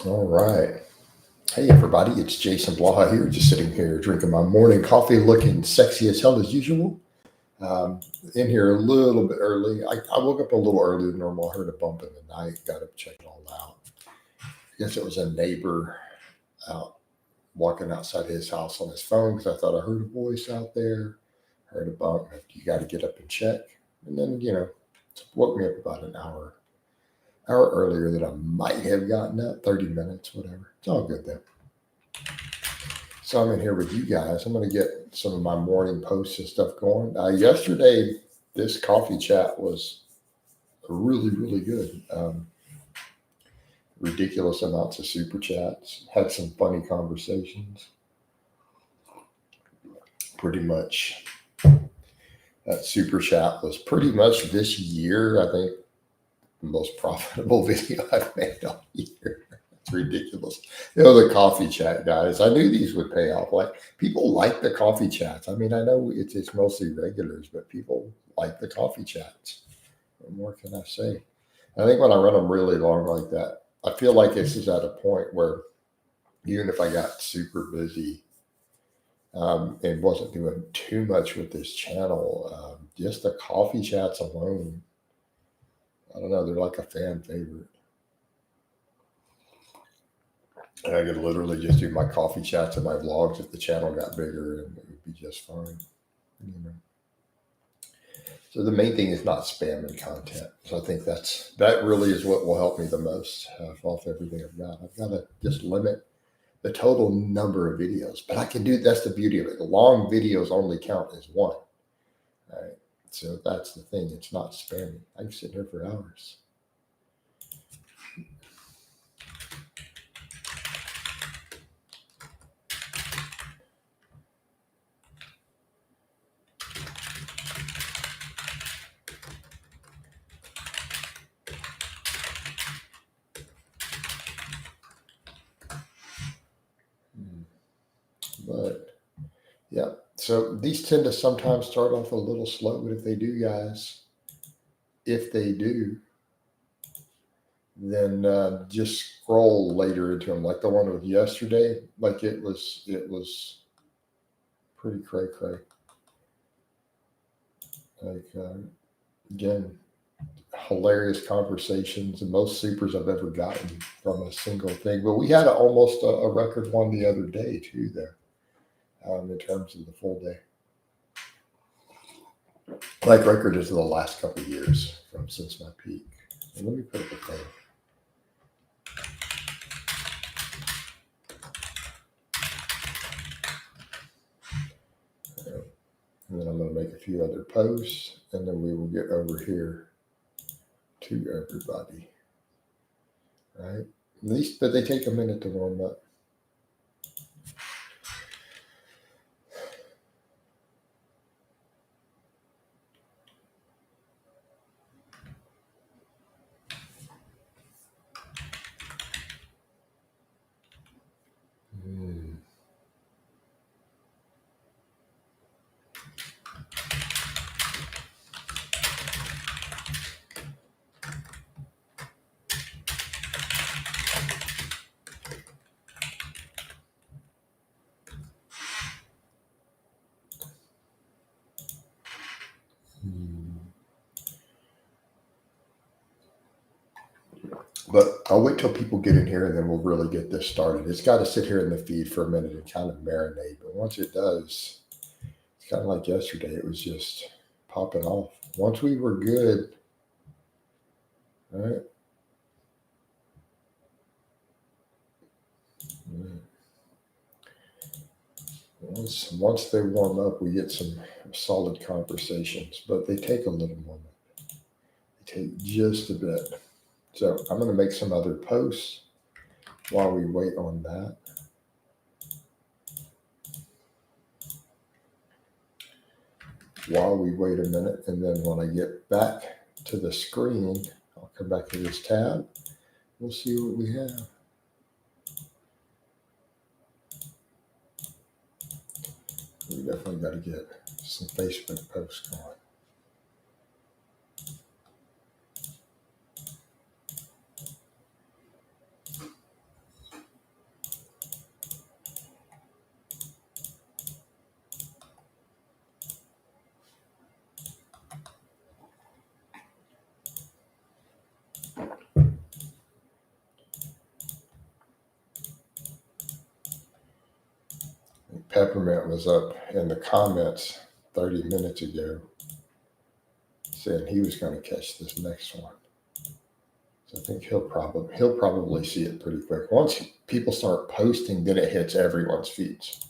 All right. Hey, everybody. It's Jason Blaha here, just sitting here drinking my morning coffee, looking sexy as hell as usual. Um, in here a little bit early. I woke up a little earlier than normal. I heard a bump in the night, got up, checked it all out. I guess it was a neighbor out walking outside his house on his phone because I thought I heard a voice out there, heard a bump. You got to get up and check. And then, woke me up about an hour earlier than I might have gotten up, 30 minutes, whatever. It's all good though. So I'm in here with you guys. I'm going to get some of my morning posts and stuff going. Yesterday, this coffee chat was really, really good. Ridiculous amounts of super chats. Had some funny conversations. Pretty much, that super chat was pretty much this year, I think, the most profitable video I've made all year. It's ridiculous. The coffee chat guys. I knew these would pay off. Like people like the coffee chats. I mean, I know it's mostly regulars, but people like the coffee chats. What more can I say? I think when I run them really long like that, I feel like this is at a point where even if I got super busy and wasn't doing too much with this channel, just the coffee chats alone, I don't know, they're like a fan favorite. And I could literally just do my coffee chats and my vlogs if the channel got bigger, and it would be just fine. You know. So the main thing is not spamming content. So I think that really is what will help me the most off everything I've got. I've got to just limit the total number of videos, but I can do. That's the beauty of it. Long videos only count as one. All right. So that's the thing. It's not spamming. I can sit here for hours. But yeah, so these tend to sometimes start off a little slow, but if they do, then just scroll later into them. Like the one with yesterday, like it was pretty cray cray. Like again, hilarious conversations, and most supers I've ever gotten from a single thing. But we had almost a record one the other day too, there in terms of the full day. Like record is the last couple of years from since my peak. And let me put up a thing. And then I'm going to make a few other posts, and then we will get over here to everybody. Right? At least, but they take a minute to warm up. Hmm. Hmm. But I'll wait till people get in here, and then we'll really get this started. It's got to sit here in the feed for a minute and kind of marinate. But once it does, it's kind of like yesterday. It was just popping off. Once we were good, right? Once they warm up, we get some solid conversations, but they take a little moment. They take just a bit. So I'm going to make some other posts while we wait on that. While we wait a minute, and then when I get back to the screen, I'll come back to this tab. We'll see what we have. We definitely got to get some Facebook posts going. Peppermint was up in the comments 30 minutes ago saying he was going to catch this next one. So I think he'll probably see it pretty quick. Once people start posting, then it hits everyone's feeds.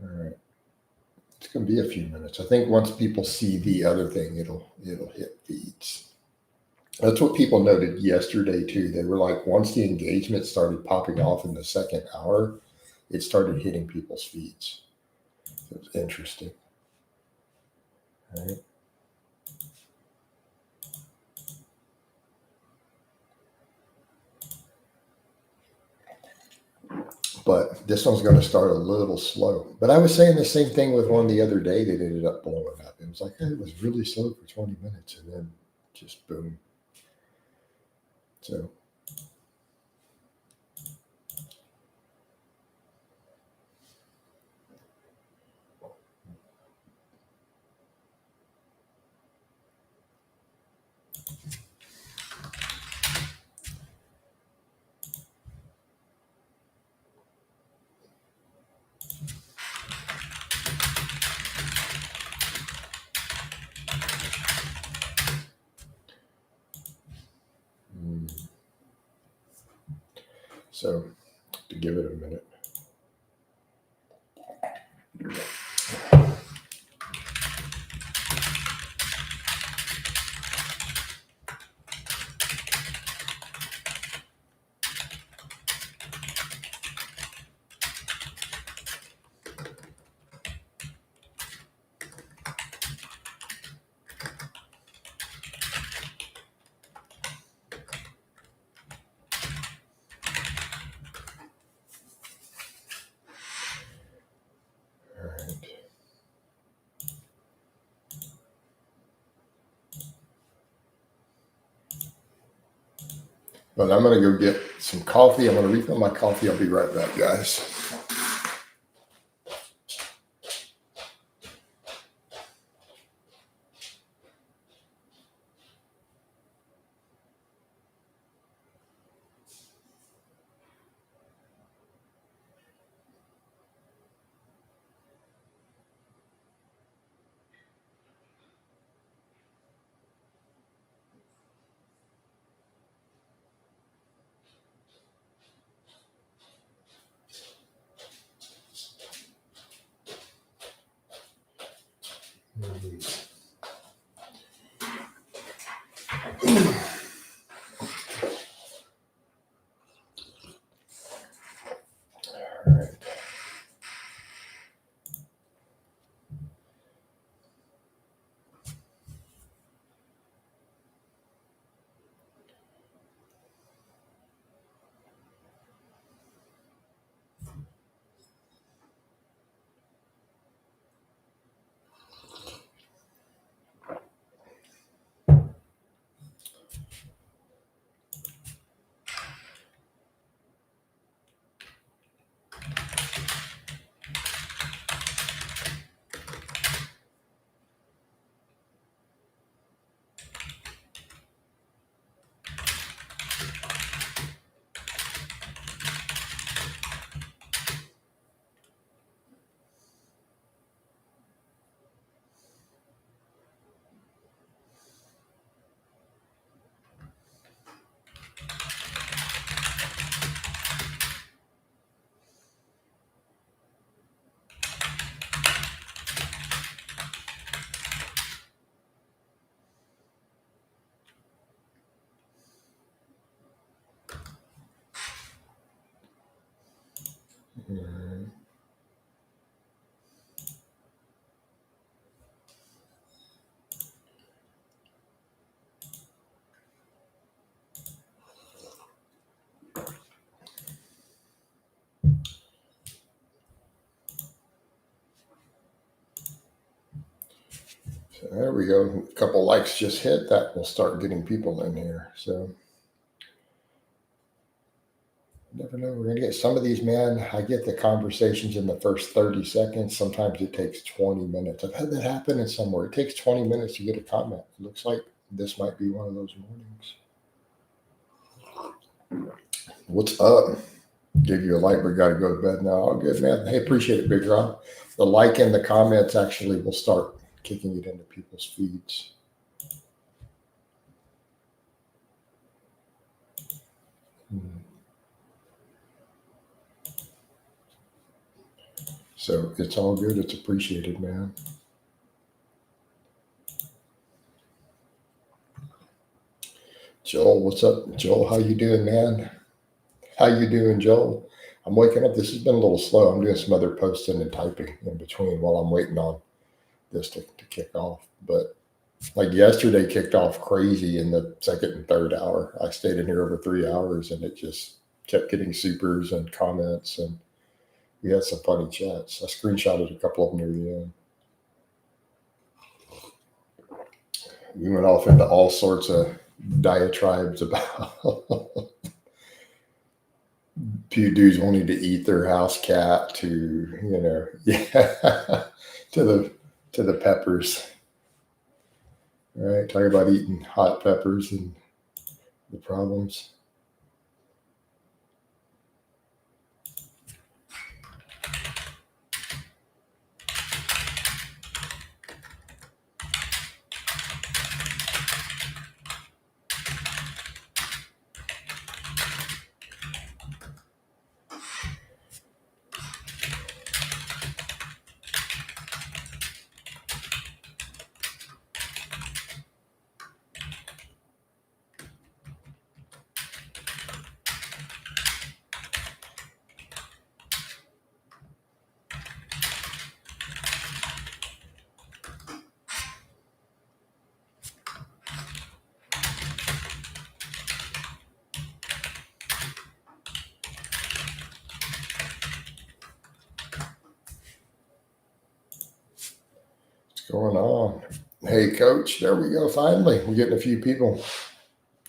All right. It's going to be a few minutes. I think once people see the other thing, it'll hit feeds. That's what people noted yesterday too. They were like, once the engagement started popping off in the second hour, it started hitting people's feeds. It was interesting. All right. But this one's going to start a little slow. But I was saying the same thing with one the other day that ended up blowing up. It was like, hey, it was really slow for 20 minutes and then just boom. So So to give it a minute. All right. But I'm going to go get some coffee. I'm going to refill my coffee. I'll be right back, guys. All right. There we go. A couple likes just hit. That will start getting people in here. So never know. We're gonna get some of these, man. I get the conversations in the first 30 seconds. Sometimes it takes 20 minutes. I've had that happen in somewhere. It takes 20 minutes to get a comment. It looks like this might be one of those mornings. What's up? Give you a like, but got to go to bed now. All good, man. Hey, appreciate it, Big Ron. The like and the comments actually will start kicking it into people's feeds. So it's all good. It's appreciated, man. Joel, what's up? Joel, how you doing, man? How you doing, Joel? I'm waking up. This has been a little slow. I'm doing some other posting and typing in between while I'm waiting on this to kick off. But like yesterday kicked off crazy in the second and third hour. I stayed in here over 3 hours and it just kept getting supers and comments, and we had some funny chats. I screenshotted a couple of them near the end. We went off into all sorts of diatribes about few dudes wanting to eat their house cat to, yeah, to the peppers. All right, talking about eating hot peppers and the problems. Going on? Hey, coach, there we go. Finally, we're getting a few people.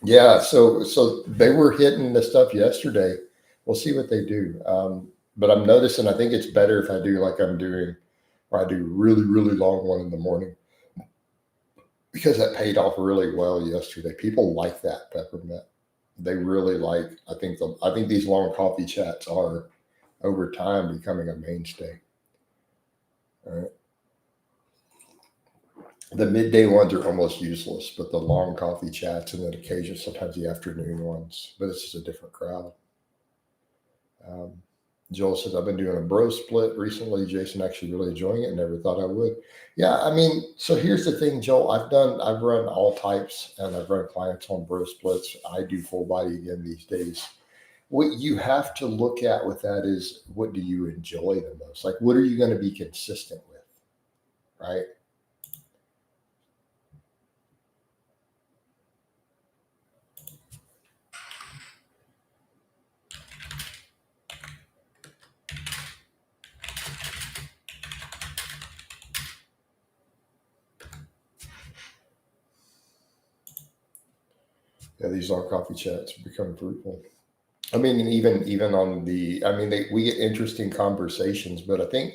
Yeah, so they were hitting the stuff yesterday. We'll see what they do. But I'm noticing. I think it's better if I do like I'm doing, or I do really long one in the morning, because that paid off really well yesterday. People like that peppermint. They really like. I think these long coffee chats are over time becoming a mainstay. All right. The midday ones are almost useless, but the long coffee chats and then occasionally sometimes the afternoon ones. But it's just a different crowd. Um, Joel says, I've been doing a bro split recently. Jason, actually really enjoying it. Never thought I would. Yeah, I mean, so here's the thing, Joel. I've run all types and I've run clients on bro splits. I do full body again these days. What you have to look at with that is, what do you enjoy the most? Like, what are you going to be consistent with? Right. Yeah, these long coffee chats become fruitful. I mean, and even on the, I mean, we get interesting conversations, but I think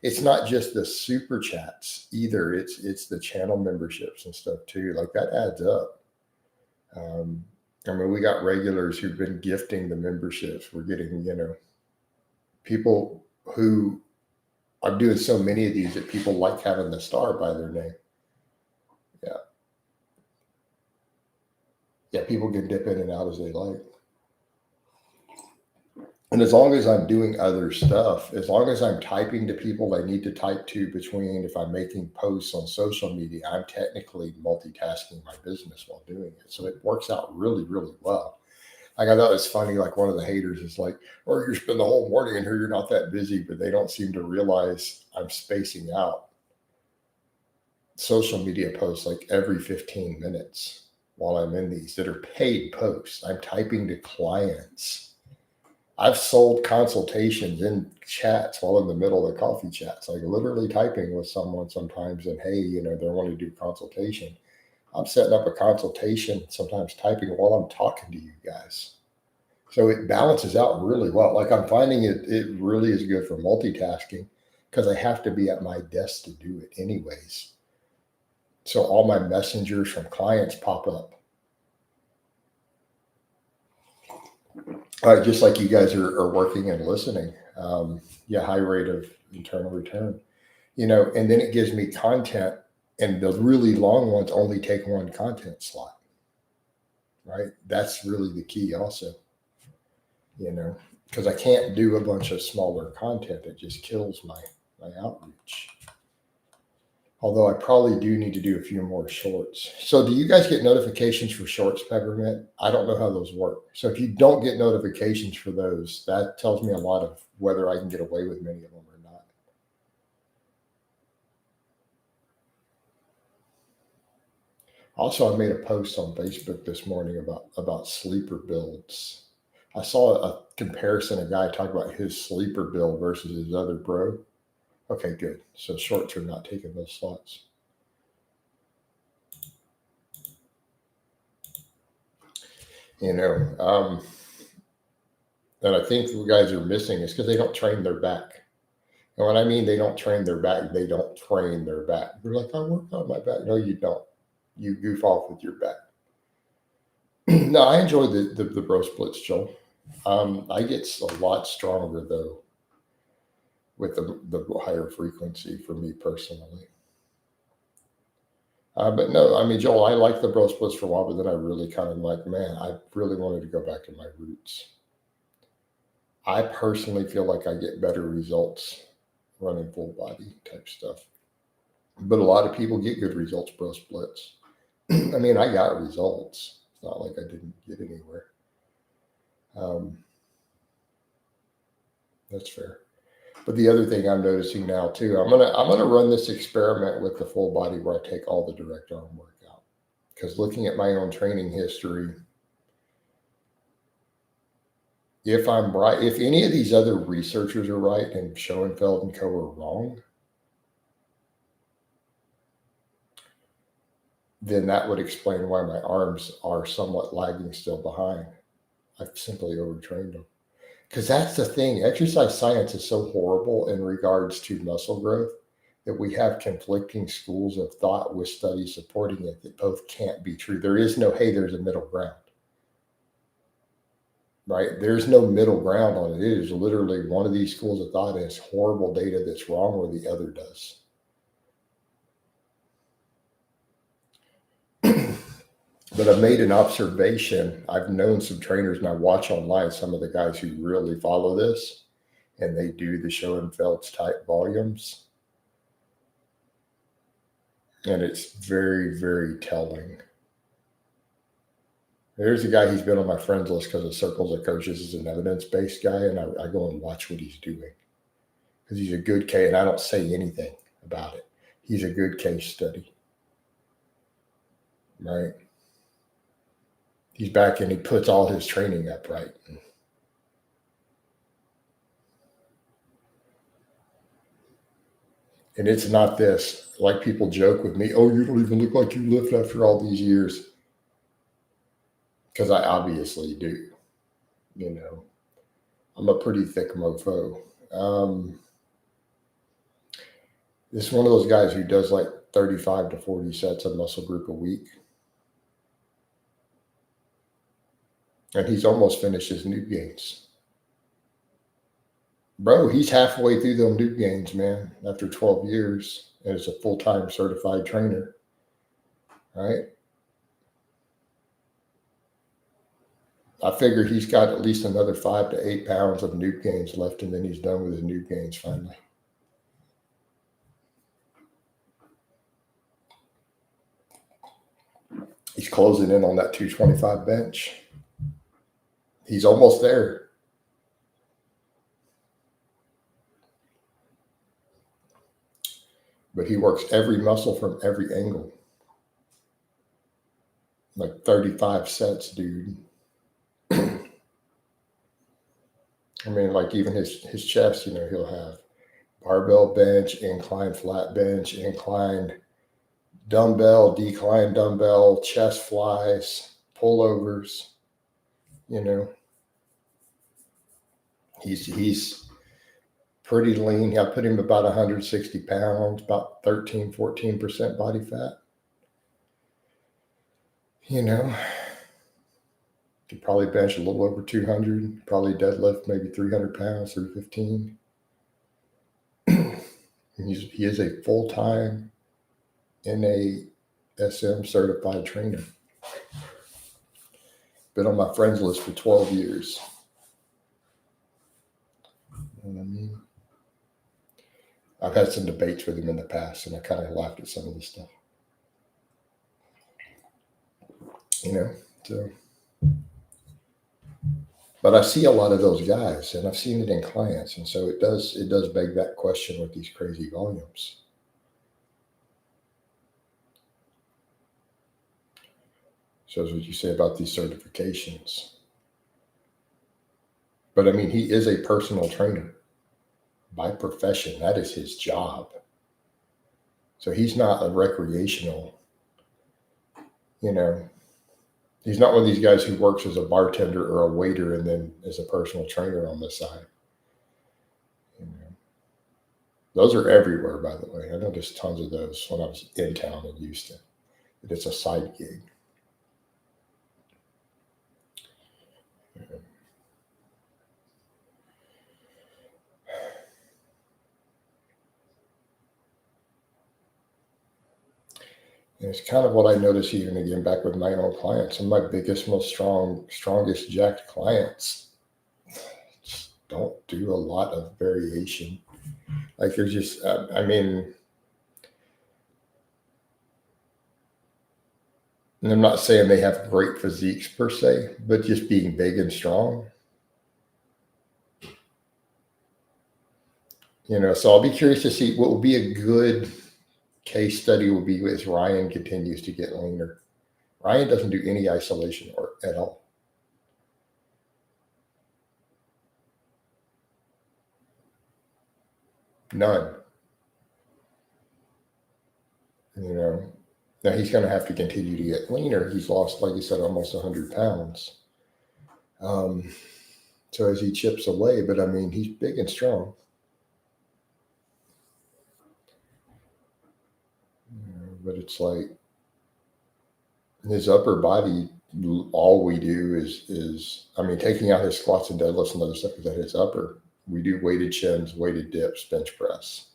it's not just the super chats either. It's the channel memberships and stuff too. Like that adds up. Um, I mean, we got regulars who've been gifting the memberships. We're getting, people who, I'm doing so many of these that people like having the star by their name. Yeah, yeah. People can dip in and out as they like. And as long as I'm doing other stuff, as long as I'm typing to people I need to type to between, if I'm making posts on social media, I'm technically multitasking my business while doing it. So it works out really well. Like I thought it's funny, like one of the haters is like, or you spend the whole morning in here, you're not that busy, but they don't seem to realize I'm spacing out social media posts like every 15 minutes while I'm in these that are paid posts. I'm typing to clients. I've sold consultations in chats while in the middle of the coffee chats, like literally typing with someone sometimes, and hey, they want to do consultation. I'm setting up a consultation, sometimes typing while I'm talking to you guys. So it balances out really well. Like I'm finding it really is good for multitasking because I have to be at my desk to do it anyways. So all my messengers from clients pop up. Just like you guys are working and listening. Yeah, high rate of internal return. And then it gives me content, and the really long ones only take one content slot. Right? That's really the key also. Because I can't do a bunch of smaller content. It just kills my outreach. Although I probably do need to do a few more shorts. So do you guys get notifications for shorts, Peppermint? I don't know how those work. So if you don't get notifications for those, that tells me a lot of whether I can get away with many of them or not. Also, I made a post on Facebook this morning about sleeper builds. I saw a comparison, a guy talk about his sleeper build versus his other bro. Okay, good. So shorts are not taking those slots. And I think what guys are missing is because they don't train their back. And when I mean they don't train their back, they don't train their back. They're like, I work on my back. No, you don't. You goof off with your back. No, I enjoy the bro splits, Joel. I get a lot stronger though with the higher frequency for me personally. But no, I mean, Joel, I like the bro splits for a while, but then I really kind of like, man, I really wanted to go back to my roots. I personally feel like I get better results running full body type stuff. But a lot of people get good results, bro splits. I mean, I got results. It's not like I didn't get anywhere. That's fair. But the other thing I'm noticing now too, I'm gonna run this experiment with the full body where I take all the direct arm workout. Because looking at my own training history, if I'm right, if any of these other researchers are right and Schoenfeld and co are wrong, then that would explain why my arms are somewhat lagging still behind. I've simply overtrained them. Because that's the thing. Exercise science is so horrible in regards to muscle growth that we have conflicting schools of thought with studies supporting it that both can't be true. There is no, hey, there's a middle ground. Right? There's no middle ground on it. It is literally one of these schools of thought has horrible data that's wrong where the other does. But I've made an observation. I've known some trainers and I watch online some of the guys who really follow this and they do the Schoenfeld's type volumes. And it's very, very telling. There's a guy, he's been on my friends list because of Circles of Coaches is an evidence-based guy, and I go and watch what he's doing. Because he's a good case, and I don't say anything about it. He's a good case study. Right? He's back and he puts all his training up right. And it's not this, like people joke with me, oh, you don't even look like you lift after all these years. Because I obviously do. I'm a pretty thick mofo. This is one of those guys who does like 35 to 40 sets of muscle group a week. And he's almost finished his noob gains. Bro, he's halfway through them noob gains, man, after 12 years and is a full-time certified trainer. Right? I figure he's got at least another 5 to 8 pounds of noob gains left, and then he's done with his noob gains finally. He's closing in on that 225 bench. He's almost there. But he works every muscle from every angle. Like 35 sets, dude. I mean, like even his chest, he'll have barbell bench, incline flat bench, incline dumbbell, decline dumbbell, chest flies, pullovers. You know, he's pretty lean. I put him about 160 pounds, about 13-14% body fat. Could probably bench a little over 200, probably deadlift maybe 300 pounds, 315. He is a full-time NASM certified trainer. Been on my friends list for 12 years. You know what I mean? I've had some debates with him in the past, and I kind of laughed at some of the stuff. So. But I see a lot of those guys, and I've seen it in clients, and so it does beg that question with these crazy volumes. So that's what you say about these certifications. But I mean, he is a personal trainer by profession. That is his job. So he's not a recreational, he's not one of these guys who works as a bartender or a waiter and then as a personal trainer on the side. Those are everywhere, by the way. I know there's tons of those when I was in town in Houston. It's a side gig. And it's kind of what I notice even again back with my own clients. Some of my biggest, most strongest jacked clients just don't do a lot of variation. Like they're just, and I'm not saying they have great physiques per se, but just being big and strong. So I'll be curious to see what will be a good case study will be as Ryan continues to get leaner. Ryan doesn't do any isolation at all. None. Now he's going to have to continue to get leaner. He's lost, like you said, almost 100 pounds. So as he chips away, but I mean, he's big and strong. But it's like his upper body, all we do is taking out his squats and deadlifts and other stuff is at his upper. We do weighted chins, weighted dips, bench press.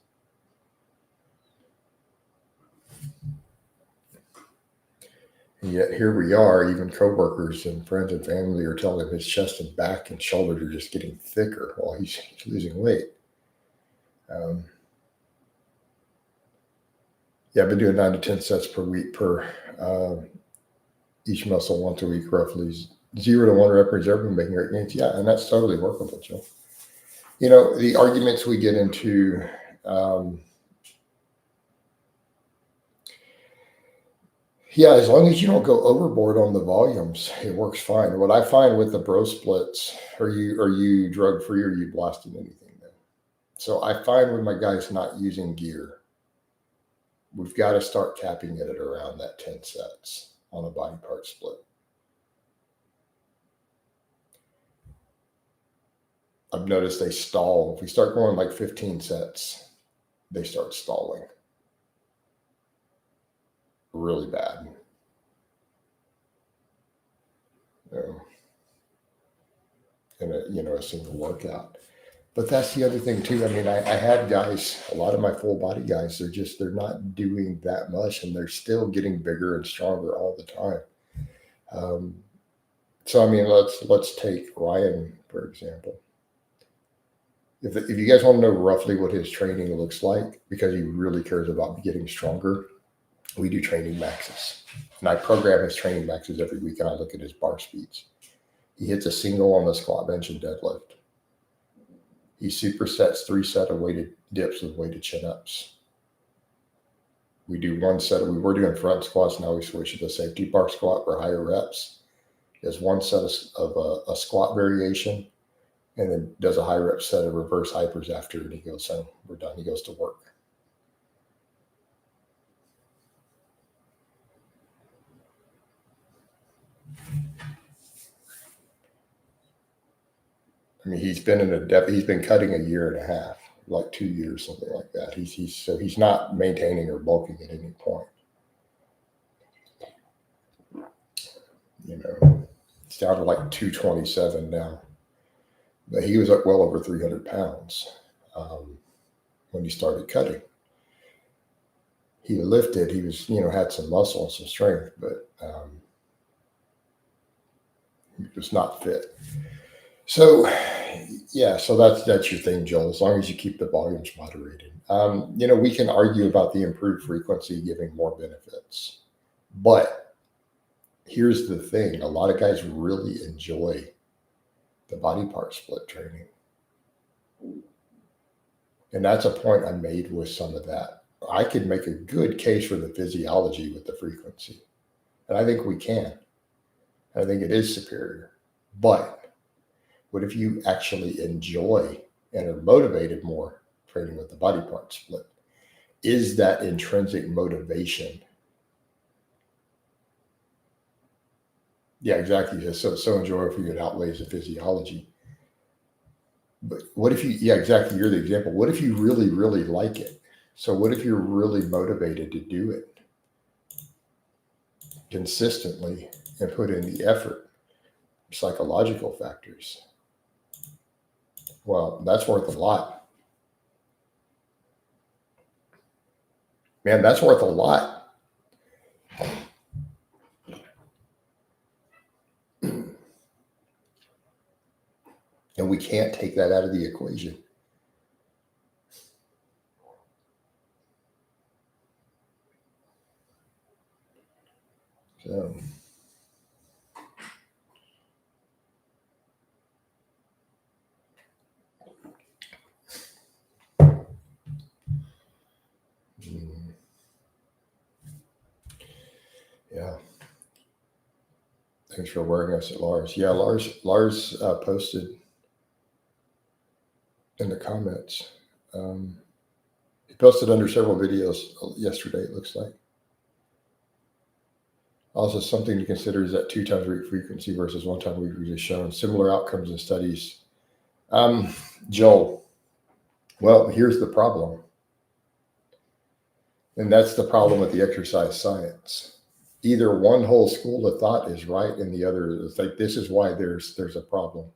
And yet here we are, even coworkers and friends and family are telling him his chest and back and shoulders are just getting thicker while he's losing weight. I've been doing 9 to 10 sets per week per each muscle once a week, roughly 0 to 1 rep reserve and making great gains. Yeah, and that's totally workable, Joe. The arguments we get into, as long as you don't go overboard on the volumes, it works fine. What I find with the bro splits, are you drug free or are you blasting anything then? So I find with my guys not using gear, we've got to start capping it at around that 10 sets on a body part split. I've noticed they stall. If we start going like 15 sets, they start stalling really bad. In a single workout. But that's the other thing too. I had guys, a lot of my full body guys, they're not doing that much and they're still getting bigger and stronger all the time. Let's take Ryan, for example. If you guys want to know roughly what his training looks like, because he really cares about getting stronger, we do training maxes. And I program his training maxes every week and I look at his bar speeds. He hits a single on the squat, bench, and deadlift. He supersets 3 sets of weighted dips with weighted chin-ups. We do 1 set we were doing front squats. Now we switch to the safety bar squat for higher reps. He has 1 set of a squat variation and then does a high rep set of reverse hypers after, and he goes, so we're done. He goes to work. I mean, he's been cutting a year and a half, like 2 years, something like that. He's not maintaining or bulking at any point. You know, it's down to like 227 now. But he was up well over 300 pounds when he started cutting. He lifted. He was, had some muscle and some strength, but he was not fit. So, yeah, so that's your thing, Joel, as long as you keep the volumes moderated. We can argue about the improved frequency giving more benefits. But here's the thing. A lot of guys really enjoy the body part split training. And that's a point I made with some of that. I could make a good case for the physiology with the frequency. And I think we can. I think it is superior. But what if you actually enjoy and are motivated more training with the body part split? Is that intrinsic motivation? Yeah, exactly. So enjoyable it outweighs the physiology. But what if exactly. You're the example. What if you really, really like it? So what if you're really motivated to do it consistently and put in the effort? Psychological factors. Well, that's worth a lot. Man, that's worth a lot. And we can't take that out of the equation. So, yeah. Thanks for wearing us at Lars. Yeah, Lars posted in the comments. He posted under several videos yesterday, it looks like. Also, something to consider is that 2 times a week frequency versus 1 time a week has shown similar outcomes in studies. Joel, well, here's the problem. And that's the problem with the exercise science. Either one whole school of thought is right and the other is like, this is why there's a problem.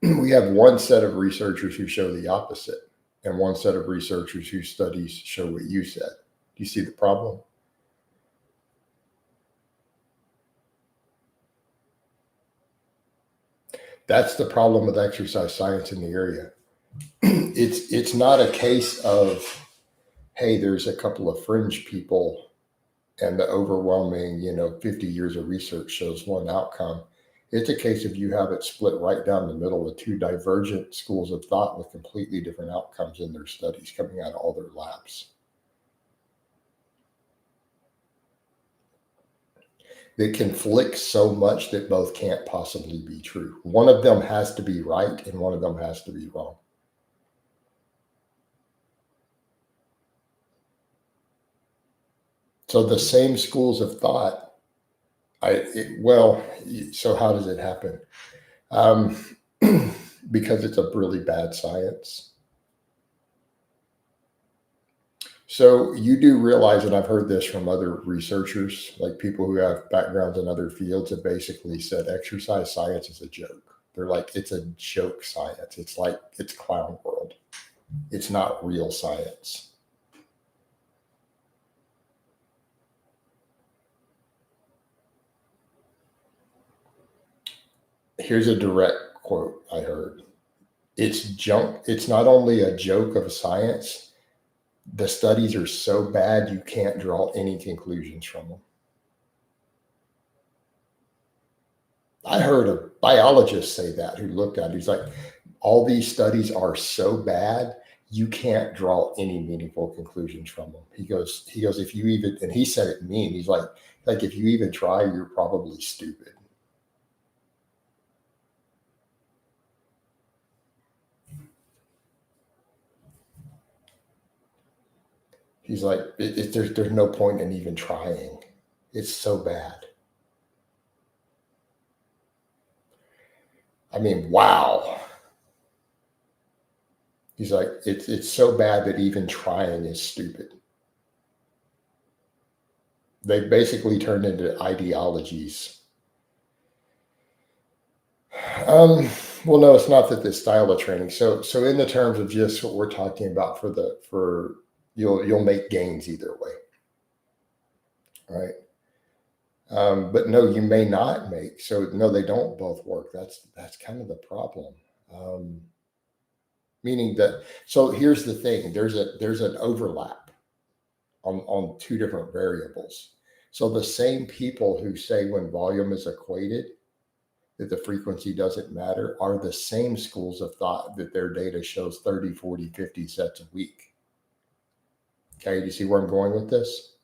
We have one set of researchers who show the opposite and one set of researchers whose studies show what you said. Do you see the problem? That's the problem with exercise science in the area. It's not a case of, hey, there's a couple of fringe people and the overwhelming, 50 years of research shows one outcome. It's a case of you have it split right down the middle with 2 divergent schools of thought with completely different outcomes in their studies coming out of all their labs. They conflict so much that both can't possibly be true. One of them has to be right and one of them has to be wrong. So the same schools of thought, so how does it happen? Because it's a really bad science. So you do realize, and I've heard this from other researchers, like people who have backgrounds in other fields, that basically said exercise science is a joke. They're like, it's a joke science. It's like, it's clown world. It's not real science. Here's a direct quote I heard. It's junk. It's not only a joke of science. The studies are so bad you can't draw any conclusions from them. I heard a biologist say that who looked at it. He's like, all these studies are so bad, you can't draw any meaningful conclusions from them. He goes, if you even, and he said it mean, he's like, if you even try, you're probably stupid. He's like, there's no point in even trying. It's so bad. I mean, wow. He's like, it's so bad that even trying is stupid. They basically turned into ideologies. Well, no, it's not that this style of training. So in the terms of just what we're talking about for you'll make gains either way, right? But no, you may not make. So no, they don't both work. That's kind of the problem. Meaning that, so here's the thing: there's an overlap on two different variables. So the same people who say when volume is equated that the frequency doesn't matter are the same schools of thought that their data shows 30, 40, 50 sets a week. Okay, do you see where I'm going with this?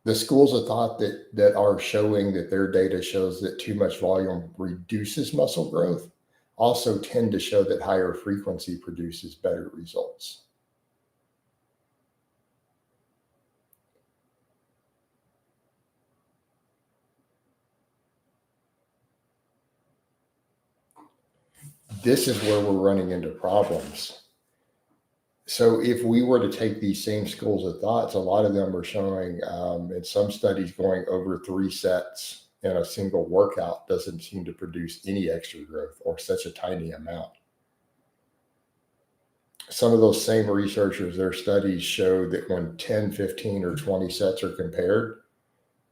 The schools of thought that are showing that their data shows that too much volume reduces muscle growth also tend to show that higher frequency produces better results. This is where we're running into problems. So if we were to take these same schools of thoughts, a lot of them are showing in some studies going over 3 sets in a single workout doesn't seem to produce any extra growth or such a tiny amount. Some of those same researchers, their studies show that when 10, 15, or 20 sets are compared,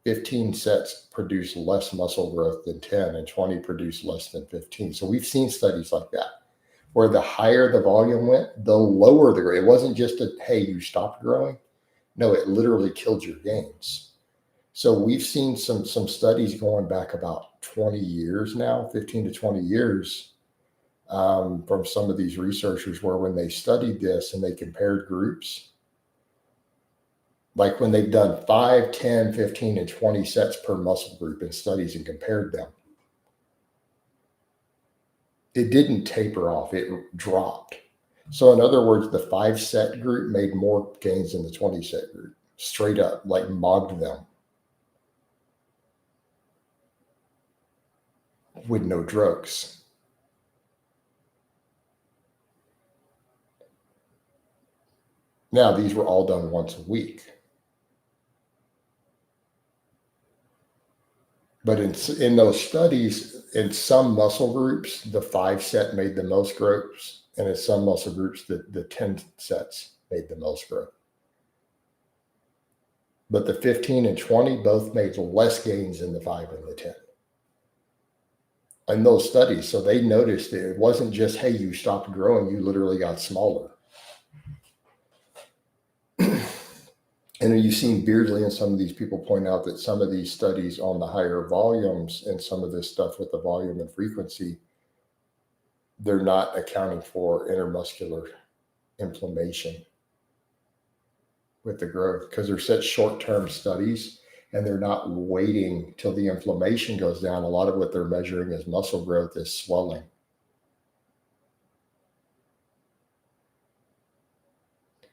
15 sets produce less muscle growth than 10 and 20 produce less than 15. So we've seen studies like that, where the higher the volume went, the lower the growth. It wasn't just hey, you stopped growing. No, it literally killed your gains. So we've seen some studies going back about 20 years now, 15 to 20 years, from some of these researchers where when they studied this and they compared groups, like when they've done 5, 10, 15, and 20 sets per muscle group in studies and compared them, it didn't taper off, it dropped. So in other words, the 5-set group made more gains than the 20-set group, straight up, like mobbed them with no drugs. Now, these were all done once a week. But in those studies, in some muscle groups, the 5-set made the most growth, and in some muscle groups, the 10 sets made the most growth. But the 15 and 20 both made less gains than the 5 and the 10. In those studies, so they noticed that it wasn't just, hey, you stopped growing, you literally got smaller. And you've seen Beardsley and some of these people point out that some of these studies on the higher volumes and some of this stuff with the volume and frequency, they're not accounting for intermuscular inflammation with the growth because they're such short-term studies and they're not waiting till the inflammation goes down. A lot of what they're measuring as muscle growth is swelling.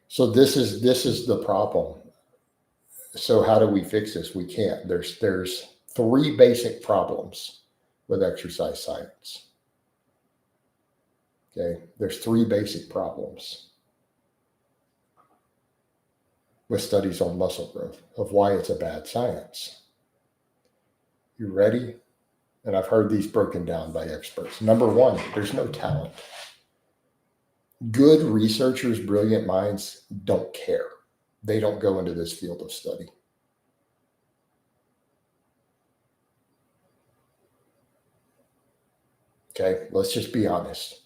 So this is the problem. So how do we fix this? We can't. There's 3 basic problems with exercise science. Okay, there's 3 basic problems with studies on muscle growth of why it's a bad science. You ready? And I've heard these broken down by experts. Number 1, there's no talent. Good researchers, brilliant minds don't care. They don't go into this field of study. Okay, let's just be honest.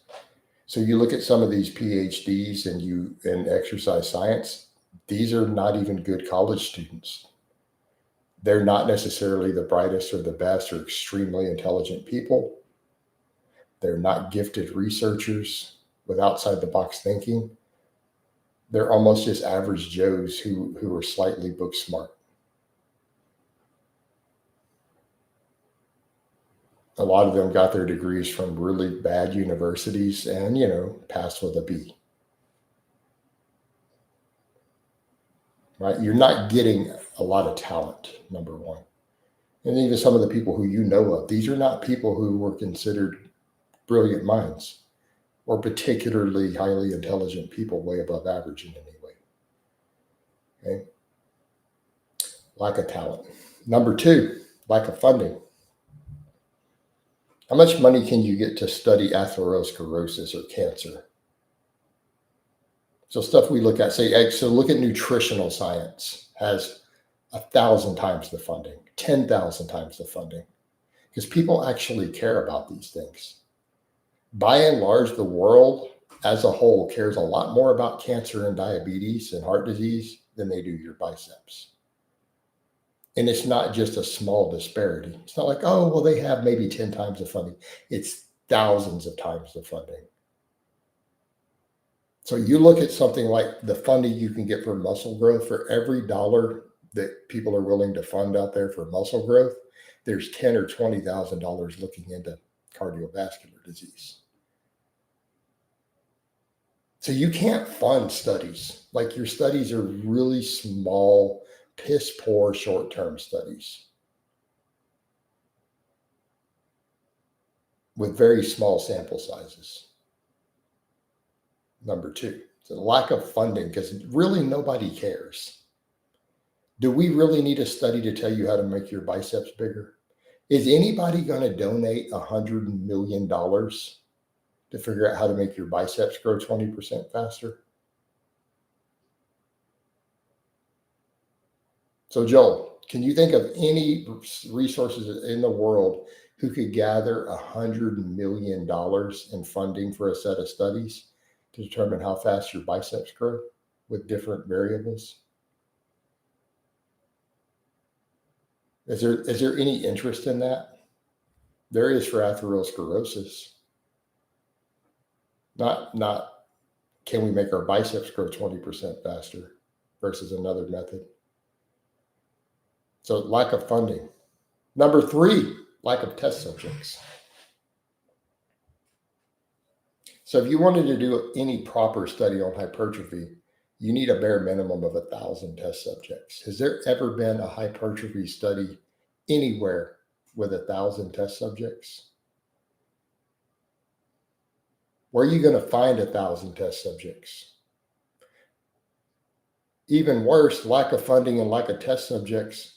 So you look at some of these PhDs in exercise science, these are not even good college students. They're not necessarily the brightest or the best or extremely intelligent people. They're not gifted researchers with outside the box thinking. They're almost just average Joes who are slightly book smart. A lot of them got their degrees from really bad universities and, passed with a B. right? You're not getting a lot of talent, number one. And even some of the people who you know of, these are not people who were considered brilliant minds or particularly highly intelligent people, way above average in any way. Okay? Lack of talent. Number two, lack of funding. How much money can you get to study atherosclerosis or cancer? So stuff we look at, so look at nutritional science, has 1,000 times the funding, 10,000 times the funding, because people actually care about these things. By and large, the world as a whole cares a lot more about cancer and diabetes and heart disease than they do your biceps. And it's not just a small disparity. It's not like, oh, well, they have maybe 10 times the funding. It's thousands of times the funding. So you look at something like the funding you can get for muscle growth. For every dollar that people are willing to fund out there for muscle growth, there's $10,000 or $20,000 looking into cardiovascular disease. So you can't fund studies. Like your studies are really small, piss poor short-term studies with very small sample sizes. Number two, it's a lack of funding because really nobody cares. Do we really need a study to tell you how to make your biceps bigger? Is anybody going to donate $100 million to figure out how to make your biceps grow 20% faster? So Joel, can you think of any resources in the world who could gather $100 million in funding for a set of studies to determine how fast your biceps grow with different variables? Is there any interest in that? There is for atherosclerosis. Not can we make our biceps grow 20% faster versus another method? So lack of funding. Number three, lack of test subjects. So if you wanted to do any proper study on hypertrophy, you need a bare minimum of 1,000 test subjects. Has there ever been a hypertrophy study anywhere with 1,000 test subjects? Where are you going to find 1,000 test subjects? Even worse, lack of funding and lack of test subjects.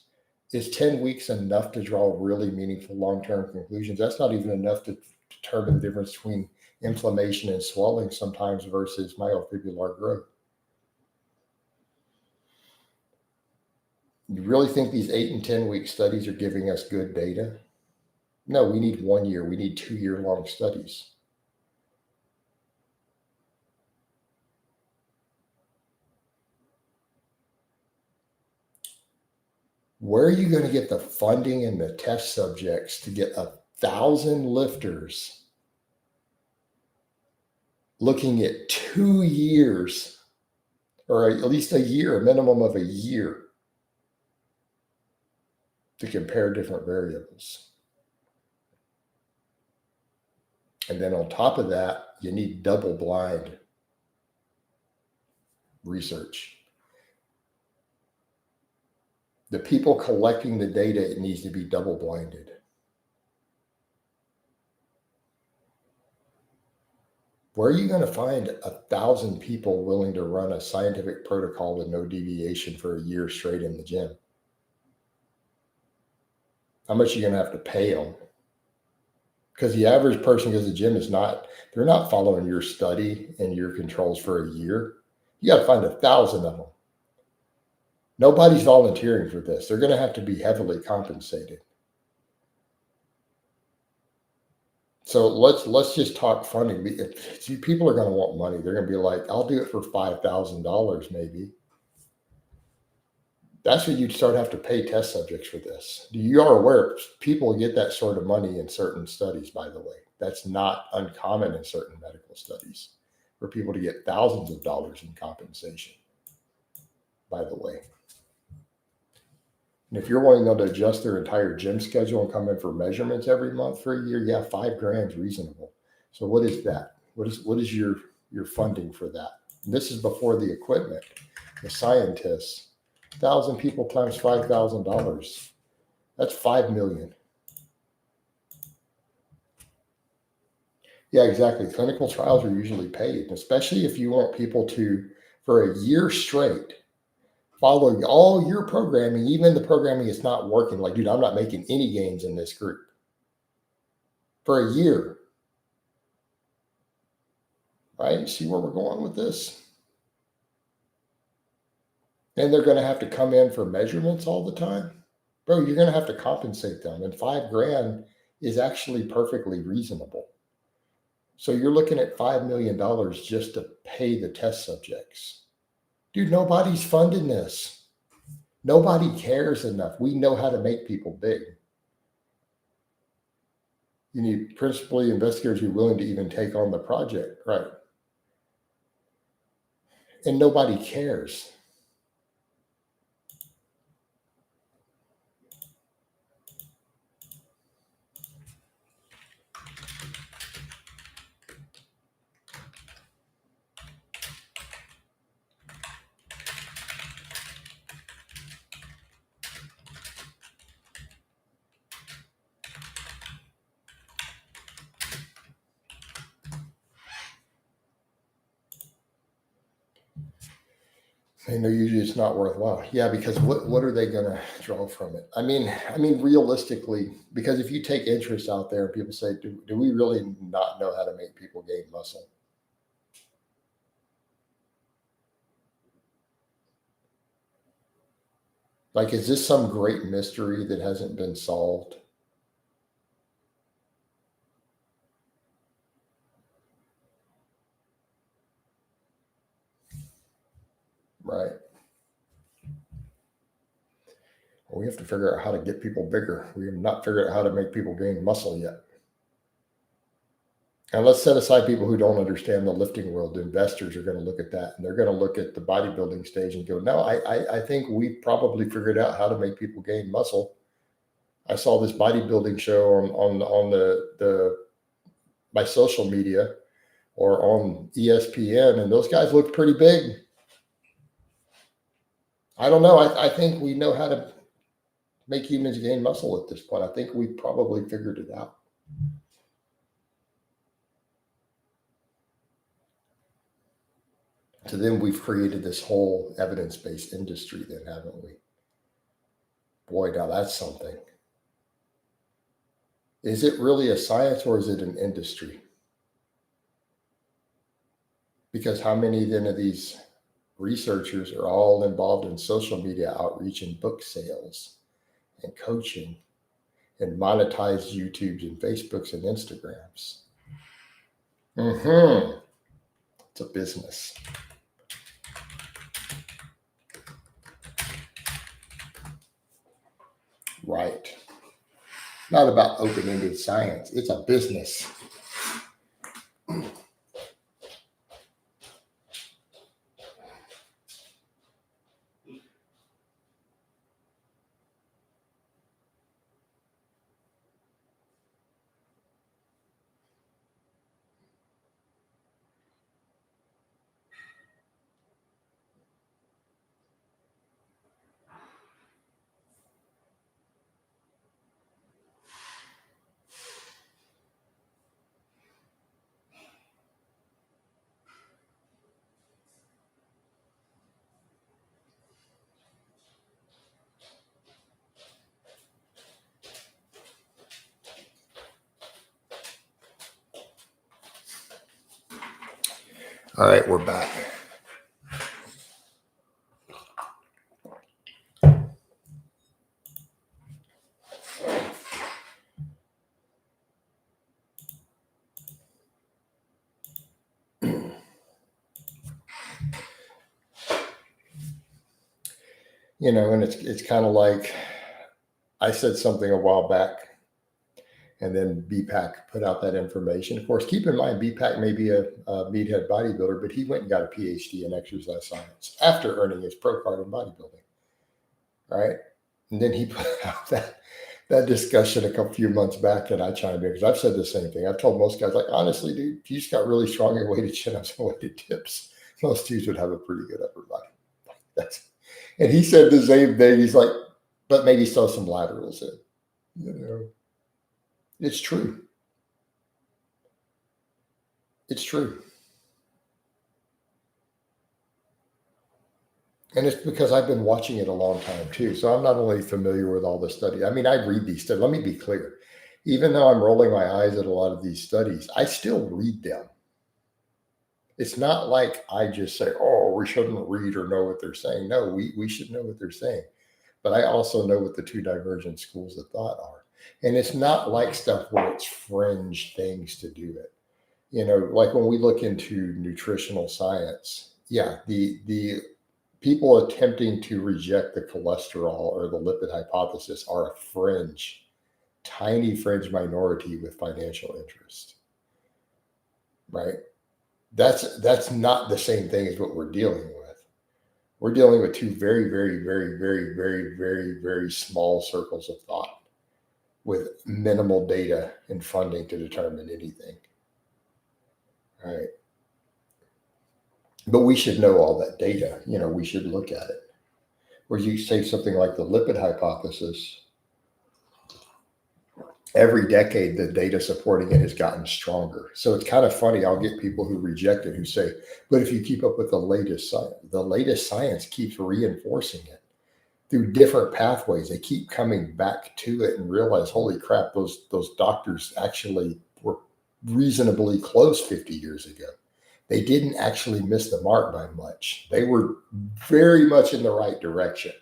Is 10 weeks enough to draw really meaningful long-term conclusions? That's not even enough to determine the difference between inflammation and swelling sometimes versus myofibrillar growth. You really think these 8 and 10-week studies are giving us good data? No, we need 1 year. We need 2-year-long studies. Where are you going to get the funding and the test subjects to get 1,000 lifters looking at 2 years, or at least a year, a minimum of a year, to compare different variables? And then on top of that, you need double-blind research. The people collecting the data, it needs to be double-blinded. Where are you going to find 1,000 people willing to run a scientific protocol with no deviation for a year straight in the gym? How much are you going to have to pay them? Because the average person who goes to the gym they're not following your study and your controls for a year. You got to find 1,000 of them. Nobody's volunteering for this. They're going to have to be heavily compensated. So let's just talk funding. People are going to want money. They're going to be like, I'll do it for $5,000 maybe. That's when you'd start have to pay test subjects for this. You are aware people get that sort of money in certain studies, by the way. That's not uncommon in certain medical studies for people to get thousands of dollars in compensation, by the way. And if you're wanting them to adjust their entire gym schedule and come in for measurements every month for a year, yeah, $5,000 is reasonable. So what is that? What is your funding for that? And this is before the equipment, the scientists, 1,000 people times $5,000. That's 5 million. Yeah, exactly. Clinical trials are usually paid, especially if you want people to, for a year straight, follow all your programming, even the programming is not working. Like, dude, I'm not making any gains in this group for a year. Right? See where we're going with this? And they're going to have to come in for measurements all the time. Bro, you're going to have to compensate them. And $5,000 is actually perfectly reasonable. So you're looking at $5 million just to pay the test subjects. Dude, nobody's funding this. Nobody cares enough. We know how to make people big. You need principally investigators who are willing to even take on the project, right? And nobody cares. They know usually it's not worthwhile. Yeah, because what are they going to draw from it? I mean, realistically, because if you take interest out there, people say, do we really not know how to make people gain muscle? Like, is this some great mystery that hasn't been solved? Right. Well, we have to figure out how to get people bigger. We have not figured out how to make people gain muscle yet. And let's set aside people who don't understand the lifting world. The investors are going to look at that, and they're going to look at the bodybuilding stage and go, no, I think we probably figured out how to make people gain muscle. I saw this bodybuilding show on the my social media or on ESPN, and those guys look pretty big. I don't know. I think we know how to make humans gain muscle at this point. I think we probably figured it out. So then we've created this whole evidence-based industry then, haven't we? Boy, now that's something. Is it really a science or is it an industry? Because how many then of these researchers are all involved in social media outreach and book sales and coaching and monetized YouTubes and Facebooks and Instagrams? It's a business. Right. Not about open-ended science. It's a business. All right, we're back. And it's kind of like I said something a while back, and then BPAC put out that information. Of course, keep in mind, BPAC may be a meathead bodybuilder, but he went and got a PhD in exercise science after earning his pro card in bodybuilding, right? And then he put out that discussion a few months back, and I chimed in because I've said the same thing. I've told most guys, like, honestly, dude, if you just got really strong and weighted chin-ups and weighted dips, most dudes would have a pretty good upper body. And he said the same thing. He's like, but maybe sew some laterals in. It's true. It's true. And it's because I've been watching it a long time too. So I'm not only familiar with all the studies. I mean, I read these studies. Let me be clear. Even though I'm rolling my eyes at a lot of these studies, I still read them. It's not like I just say, oh, we shouldn't read or know what they're saying. No, we should know what they're saying. But I also know what the two divergent schools of thought are. And it's not like stuff where it's fringe things to do it. Like when we look into nutritional science, the people attempting to reject the cholesterol or the lipid hypothesis are a fringe, tiny fringe minority with financial interest, right? That's not the same thing as what we're dealing with. We're dealing with two very, very, very, very, very, very, very small circles of thought with minimal data and funding to determine anything, right? But we should know all that data. We should look at it. Where you say something like the lipid hypothesis, every decade the data supporting it has gotten stronger. So it's kind of funny. I'll get people who reject it who say, but if you keep up with the latest science keeps reinforcing it through different pathways. They keep coming back to it and realize, holy crap, those doctors actually were reasonably close 50 years ago. They didn't actually miss the mark by much. They were very much in the right direction.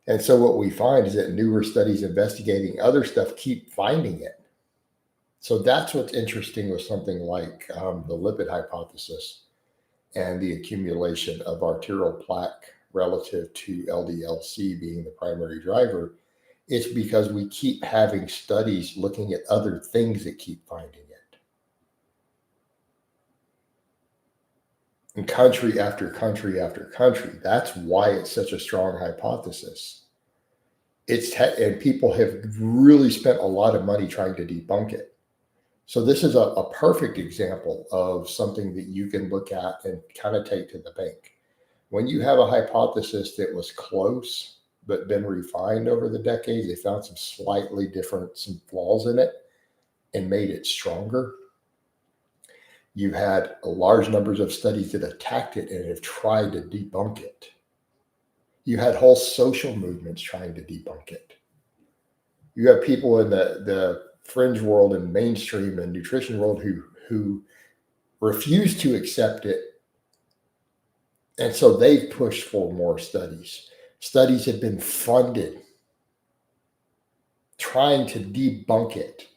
And so what we find is that newer studies investigating other stuff keep finding it. So that's what's interesting with something like the lipid hypothesis and the accumulation of arterial plaque relative to LDL-C being the primary driver. It's because we keep having studies looking at other things that keep finding it. In country after country after country. That's why it's such a strong hypothesis. And people have really spent a lot of money trying to debunk it. So this is a perfect example of something that you can look at and kind of take to the bank. When you have a hypothesis that was close but been refined over the decades, they found some slightly different, some flaws in it and made it stronger. You had large numbers of studies that attacked it and have tried to debunk it. You had whole social movements trying to debunk it. You have people in the fringe world and mainstream and nutrition world who refuse to accept it. And so they've pushed for more studies. Studies have been funded trying to debunk it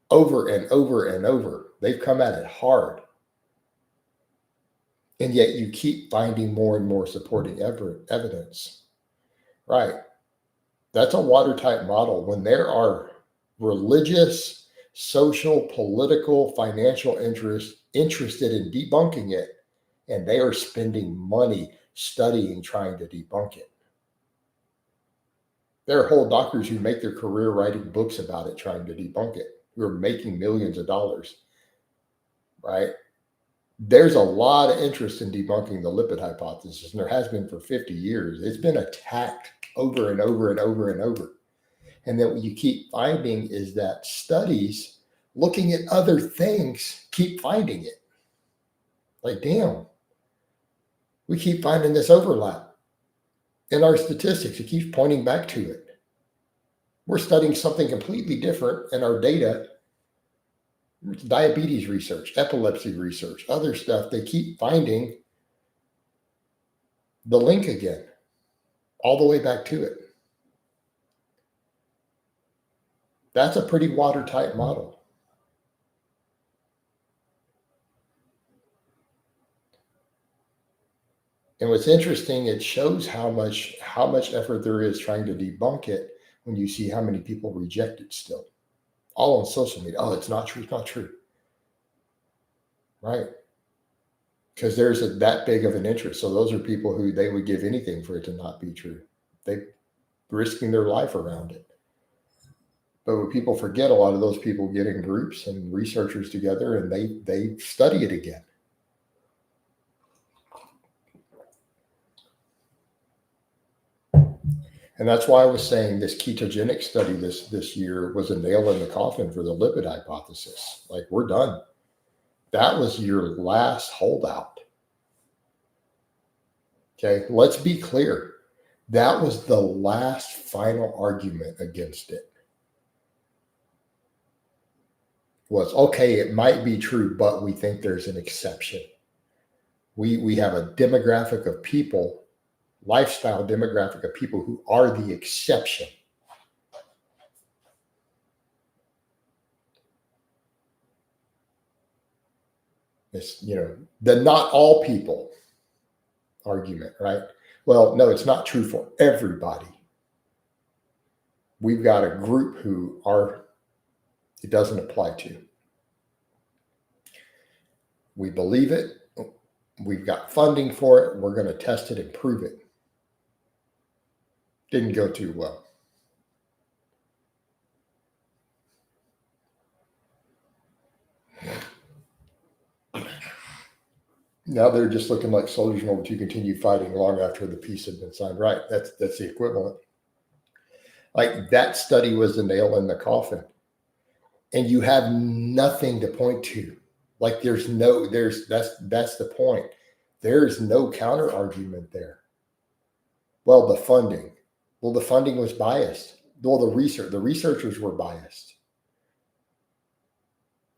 over and over and over. They've come at it hard. And yet you keep finding more and more supporting evidence. Right. That's a watertight model. When there are religious, social, political, financial interests interested in debunking it, and they are spending money studying, trying to debunk it. There are whole doctors who make their career writing books about it, trying to debunk it, who are making millions of dollars, right? There's a lot of interest in debunking the lipid hypothesis, and there has been for 50 years. It's been attacked over and over and over and over. And then what you keep finding is that studies looking at other things keep finding it. Like, damn, we keep finding this overlap in our statistics. It keeps pointing back to it. We're studying something completely different in our data. Diabetes research, epilepsy research, other stuff. They keep finding the link again, all the way back to it. That's a pretty watertight model. And what's interesting, it shows how much effort there is trying to debunk it when you see how many people reject it still. All on social media. Oh, it's not true. It's not true. Right? Because there's that big of an interest. So those are people who they would give anything for it to not be true. They're risking their life around it. But what people forget, a lot of those people get in groups and researchers together and they study it again. And that's why I was saying this ketogenic study this year was a nail in the coffin for the lipid hypothesis. Like, we're done. That was your last holdout. Okay, let's be clear. That was the last final argument against it. Was, okay, it might be true, but we think there's an exception. We have a demographic of people, lifestyle demographic of people who are the exception. It's, the not all people argument, right? Well, no, it's not true for everybody. We've got a group who it doesn't apply to. We believe it. We've got funding for it. We're going to test it and prove it. Didn't go too well. Now they're just looking like soldiers in order to continue fighting long after the peace had been signed. Right. That's the equivalent. Like, that study was the nail in the coffin. And you have nothing to point to. Like, that's the point. There's no counter argument there. Well, the funding was biased. Well, the researchers were biased.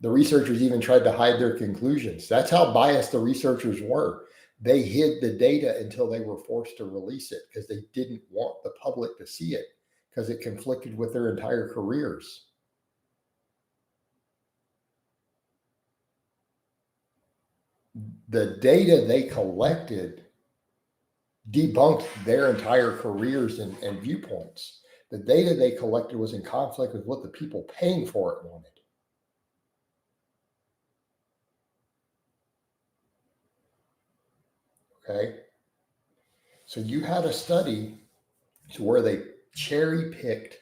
The researchers even tried to hide their conclusions. That's how biased the researchers were. They hid the data until they were forced to release it because they didn't want the public to see it because it conflicted with their entire careers. The data they collected debunked their entire careers and viewpoints. The data they collected was in conflict with what the people paying for it wanted. Okay. So you had a study to where they cherry picked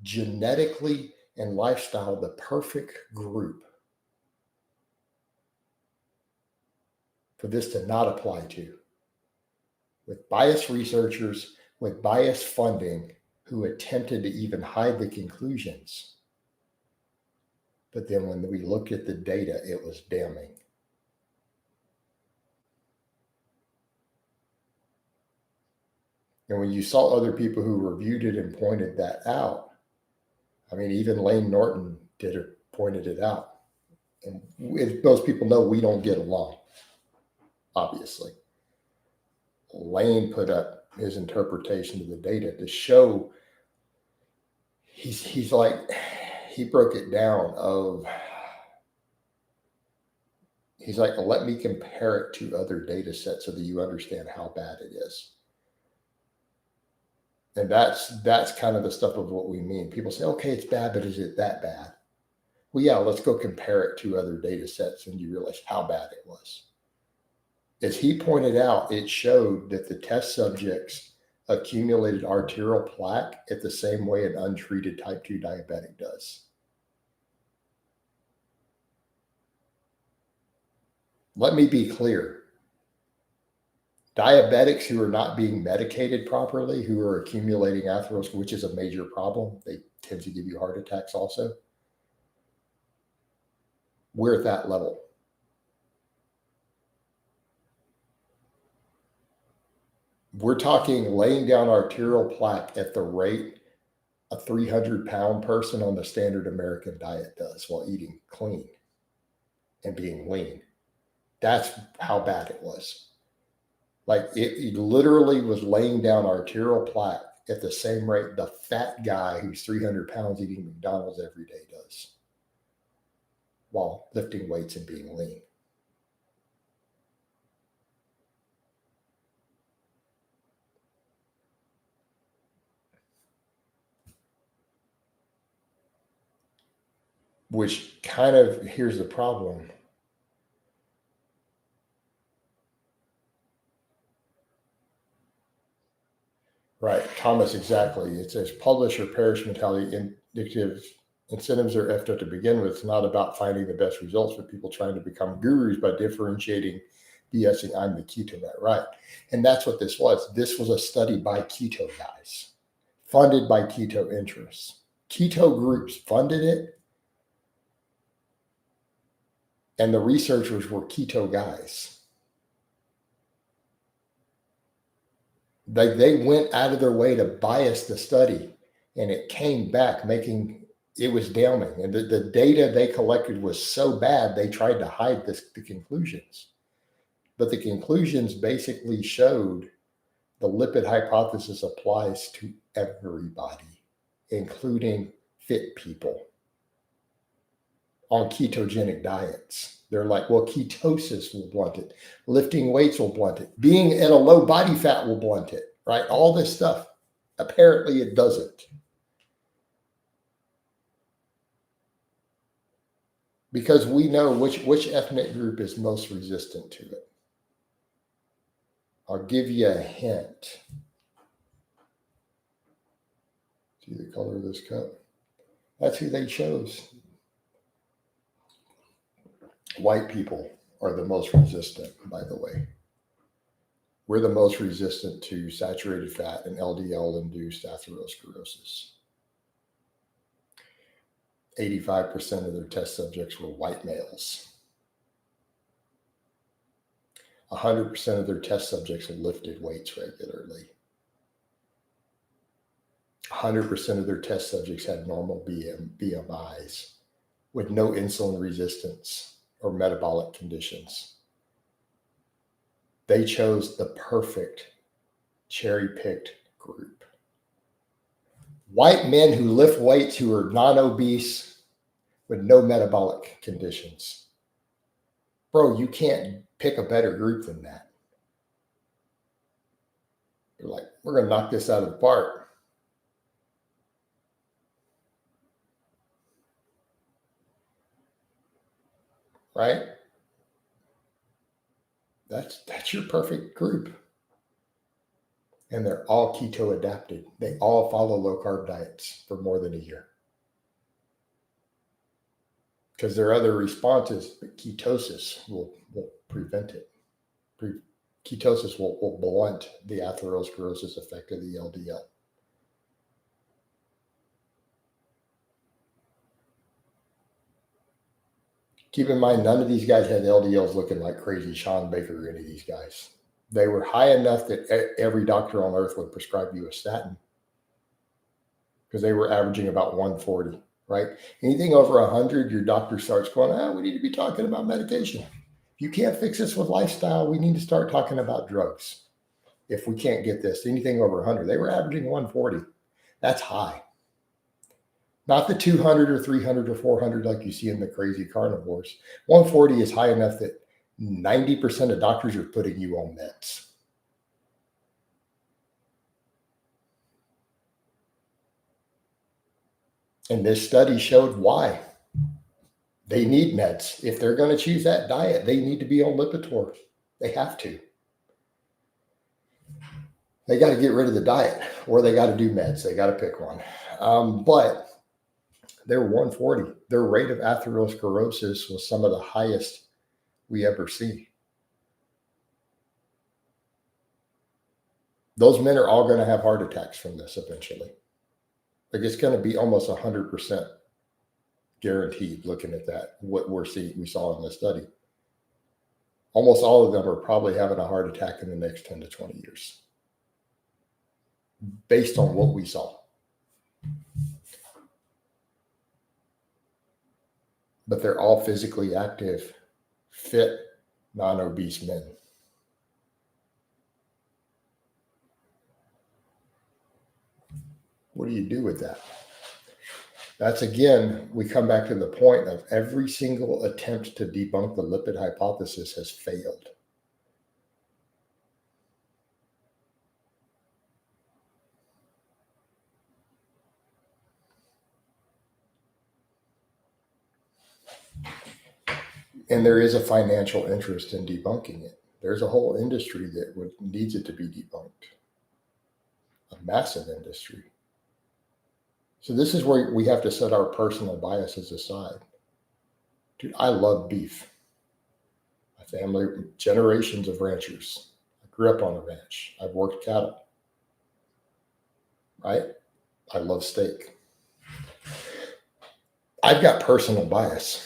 genetically and lifestyle the perfect group for this to not apply to, with biased researchers, with biased funding, who attempted to even hide the conclusions. But then when we looked at the data, it was damning. And when you saw other people who reviewed it and pointed that out, I mean, even Lane Norton pointed it out. And most people know we don't get along, obviously. Lane put up his interpretation of the data to show he's like, he broke it down he's like, let me compare it to other data sets so that you understand how bad it is. And that's kind of the stuff of what we mean. People say, okay, it's bad, but is it that bad? Well, yeah, let's go compare it to other data sets and you realize how bad it was. As he pointed out, it showed that the test subjects accumulated arterial plaque at the same way an untreated type 2 diabetic does. Let me be clear. Diabetics who are not being medicated properly, who are accumulating atherosclerosis, which is a major problem, they tend to give you heart attacks also. We're at that level. We're talking laying down arterial plaque at the rate a 300-pound person on the standard American diet does while eating clean and being lean. That's how bad it was. Like, it literally was laying down arterial plaque at the same rate the fat guy who's 300 pounds eating McDonald's every day does while lifting weights and being lean. Which kind of, here's the problem. Right, Thomas, exactly. It says publish or perish mentality. Indicative incentives are effed up to begin with. It's not about finding the best results, but people trying to become gurus by differentiating, BSing, I'm the keto guy, right? And that's what this was. This was a study by keto guys. funded by keto interests. Keto groups funded it, and the researchers were keto guys. They went out of their way to bias the study, and it came back making it was damning. And the data they collected was so bad, they tried to hide the conclusions. But the conclusions basically showed the lipid hypothesis applies to everybody, including fit people on ketogenic diets. They're like, well, ketosis will blunt it. Lifting weights will blunt it. Being at a low body fat will blunt it, right? All this stuff. Apparently it doesn't. Because we know which ethnic group is most resistant to it. I'll give you a hint. See the color of this cup? That's who they chose. White people are the most resistant, by the way. We're the most resistant to saturated fat and LDL-induced atherosclerosis. 85% of their test subjects were white males. 100% of their test subjects lifted weights regularly. 100% of their test subjects had normal BMIs with no insulin resistance or metabolic conditions. They chose the perfect cherry-picked group. White men who lift weights who are non-obese with no metabolic conditions. Bro, you can't pick a better group than that. They're like, we're going to knock this out of the park. Right? That's your perfect group. And they're all keto adapted. They all follow low carb diets for more than a year. Because their other response is that ketosis will prevent it. Ketosis will blunt the atherosclerosis effect of the LDL. Keep in mind, none of these guys had LDLs looking like crazy Sean Baker or any of these guys. They were high enough that every doctor on earth would prescribe you a statin because they were averaging about 140, right? Anything over 100, your doctor starts going, we need to be talking about medication. If you can't fix this with lifestyle, we need to start talking about drugs. If we can't get this, anything over 100, they were averaging 140. That's high. Not the 200 or 300 or 400 like you see in the crazy carnivores. 140 is high enough that 90% of doctors are putting you on meds. And this study showed why. They need meds. If they're going to choose that diet, they need to be on Lipitor. They have to. They got to get rid of the diet or they got to do meds. They got to pick one. But they're 140. Their rate of atherosclerosis was some of the highest we ever see. Those men are all going to have heart attacks from this eventually. Like it's going to be almost 100% guaranteed looking at that, what we saw in the study. Almost all of them are probably having a heart attack in the next 10 to 20 years based on what we saw. But they're all physically active, fit, non-obese men. What do you do with that? That's again, we come back to the point of every single attempt to debunk the lipid hypothesis has failed. And there is a financial interest in debunking it. There's a whole industry that needs it to be debunked. A massive industry. So this is where we have to set our personal biases aside. Dude, I love beef. My family, generations of ranchers. I grew up on a ranch. I've worked cattle. Right? I love steak. I've got personal bias.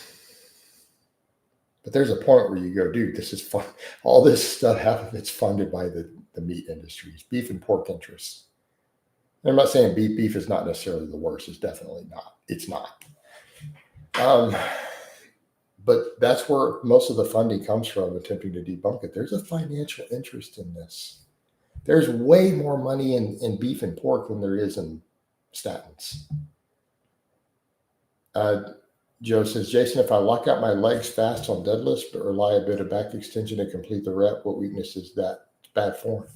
But there's a point where you go, dude, this is fun. All this stuff, half of it's funded by the meat industries, beef and pork interests. And I'm not saying beef is not necessarily the worst. It's definitely not. It's not. But that's where most of the funding comes from, attempting to debunk it. There's a financial interest in this. There's way more money in beef and pork than there is in statins. Joe says, Jason, if I lock out my legs fast on deadlifts, but rely a bit of back extension to complete the rep, what weakness is that? It's bad form.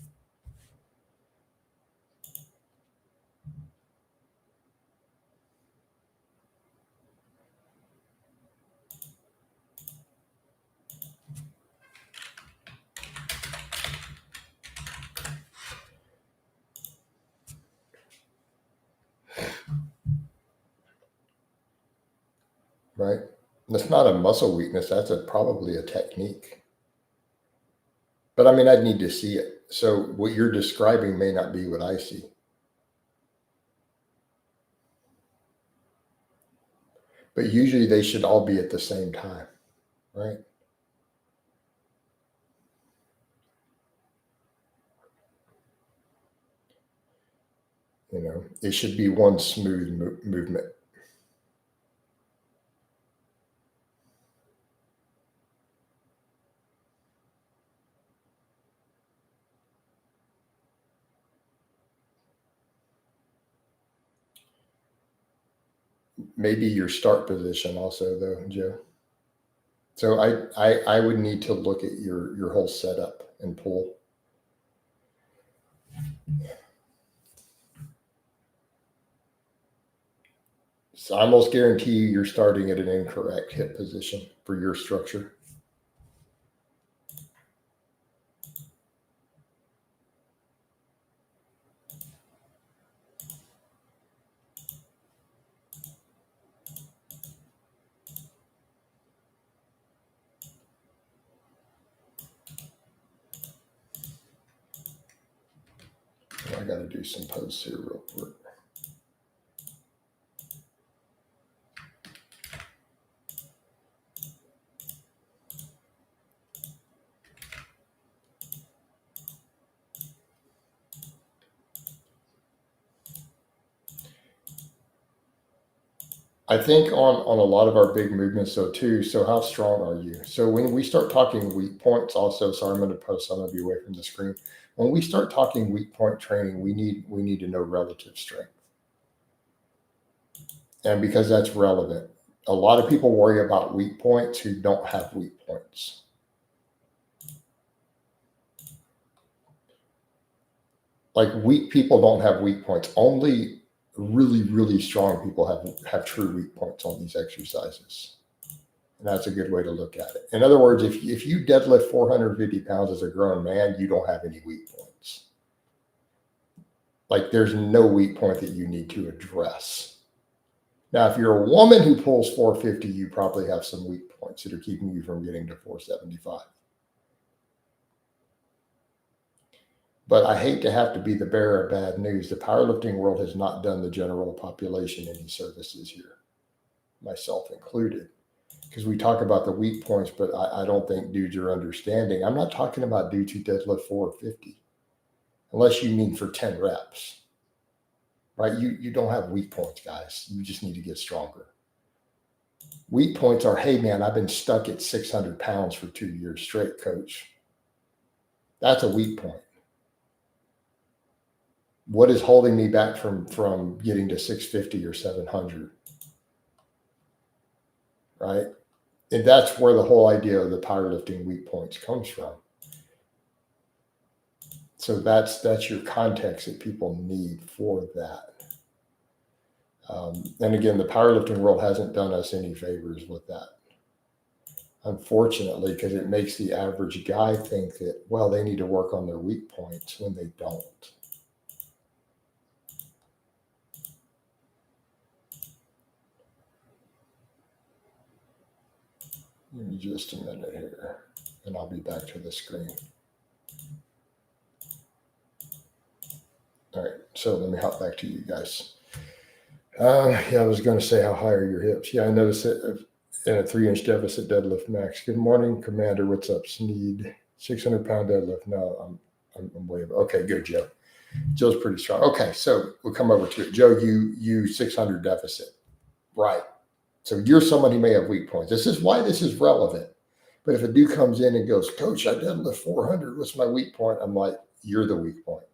Right? That's not a muscle weakness. That's probably a technique. But I mean, I'd need to see it. So what you're describing may not be what I see. But usually they should all be at the same time, right? You know, it should be one smooth movement. Maybe your start position also, though, Joe. So I would need to look at your whole setup and pull. So I almost guarantee you're starting at an incorrect hip position for your structure. I got to do some posts here real quick. I think on a lot of our big movements, though, too. So how strong are you? So when we start talking weak points, also, sorry, I'm going to post some of you away from the screen. When we start talking weak point training, we need to know relative strength, and because that's relevant. A lot of people worry about weak points who don't have weak points. Like weak people don't have weak points. Only really, really strong people have true weak points on these exercises. And that's a good way to look at it. In other words, if you deadlift 450 pounds as a grown man, you don't have any weak points. Like there's no weak point that you need to address. Now, if you're a woman who pulls 450, you probably have some weak points that are keeping you from getting to 475. But I hate to have to be the bearer of bad news. The powerlifting world has not done the general population any services here, myself included. Because we talk about the weak points, but I don't think dudes are understanding. I'm not talking about dudes who deadlift 450, unless you mean for 10 reps, right? You don't have weak points, guys. You just need to get stronger. Weak points are, hey, man, I've been stuck at 600 pounds for 2 years straight, coach. That's a weak point. What is holding me back from getting to 650 or 700? Right? And that's where the whole idea of the powerlifting weak points comes from. So that's your context that people need for that. And again, the powerlifting world hasn't done us any favors with that, unfortunately, because it makes the average guy think that, well, they need to work on their weak points when they don't. Give me just a minute here, and I'll be back to the screen. All right, so let me hop back to you guys. Yeah, I was going to say how high are your hips? Yeah, I noticed it in a 3-inch deficit deadlift max. Good morning, Commander. What's up? Sneed 600-pound deadlift. No, I'm way above. Okay, good, Joe. Joe's pretty strong. Okay, so we'll come over to it. Joe, you 600 deficit, right? So you're somebody who may have weak points. This is why this is relevant. But if a dude comes in and goes, Coach, I deadlift 400. What's my weak point? I'm like, you're the weak point.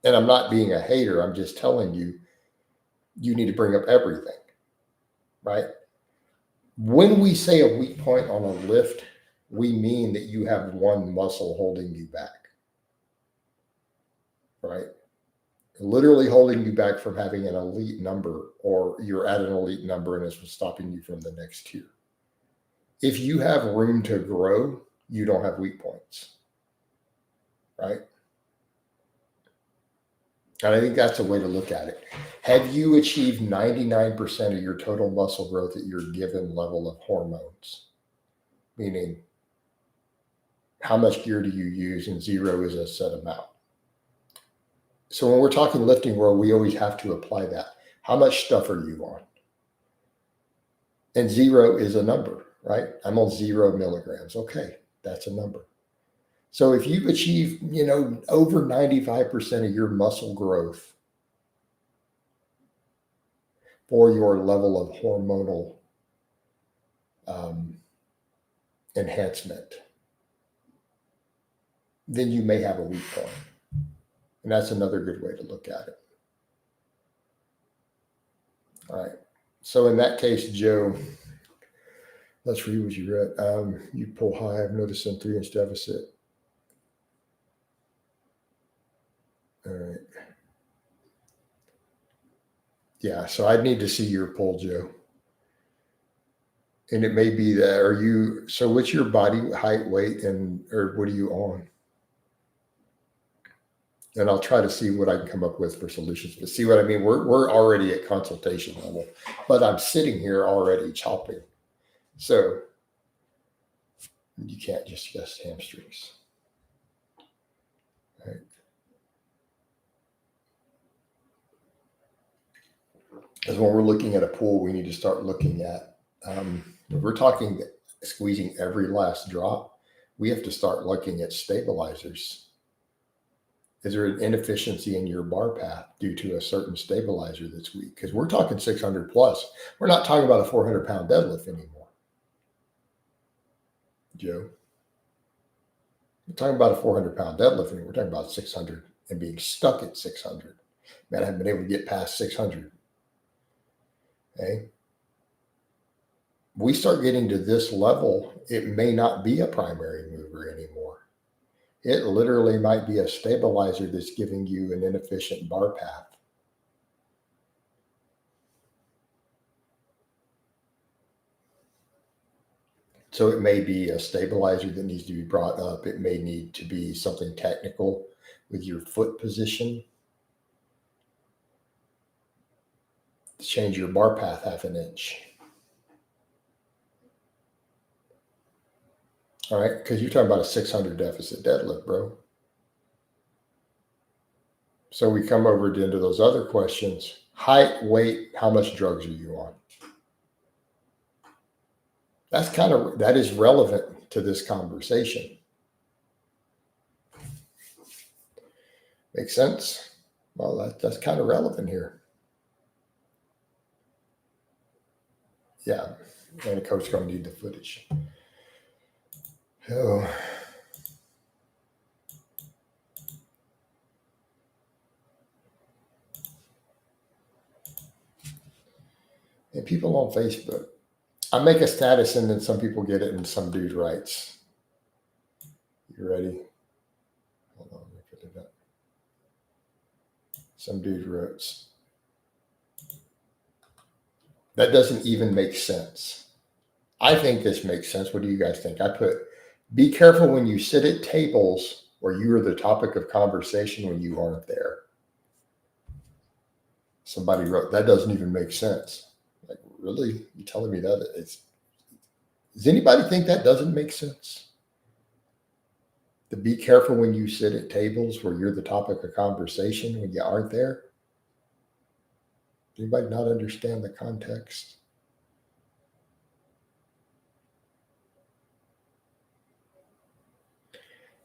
And I'm not being a hater. I'm just telling you, you need to bring up everything, right? When we say a weak point on a lift, we mean that you have one muscle holding you back, right? Literally holding you back from having an elite number, or you're at an elite number and it's stopping you from the next tier. If you have room to grow, you don't have weak points, right? And I think that's a way to look at it. Have you achieved 99% of your total muscle growth at your given level of hormones? Meaning, how much gear do you use? And 0 is a set amount. So when we're talking lifting world, we always have to apply that. How much stuff are you on? And 0 is a number, right? I'm on 0 milligrams. Okay, that's a number. So if you've achieved, over 95% of your muscle growth for your level of hormonal enhancement, then you may have a weak point. And that's another good way to look at it. All right. So in that case, Joe, let's read what you read. You pull high. I've noticed some 3-inch deficit. All right. Yeah. So I'd need to see your pull, Joe. And it may be that, so what's your body height, weight, or what are you on? And I'll try to see what I can come up with for solutions. But see what I mean? We're already at consultation level, but I'm sitting here already chopping. So you can't just guess hamstrings. Right? Because when we're looking at a pool, we need to start looking at, if we're talking squeezing every last drop, we have to start looking at stabilizers. Is there an inefficiency in your bar path due to a certain stabilizer that's weak? Because we're talking 600 plus. We're not talking about a 400-pound deadlift anymore. Joe, we're talking about a 400-pound deadlift, and we're talking about 600 and being stuck at 600. Man, I haven't been able to get past 600. Okay. We start getting to this level, it may not be a primary mover anymore. It literally might be a stabilizer that's giving you an inefficient bar path. So it may be a stabilizer that needs to be brought up. It may need to be something technical with your foot position. Change your bar path half an inch. All right, because you're talking about a 600 deficit deadlift, bro. So we come over into those other questions. Height, weight, how much drugs are you on? That is relevant to this conversation. Make sense? Well, that's kind of relevant here. Yeah, and the coach is going to need the footage. Oh. And people on Facebook, I make a status and then some people get it and some dude writes. You ready? Hold on, let me put it up. Some dude wrote, that doesn't even make sense. I think this makes sense. What do you guys think? I put, be careful when you sit at tables where you are the topic of conversation when you aren't there. Somebody wrote, that doesn't even make sense. Like, really? You telling me that? Does anybody think that doesn't make sense? To be careful when you sit at tables where you're the topic of conversation when you aren't there? Anybody not understand the context?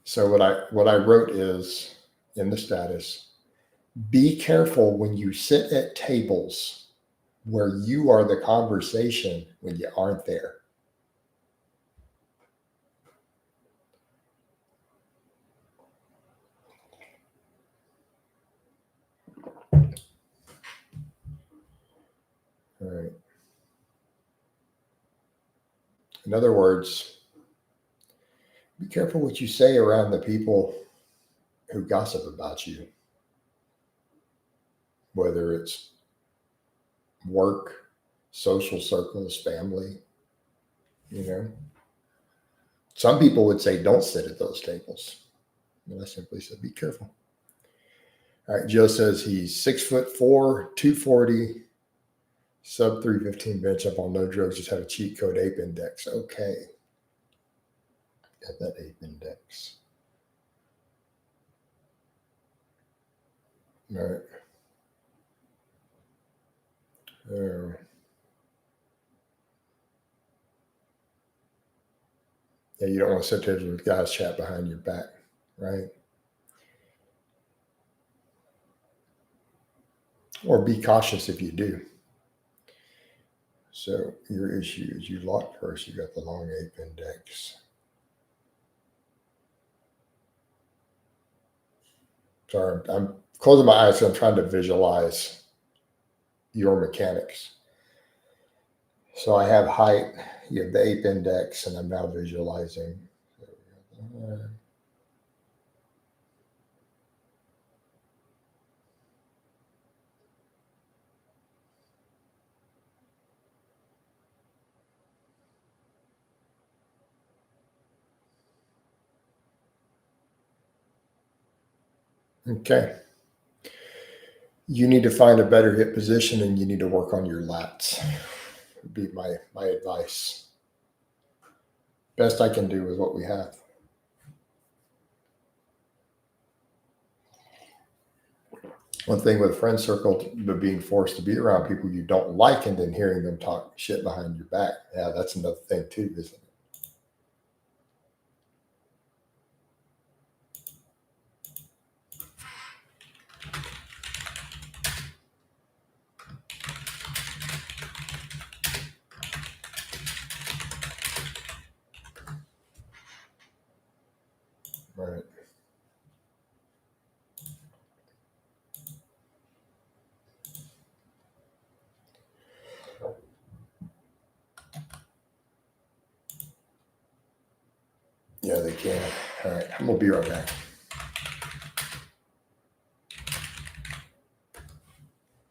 So what I wrote is in the status, be careful when you sit at tables where you are the conversation when you aren't there. All right. In other words, be careful what you say around the people who gossip about you, whether it's work, social circles, family, you know. Some people would say, don't sit at those tables. And I simply said, be careful. All right. Joe says he's 6'4", 240, sub 315 bench up on no drugs, just have a cheat code ape index. Okay. Got that ape index. All right. Yeah, you don't want to sit there with guys chat behind your back, right? Or be cautious if you do. So your issue is you locked first, you got the long ape index. Sorry, I'm closing my eyes, so I'm trying to visualize your mechanics. So I have height, you have the ape index, and I'm now visualizing. Okay. You need to find a better hip position and you need to work on your lats. Would be my advice. Best I can do with what we have. One thing with a friend circle, but being forced to be around people you don't like and then hearing them talk shit behind your back. Yeah, that's another thing too, isn't it? Right. Yeah, they can. All right, I'm gonna be right back.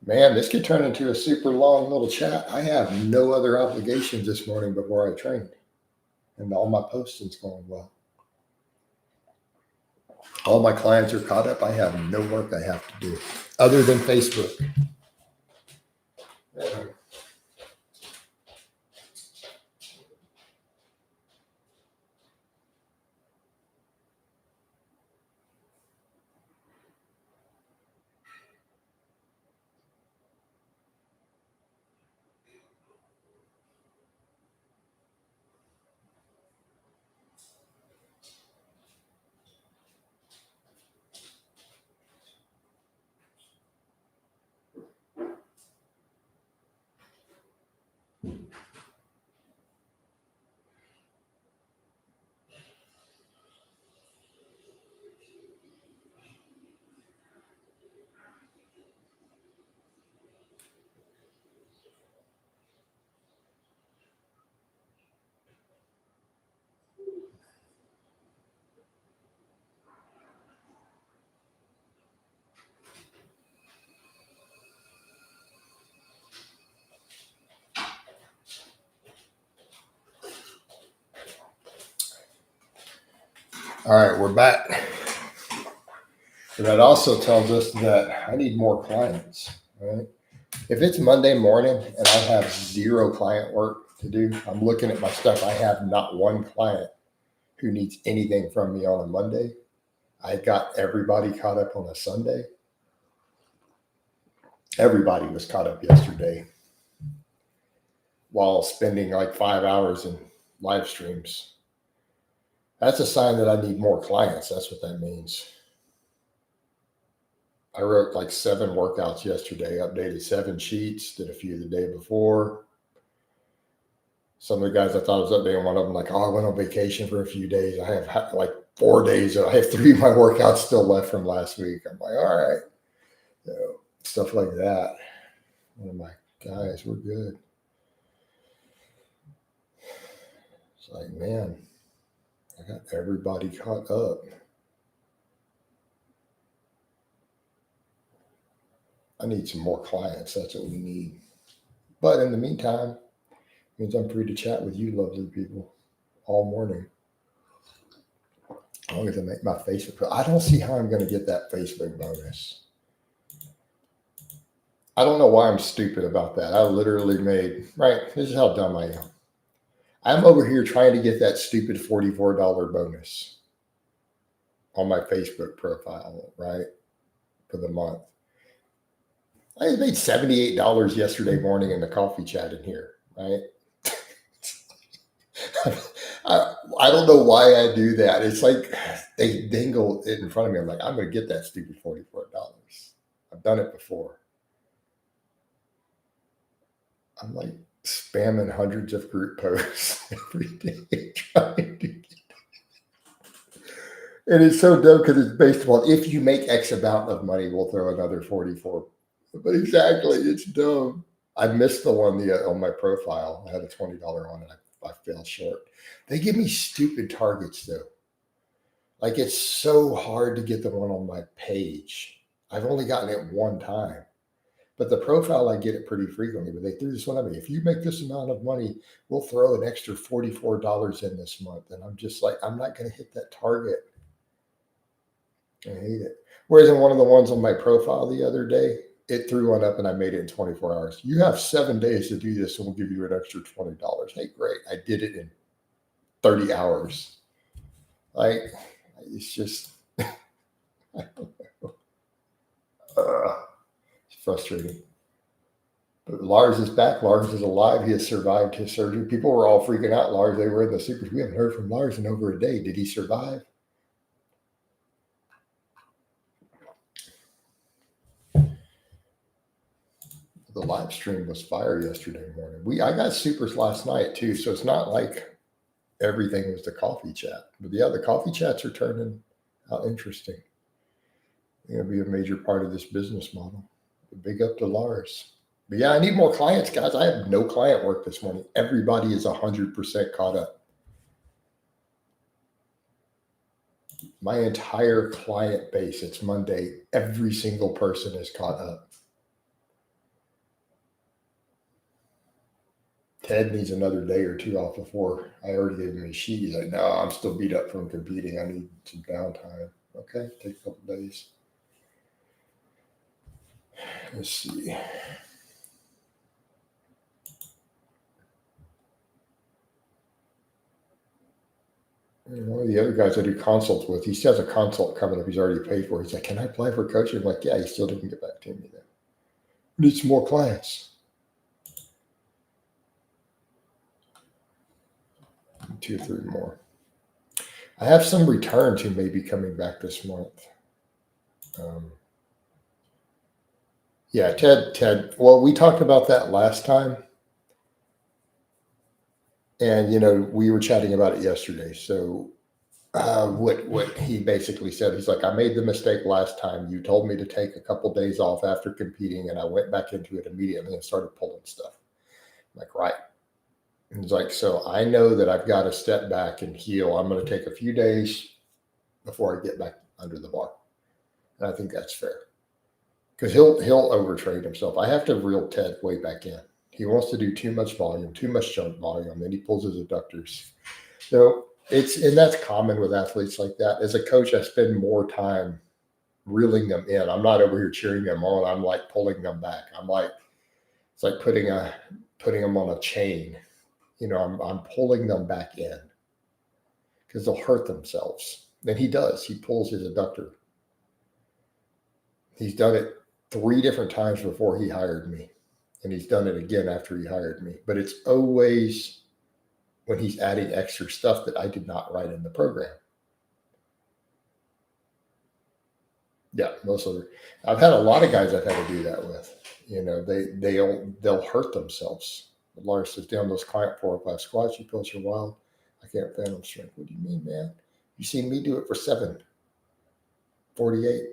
Man, this could turn into a super long little chat. I have no other obligations this morning before I train, and all my posting's going well. All my clients are caught up. I have no work I have to do other than Facebook. All right, we're back. But that also tells us that I need more clients, right? If it's Monday morning and I have zero client work to do, I'm looking at my stuff. I have not one client who needs anything from me on a Monday. I got everybody caught up on a Sunday. Everybody was caught up yesterday while spending like 5 hours in live streams. That's a sign that I need more clients. That's what that means. I wrote like 7 workouts yesterday, updated 7 sheets, did a few the day before. Some of the guys I thought was updating one of them, like, oh, I went on vacation for a few days. I have like 4 days. I have 3 of my workouts still left from last week. I'm like, all right. So, stuff like that. One of my guys, we're good. It's like, man, I got everybody caught up. I need some more clients. That's what we need. But in the meantime, it means I'm free to chat with you lovely people all morning. As long as I make my Facebook. I don't see how I'm going to get that Facebook bonus. I don't know why I'm stupid about that. I literally made, right, this is how dumb I am. I'm over here trying to get that stupid $44 bonus on my Facebook profile, right, for the month. I made $78 yesterday morning in the coffee chat in here, right? I don't know why I do that. It's like they dangle it in front of me. I'm like, I'm going to get that stupid $44. I've done it before. I'm like spamming hundreds of group posts every day trying to get it. And it's so dumb because it's based upon if you make X amount of money, we'll throw another 44. But exactly, it's dumb. I missed the one on my profile. I had a $20 one and I fell short. They give me stupid targets though. Like it's so hard to get the one on my page. I've only gotten it one time. But the profile, I get it pretty frequently. But they threw this one at me. If you make this amount of money, we'll throw an extra $44 in this month. And I'm just like, I'm not going to hit that target. I hate it. Whereas in one of the ones on my profile the other day, it threw one up and I made it in 24 hours. You have 7 days to do this and we'll give you an extra $20. Hey, great. I did it in 30 hours. Like, it's just, I don't know. It's frustrating. But Lars is back. Lars is alive. He has survived his surgery. People were all freaking out. Lars, they were in the supers. We haven't heard from Lars in over a day. Did he survive? The live stream was fire yesterday morning. I got supers last night too, so it's not like everything was the coffee chat. But yeah, the coffee chats are turning out interesting. They're going to be a major part of this business model. Big up to Lars. But yeah, I need more clients, guys. I have no client work this morning. Everybody is 100% caught up. My entire client base, it's Monday, every single person is caught up. Ted needs another day or 2 off before I already gave him his sheet. He's like, no, I'm still beat up from competing. I need some downtime. Okay, take a couple days. Let's see. One of the other guys I do consults with, he still has a consult coming up he's already paid for. He's like, can I apply for coaching? I'm like, yeah, he still didn't get back to me then. We need some more clients. 2 or 3 more. I have some returns who may be coming back this month. Yeah, Ted. Well, we talked about that last time. And, we were chatting about it yesterday. So what he basically said, he's like, I made the mistake last time. You told me to take a couple days off after competing, and I went back into it immediately and started pulling stuff. I'm like, right. And he's like, so I know that I've got to step back and heal. I'm going to take a few days before I get back under the bar. And I think that's fair. Because he'll overtrade himself. I have to reel Ted way back in. He wants to do too much volume, too much jump volume, then he pulls his adductors. So and that's common with athletes like that. As a coach, I spend more time reeling them in. I'm not over here cheering them on. I'm like pulling them back. It's like putting them on a chain. I'm pulling them back in because they'll hurt themselves. And he does. He pulls his adductor. He's done it 3 different times before he hired me. And he's done it again after he hired me. But it's always when he's adding extra stuff that I did not write in the program. Yeah, most of them. I've had a lot of guys I've had to do that with. You know, they'll hurt themselves. Lars says, down those client 4 or 5 squats, you pills are wild. I can't phantom strength. What do you mean, man? You seen me do it for 7:48.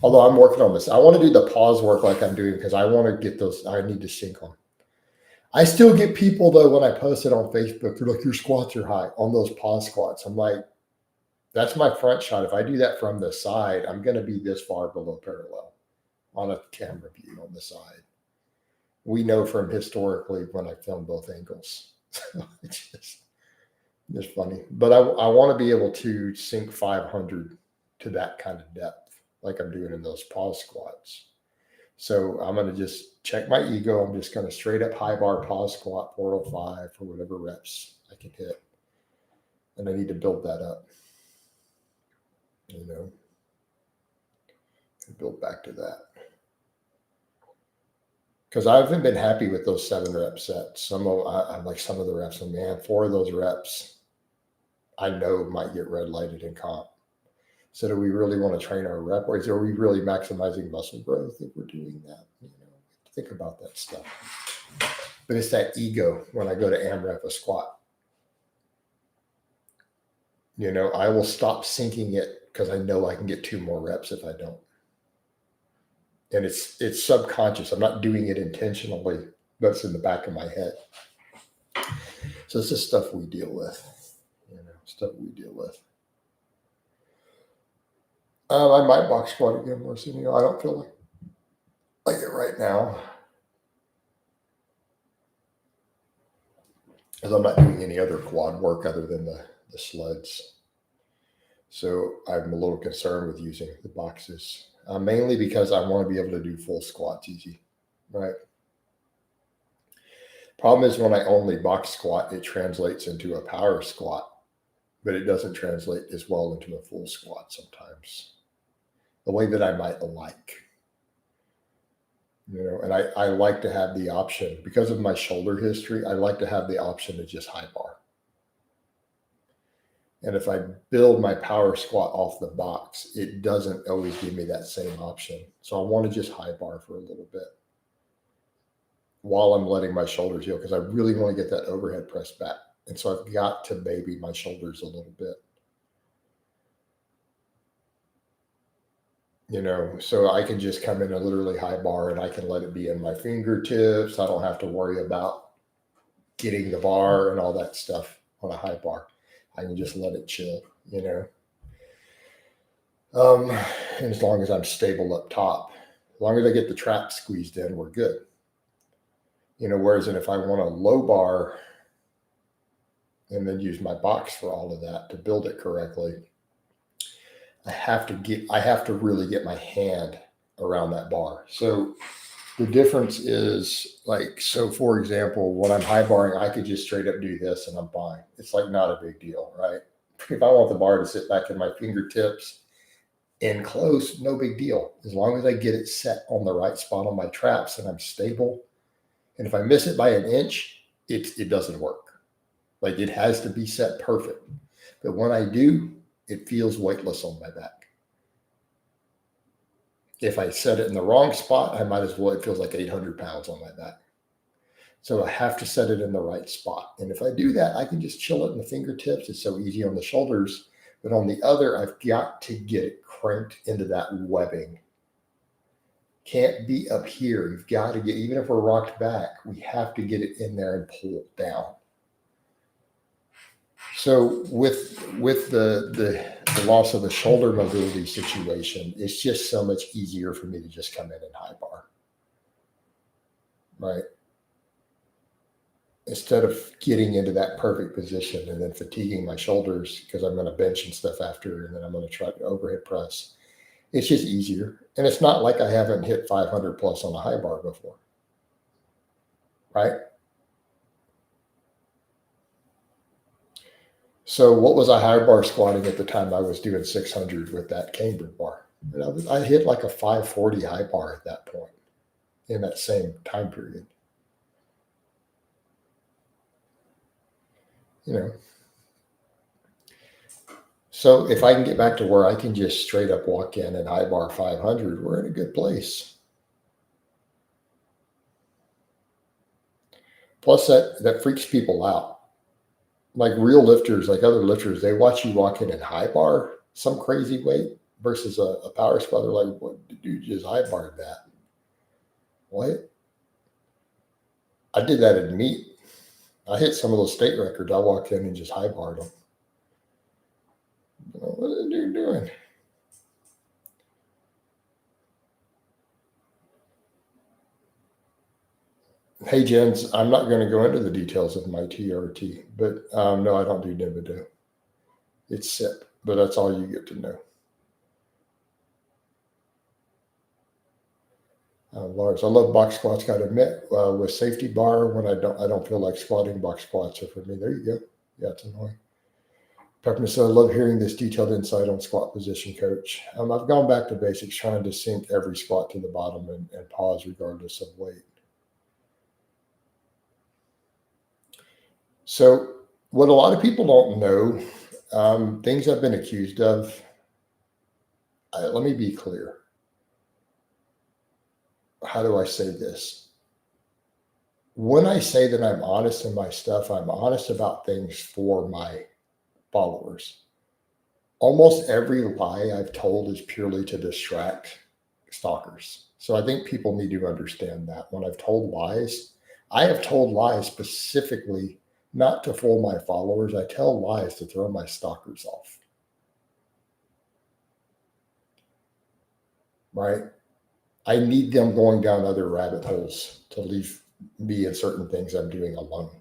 Although I'm working on this. I want to do the pause work like I'm doing because I want to get those. I need to sync on. I still get people, though, when I post it on Facebook, they're like, your squats are high on those pause squats. I'm like, that's my front shot. If I do that from the side, I'm going to be this far below parallel on a camera view on the side. We know from historically when I film both angles. It's just funny. But I want to be able to sync 500 to that kind of depth like I'm doing in those pause squats. So I'm going to just check my ego. I'm just going to straight up high bar pause squat 405 for whatever reps I can hit. And I need to build that up. You know, and build back to that. Because I haven't been happy with those 7 rep sets. I like some of the reps, and man, 4 of those reps I know might get red lighted in comp. So do we really want to train our rep, or are we really maximizing muscle growth if we're doing that? You know, think about that stuff. But it's that ego when I go to AMRAP a squat. You know, I will stop syncing it because I know I can get 2 more reps if I don't. And it's subconscious. I'm not doing it intentionally, but it's in the back of my head. So this is stuff we deal with. You know, stuff we deal with. I might box squat again, Marcinio. I don't feel like it right now. Because I'm not doing any other quad work other than the sleds. So I'm a little concerned with using the boxes. Mainly because I want to be able to do full squats easy, right? Problem is when I only box squat, it translates into a power squat, but it doesn't translate as well into a full squat sometimes, the way that I might like. You know, and I like to have the option, because of my shoulder history, I like to have the option to just high bar. And if I build my power squat off the box, it doesn't always give me that same option. So I want to just high bar for a little bit while I'm letting my shoulders heal, because I really want to get that overhead press back. And so I've got to baby my shoulders a little bit. You know, so I can just come in and literally high bar, and I can let it be in my fingertips. I don't have to worry about getting the bar and all that stuff on a high bar. I can just let it chill, you know. And as long as I'm stable up top, as long as I get the trap squeezed in, we're good. You know, whereas if I want a low bar and then use my box for all of that to build it correctly, I have to really get my hand around that bar. So the difference is, like, so for example, when I'm high barring, I could just straight up do this and I'm fine. It's like not a big deal, right? If I want the bar to sit back in my fingertips and close, no big deal. As long as I get it set on the right spot on my traps and I'm stable. And if I miss it by an inch, it doesn't work. Like, it has to be set perfect. But when I do, it feels weightless on my back. If I set it in the wrong spot, I might as well, it feels like 800 pounds on my back. So I have to set it in the right spot. And if I do that, I can just chill it in the fingertips. It's so easy on the shoulders. But on the other, I've got to get it cranked into that webbing. Can't be up here. You've got to get, even if we're rocked back, we have to get it in there and pull it down. So with the loss of the shoulder mobility situation, it's just so much easier for me to just come in and high bar, right? Instead of getting into that perfect position and then fatiguing my shoulders because I'm going to bench and stuff after, and then I'm going to try to overhead press. It's just easier. And it's not like I haven't hit 500 plus on a high bar before, right? So what was I high bar squatting at the time I was doing 600 with that cambered bar? And I hit like a 540 high bar at that point in that same time period. You know, so if I can get back to where I can just straight up walk in and high bar 500, we're in a good place. Plus, that freaks people out. Like real lifters, like other lifters, they watch you walk in and high bar some crazy weight versus a power squat. They're like, "What, dude, just high barred that?" What? I did that in meet. I hit some of those state records. I walked in and just high barred them. What is the dude doing? Hey, Jens, I'm not going to go into the details of my TRT, but no, I don't do Nibido. It's SIP, but that's all you get to know. Lars, I love box squats. Got to admit, with safety bar, when I don't feel like squatting, box squats are for me. There you go. Yeah, it's annoying. Peppermint said, I love hearing this detailed insight on squat position, coach. I've gone back to basics, trying to sink every squat to the bottom and pause regardless of weight. So what a lot of people don't know, things I've been accused of, let me be clear. How do I say this? When I say that I'm honest in my stuff, I'm honest about things for my followers. Almost every lie I've told is purely to distract stalkers. So I think people need to understand that when I've told lies, I have told lies specifically not to fool my followers. I tell lies to throw my stalkers off. Right? I need them going down other rabbit holes to leave me in certain things I'm doing alone.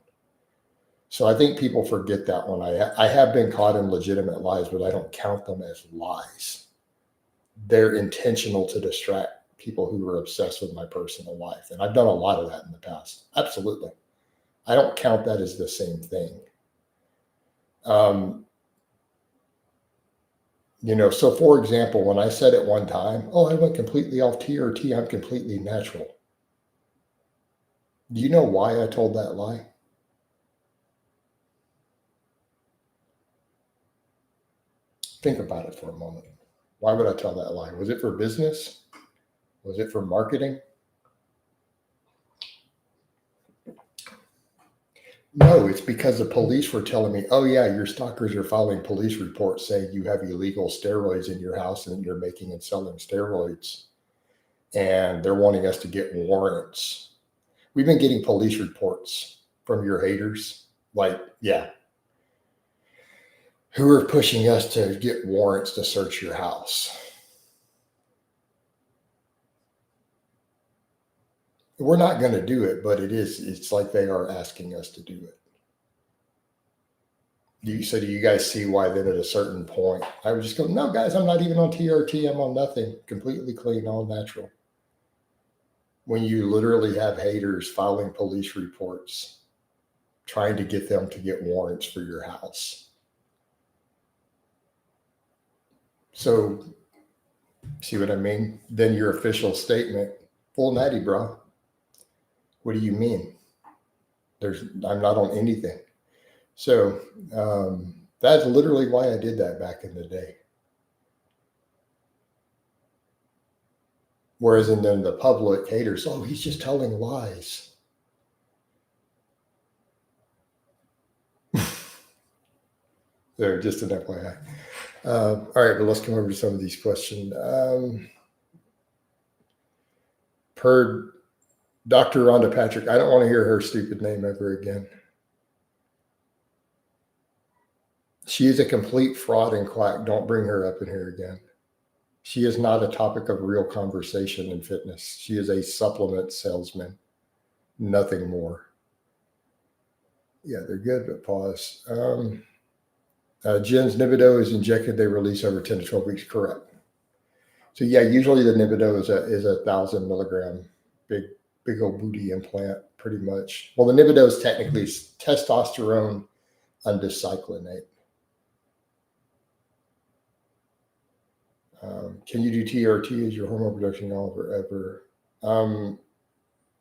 So I think people forget that when I have been caught in legitimate lies, but I don't count them as lies. They're intentional to distract people who are obsessed with my personal life. And I've done a lot of that in the past. Absolutely. I don't count that as the same thing. So for example, when I said at one time, oh, I went completely off TRT, I'm completely natural. Do you know why I told that lie? Think about it for a moment. Why would I tell that lie? Was it for business? Was it for marketing? No, it's because the police were telling me, oh, yeah, your stalkers are filing police reports saying you have illegal steroids in your house and you're making and selling steroids. And they're wanting us to get warrants. We've been getting police reports from your haters. Like, yeah, who are pushing us to get warrants to search your house. We're not going to do it, but it's like they are asking us to do it. So do you guys see why then at a certain point, I would just go, no, guys, I'm not even on TRT. I'm on nothing, completely clean, all natural. When you literally have haters filing police reports, trying to get them to get warrants for your house. So see what I mean? Then your official statement, full natty, bro. What do you mean? I'm not on anything. So that's literally why I did that back in the day. Whereas in then the public haters, oh, he's just telling lies. They're just an FYI. All right, but let's come over to some of these questions. Per Dr. Rhonda Patrick, I don't want to hear her stupid name ever again. She is a complete fraud and quack. Don't bring her up in here again. She is not a topic of real conversation in fitness. She is a supplement salesman, nothing more. Yeah, they're good, but pause. Jen's Nibido is injected. They release over 10 to 12 weeks. Correct. So yeah, usually the Nibido is a 1,000 milligram big old booty implant, pretty much. Well, the Nibido is technically testosterone undecyclinate. Can you do TRT as your hormone production gone forever?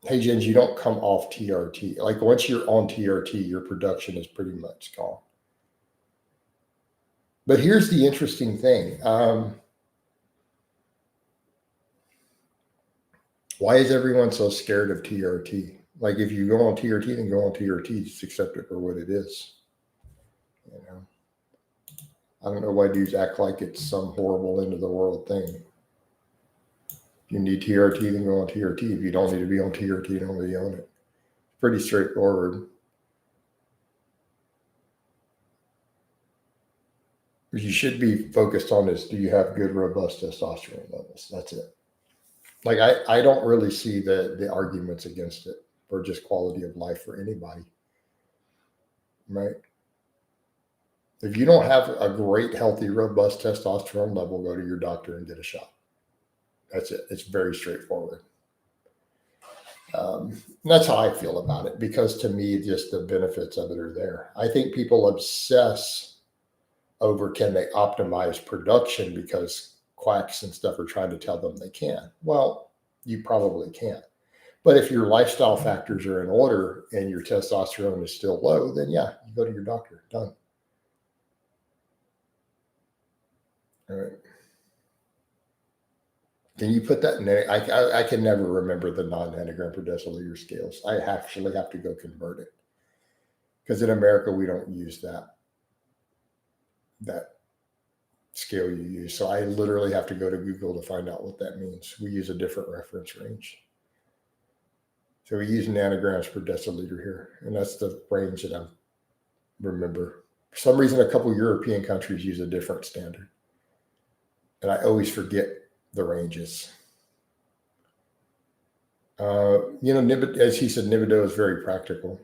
Hey, Jens, you don't come off TRT. Like once you're on TRT, your production is pretty much gone. But here's the interesting thing. Why is everyone so scared of TRT? Like if you go on TRT, then go on TRT. Just accept it for what it is. You know, I don't know why dudes act like it's some horrible end of the world thing. If you need TRT, then go on TRT. If you don't need to be on TRT, don't be on it. Pretty straightforward. What you should be focused on is, do you have good, robust testosterone levels? That's it. Like I don't really see the arguments against it for just quality of life for anybody, right? If you don't have a great, healthy, robust testosterone level, go to your doctor and get a shot. That's it. It's very straightforward. That's how I feel about it, because to me, just the benefits of it are there. I think people obsess over, can they optimize production because quacks and stuff are trying to tell them they can. Well, you probably can't. But if your lifestyle factors are in order and your testosterone is still low, then yeah, you go to your doctor. Done. All right. Can you put that in there? I can never remember the non-nanogram per deciliter scales. I actually have to go convert it, because in America we don't use that scale you use. So I literally have to go to Google to find out what that means. We use a different reference range. So we use nanograms per deciliter here, and that's the range that I remember. For some reason, a couple European countries use a different standard, and I always forget the ranges. As he said, Nibido is very practical.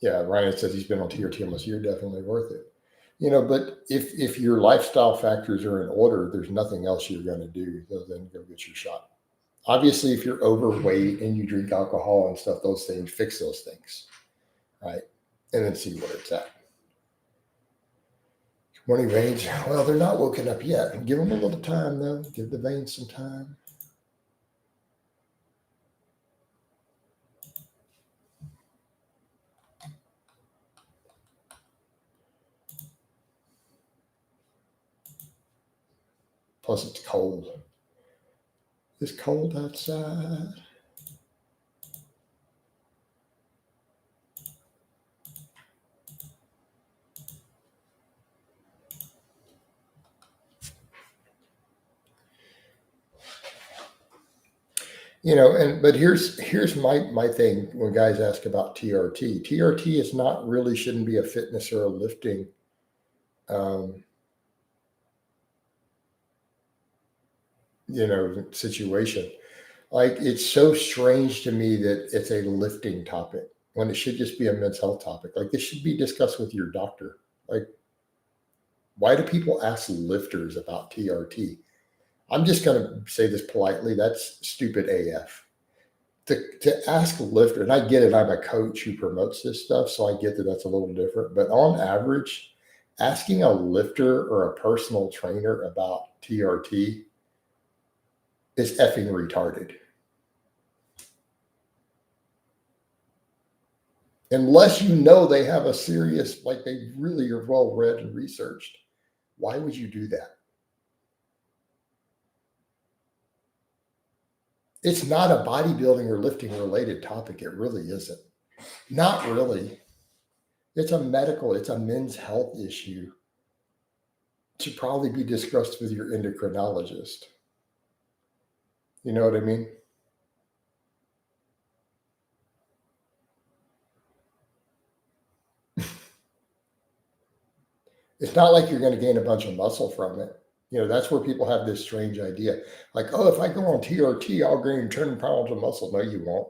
Yeah, Ryan says he's been on TRT almost a year, definitely worth it. But if your lifestyle factors are in order, there's nothing else you're going to do other than go get your shot. Obviously, if you're overweight and you drink alcohol and stuff, those things, fix those things, right? And then see where it's at. Morning veins, well, they're not woken up yet. Give them a little time, though. Give the veins some time. Plus, it's cold. It's cold outside. But here's my thing when guys ask about TRT. TRT is not really, shouldn't be a fitness or a lifting situation. Like, it's so strange to me that it's a lifting topic when it should just be a men's health topic. Like, this should be discussed with your doctor. Like, why do people ask lifters about TRT? I'm just going to say this politely. That's stupid AF. To ask a lifter, and I get it, I'm a coach who promotes this stuff, so I get that that's a little different. But on average, asking a lifter or a personal trainer about TRT is effing retarded. Unless you know they have a serious, like they really are well read and researched. Why would you do that? It's not a bodybuilding or lifting related topic. It really isn't. Not really. It's a men's health issue. It should probably be discussed with your endocrinologist. You know what I mean? It's not like you're going to gain a bunch of muscle from it. That's where people have this strange idea. Like, oh, if I go on TRT, I'll gain 10 pounds of muscle. No, you won't.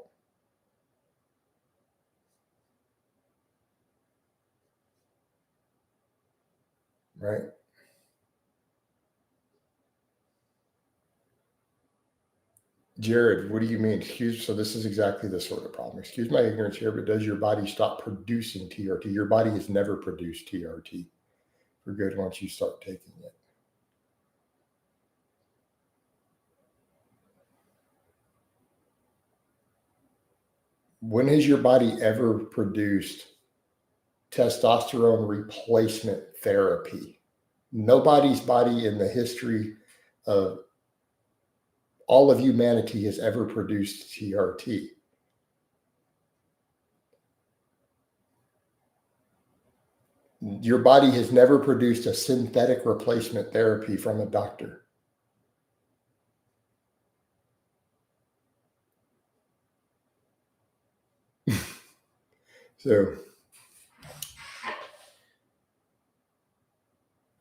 Right? Jared, what do you mean? So this is exactly the sort of problem. Excuse my ignorance here, but does your body stop producing TRT? Your body has never produced TRT for good once you start taking it. When has your body ever produced testosterone replacement therapy? Nobody's body in the history of all of humanity has ever produced TRT. Your body has never produced a synthetic replacement therapy from a doctor. So,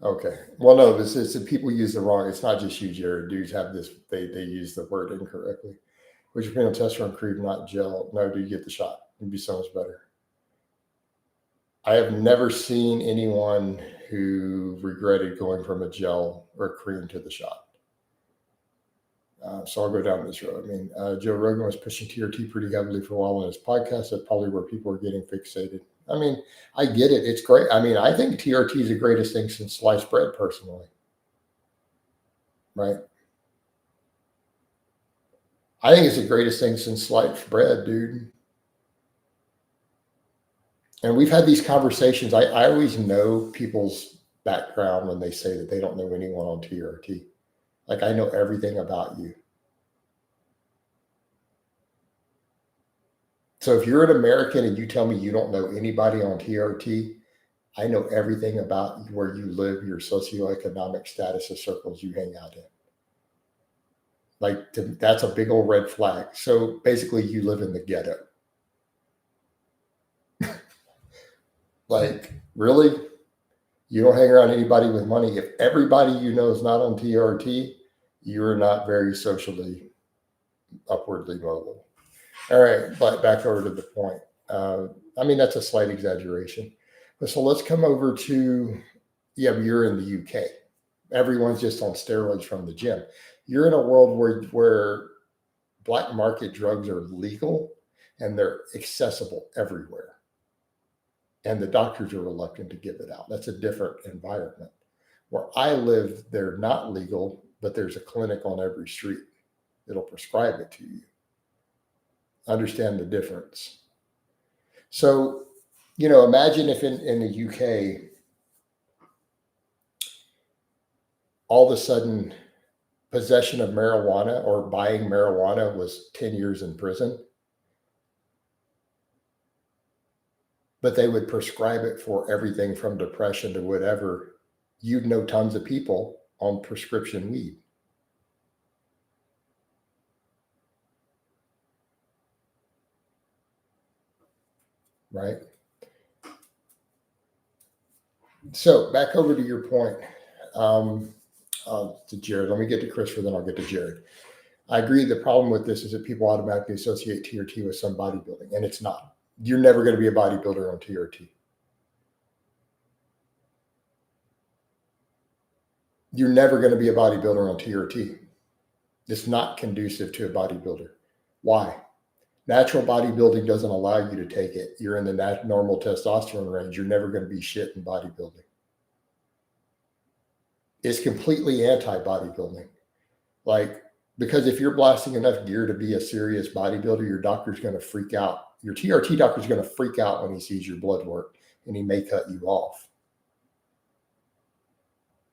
okay. Well, no, this is people use the wrong. It's not just you, Jared. Dudes have this. They use the word incorrectly. Which your penal testosterone cream, not gel. No, do you get the shot? It'd be so much better. I have never seen anyone who regretted going from a gel or a cream to the shot. So I'll go down this road. I mean, Joe Rogan was pushing TRT pretty heavily for a while on his podcast. That's probably where people are getting fixated. I mean, I get it. It's great. I mean, I think TRT is the greatest thing since sliced bread, personally. Right? I think it's the greatest thing since sliced bread, dude. And we've had these conversations. I always know people's background when they say that they don't know anyone on TRT. Like, I know everything about you. So if you're an American and you tell me you don't know anybody on TRT, I know everything about where you live, your socioeconomic status of circles you hang out in. Like, that's a big old red flag. So basically, you live in the ghetto. Like, really? You don't hang around anybody with money. If everybody you know is not on TRT, you're not very socially upwardly mobile. All right, but back over to the point. I mean, that's a slight exaggeration. But so let's come over to, you're in the UK. Everyone's just on steroids from the gym. You're in a world where black market drugs are legal and they're accessible everywhere. And the doctors are reluctant to give it out. That's a different environment. Where I live, they're not legal, but there's a clinic on every street that'll prescribe it to you. Understand the difference. So, imagine if in the UK, all of a sudden, possession of marijuana or buying marijuana was 10 years in prison. But they would prescribe it for everything from depression to whatever. You'd know tons of people on prescription weed. Right? So back over to your point, to Jared. Let me get to Christopher, then I'll get to Jared. I agree. The problem with this is that people automatically associate TRT with some bodybuilding, and it's not. You're never going to be a bodybuilder on TRT. You're never going to be a bodybuilder on TRT. It's not conducive to a bodybuilder. Why? Natural bodybuilding doesn't allow you to take it. You're in the normal testosterone range. You're never going to be shit in bodybuilding. It's completely anti-bodybuilding. Like, because if you're blasting enough gear to be a serious bodybuilder, your doctor's going to freak out. Your TRT doctor's going to freak out when he sees your blood work, and he may cut you off.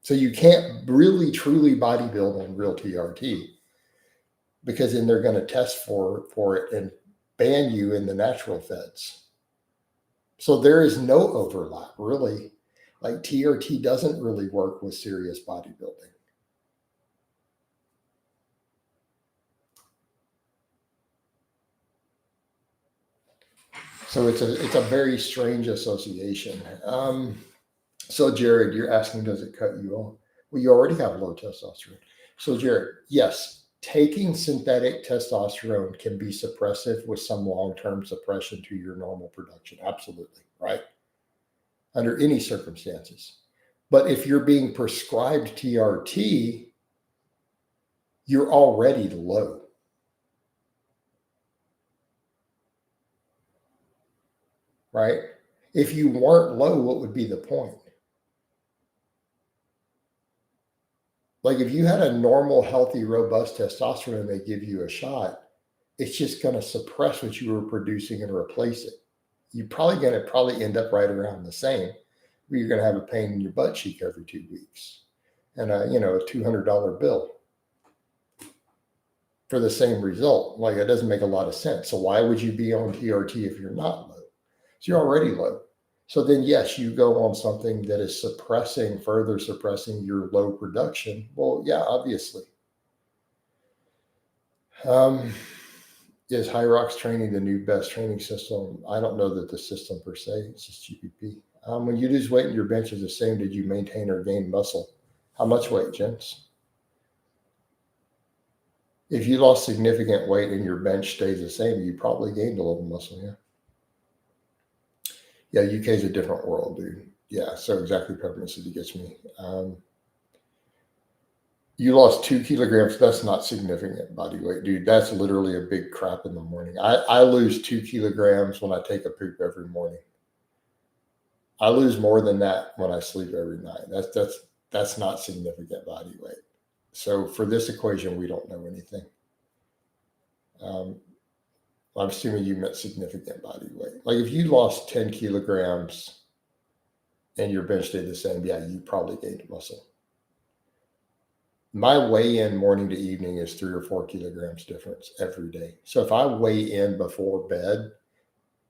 So you can't really truly bodybuild on real TRT, because then they're going to test for it and ban you in the natural feds. So there is no overlap, really. Like, TRT doesn't really work with serious bodybuilding. So it's a very strange association. So Jared, you're asking, does it cut you off? Well, you already have low testosterone. So Jared, yes, taking synthetic testosterone can be suppressive with some long-term suppression to your normal production. Absolutely, right? Under any circumstances. But if you're being prescribed TRT, you're already low. right? If you weren't low, what would be the point? Like if you had a normal, healthy, robust testosterone and they give you a shot, it's just going to suppress what you were producing and replace it. You're probably going to end up right around the same, but you're going to have a pain in your butt cheek every 2 weeks and a $200 bill for the same result. Like it doesn't make a lot of sense. So why would you be on TRT if you're not low? So you're already low. So then, yes, you go on something that is further suppressing your low production. Well, yeah, obviously. Is High Rocks training the new best training system? I don't know that the system per se, it's just GPP. When you lose weight and your bench is the same, did you maintain or gain muscle? How much weight, gents? If you lost significant weight and your bench stays the same, you probably gained a little muscle, yeah. Yeah, UK is a different world, dude. Yeah, so exactly, Peppermint City gets me. You lost 2 kilograms. That's not significant body weight, dude. That's literally a big crap in the morning. I lose 2 kilograms when I take a poop every morning. I lose more than that when I sleep every night. That's not significant body weight. So for this equation, we don't know anything. I'm assuming you meant significant body weight. Like if you lost 10 kilograms and your bench stayed the same, yeah, you probably gained muscle. My weigh-in morning to evening is 3 or 4 kilograms difference every day. So if I weigh in before bed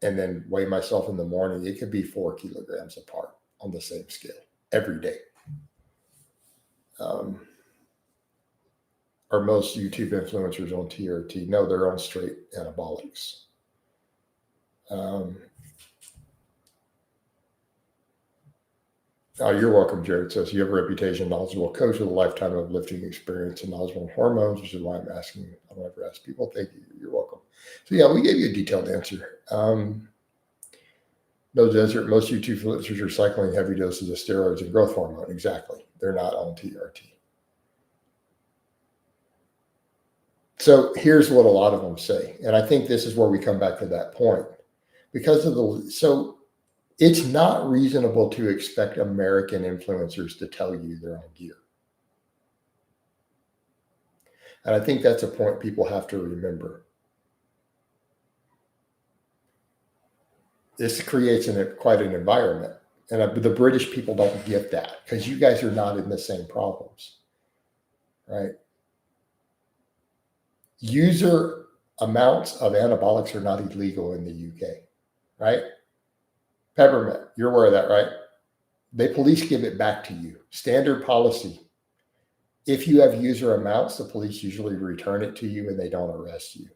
and then weigh myself in the morning, it could be 4 kilograms apart on the same scale every day. Are most YouTube influencers on TRT? No, they're on straight anabolics. You're welcome, Jared says you have a reputation, knowledgeable coach with a lifetime of lifting experience and knowledgeable hormones, which is why I'm asking. I don't ever ask people. Thank you. You're welcome. So yeah, we gave you a detailed answer. No desert. Most YouTube influencers are cycling heavy doses of steroids and growth hormone. Exactly. They're not on TRT. So here's what a lot of them say. And I think this is where we come back to that point. So it's not reasonable to expect American influencers to tell you they're on gear. And I think that's a point people have to remember. This creates quite an environment. And the British people don't get that because you guys are not in the same problems, right? User amounts of anabolics are not illegal in the UK, right? Peppermint, you're aware of that, right? The police give it back to you. Standard policy. If you have user amounts, the police usually return it to you and they don't arrest you.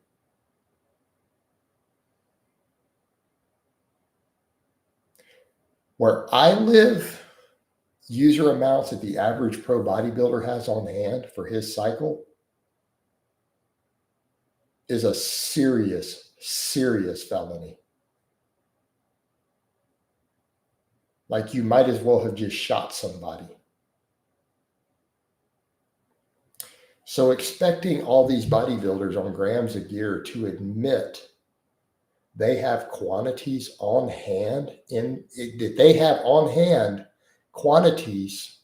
Where I live, user amounts that the average pro bodybuilder has on hand for his cycle is a serious, serious felony. Like you might as well have just shot somebody. So expecting all these bodybuilders on grams of gear to admit they have quantities on hand quantities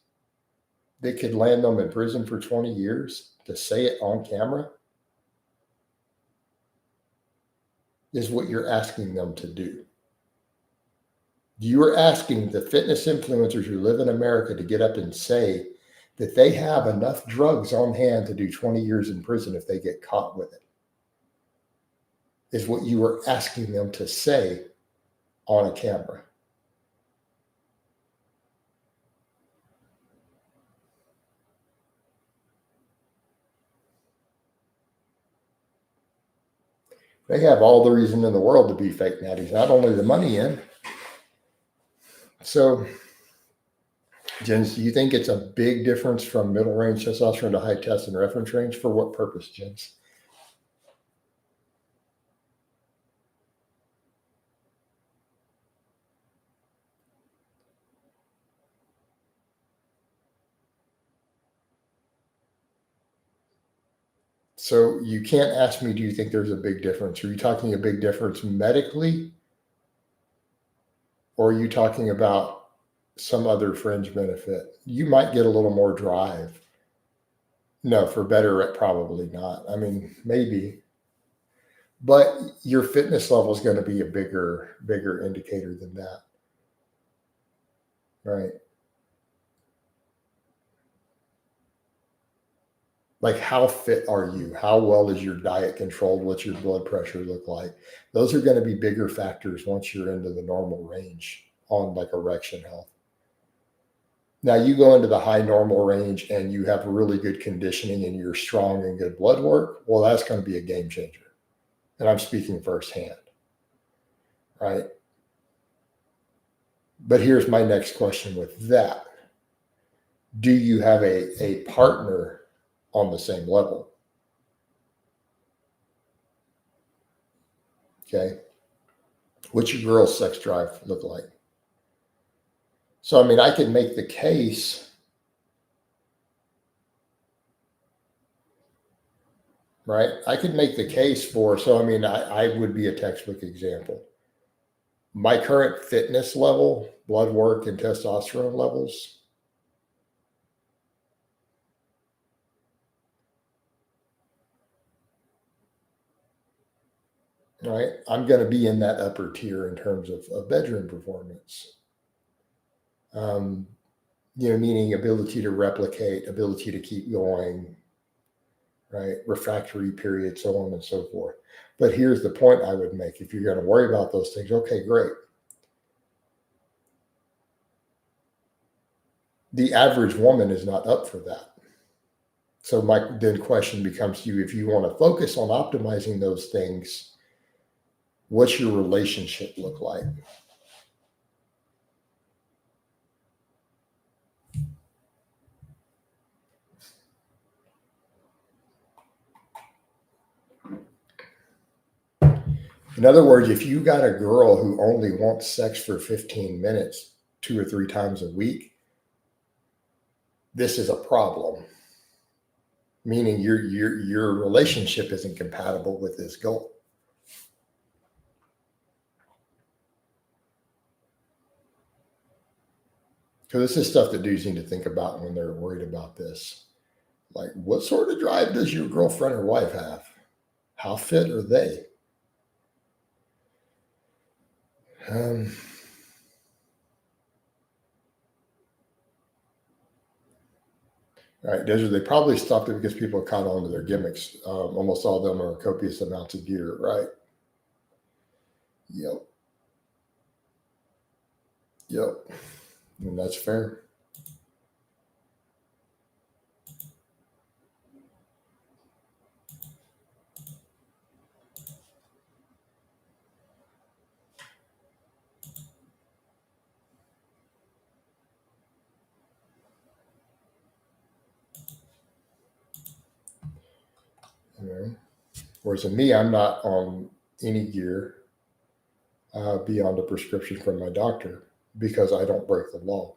that could land them in prison for 20 years to say it on camera is what you're asking them to do. You're asking the fitness influencers who live in America to get up and say that they have enough drugs on hand to do 20 years in prison if they get caught with it. Is what you were asking them to say on a camera. They have all the reason in the world to be fake natties, not only the money in. So, Jens, do you think it's a big difference from middle range testosterone to high test and reference range? For what purpose, Jens? So you can't ask me, do you think there's a big difference? Are you talking a big difference medically? Or are you talking about some other fringe benefit? You might get a little more drive. No, for better, probably not. I mean, maybe, but your fitness level is going to be a bigger indicator than that, right? Like, how fit are you? How well is your diet controlled? What's your blood pressure look like? Those are going to be bigger factors once you're into the normal range on like erection health. Now you go into the high normal range and you have really good conditioning and you're strong and good blood work. Well, that's going to be a game changer. And I'm speaking firsthand, right? But here's my next question with that. Do you have a partner on the same level? Okay. What's your girl's sex drive look like? So, I mean, I could make the case, right? I could make the case for, so, I mean, I would be a textbook example. My current fitness level, blood work, and testosterone levels, right? I'm going to be in that upper tier in terms of bedroom performance. Meaning ability to replicate, ability to keep going, right? Refractory period, so on and so forth. But here's the point I would make. If you're going to worry about those things, okay, great. The average woman is not up for that. So my then question becomes to you, if you want to focus on optimizing those things, what's your relationship look like? In other words, if you got a girl who only wants sex for 15 minutes 2 or 3 times a week, this is a problem. Meaning your relationship isn't compatible with this goal. So this is stuff that dudes need to think about when they're worried about this. Like, what sort of drive does your girlfriend or wife have? How fit are they? Right, they probably stopped it because people caught on to their gimmicks. Almost all of them are copious amounts of gear, right? Yep. And that's fair. Whereas in me, I'm not on any gear beyond a prescription from my doctor because I don't break the law.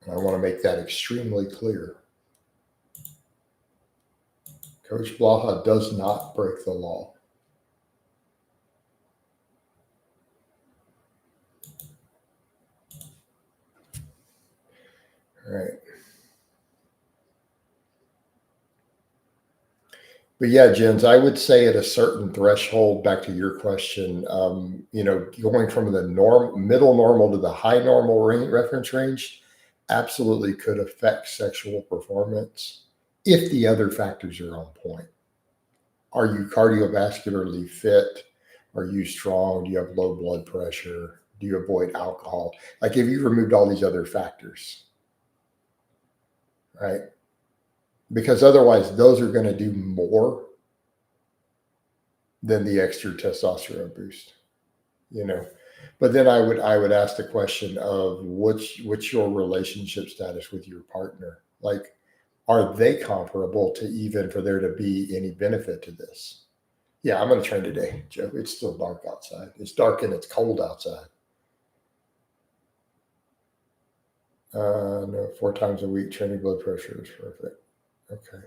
And I want to make that extremely clear. Coach Blaha does not break the law. Right. But yeah, Jens, I would say at a certain threshold, back to your question, going from the middle normal to the high normal reference range absolutely could affect sexual performance if the other factors are on point. Are you cardiovascularly fit? Are you strong? Do you have low blood pressure? Do you avoid alcohol? Like, if you removed all these other factors, right? Because otherwise, those are going to do more than the extra testosterone boost, But then I would ask the question of what's your relationship status with your partner? Like, are they comparable to even for there to be any benefit to this? Yeah, I'm going to train today, Joe. It's still dark outside. It's dark and it's cold outside. No, 4 times a week, training blood pressure is perfect. Okay.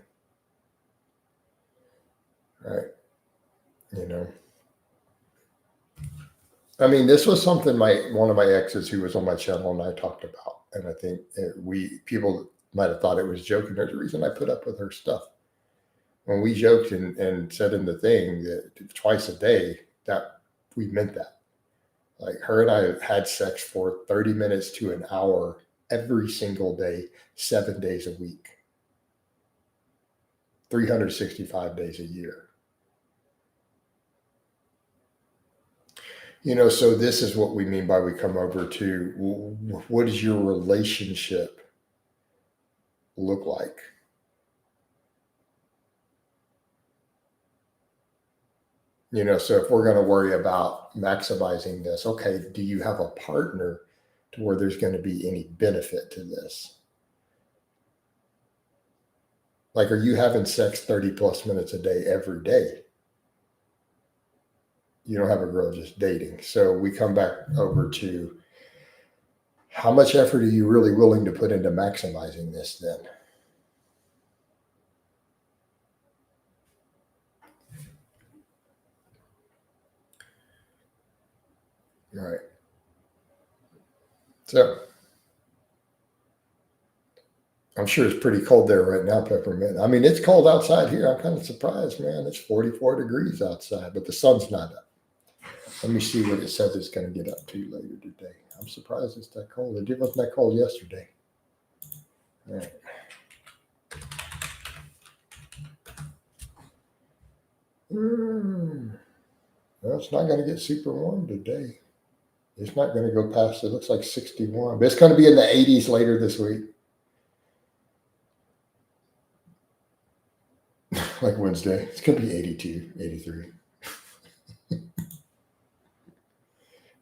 Right. You know, I mean, this was something one of my exes who was on my channel and I talked about, and I think people might have thought it was joking. There's a reason I put up with her stuff. When we joked and said in the thing that twice a day, that we meant that. Like her and I had sex for 30 minutes to an hour every single day, 7 days a week, 365 days a year. So this is what we mean by we come over to what does your relationship look like? So if we're going to worry about maximizing this, okay, do you have a partner to where there's going to be any benefit to this? Like, are you having sex 30 plus minutes a day every day? You don't have a girl just dating. So we come back over to how much effort are you really willing to put into maximizing this then? Right. So I'm sure it's pretty cold there right now, Peppermint. I mean, it's cold outside here. I'm kind of surprised, man. It's 44 degrees outside, but the sun's not up. Let me see what it says it's going to get up to later today. I'm surprised it's that cold. It wasn't that cold yesterday. All right. Well, it's not going to get super warm today. It's not going to go past, it looks like 61, but it's going to be in the 80s later this week. Like Wednesday. It's going to be 82, 83.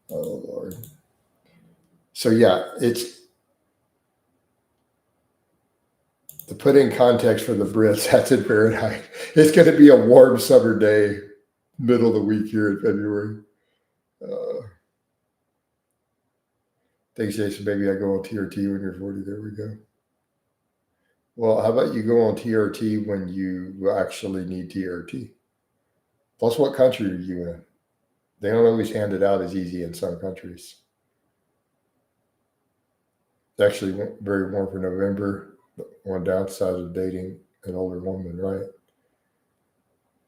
Oh, Lord. So, yeah, it's to put in context for the Brits, that's in Fahrenheit. It's going to be a warm summer day, middle of the week here in February. Thanks, Jason. Maybe I go on TRT when you're 40. There we go. Well, how about you go on TRT when you actually need TRT? Plus, what country are you in? They don't always hand it out as easy in some countries. It's actually very warm for November. One downside of dating an older woman, right?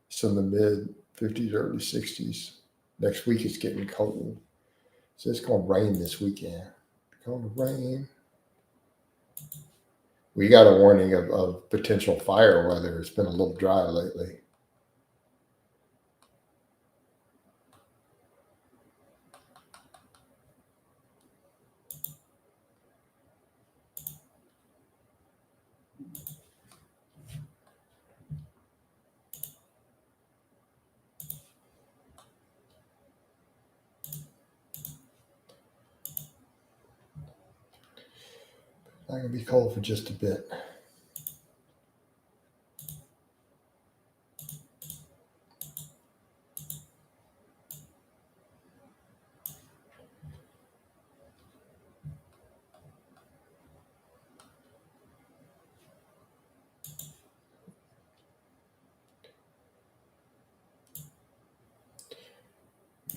It's in the mid 50s, early 60s. Next week it's getting cold. So it's going to rain this weekend. It's going to rain. We got a warning of potential fire weather. It's been a little dry lately. Not going to be cold for just a bit.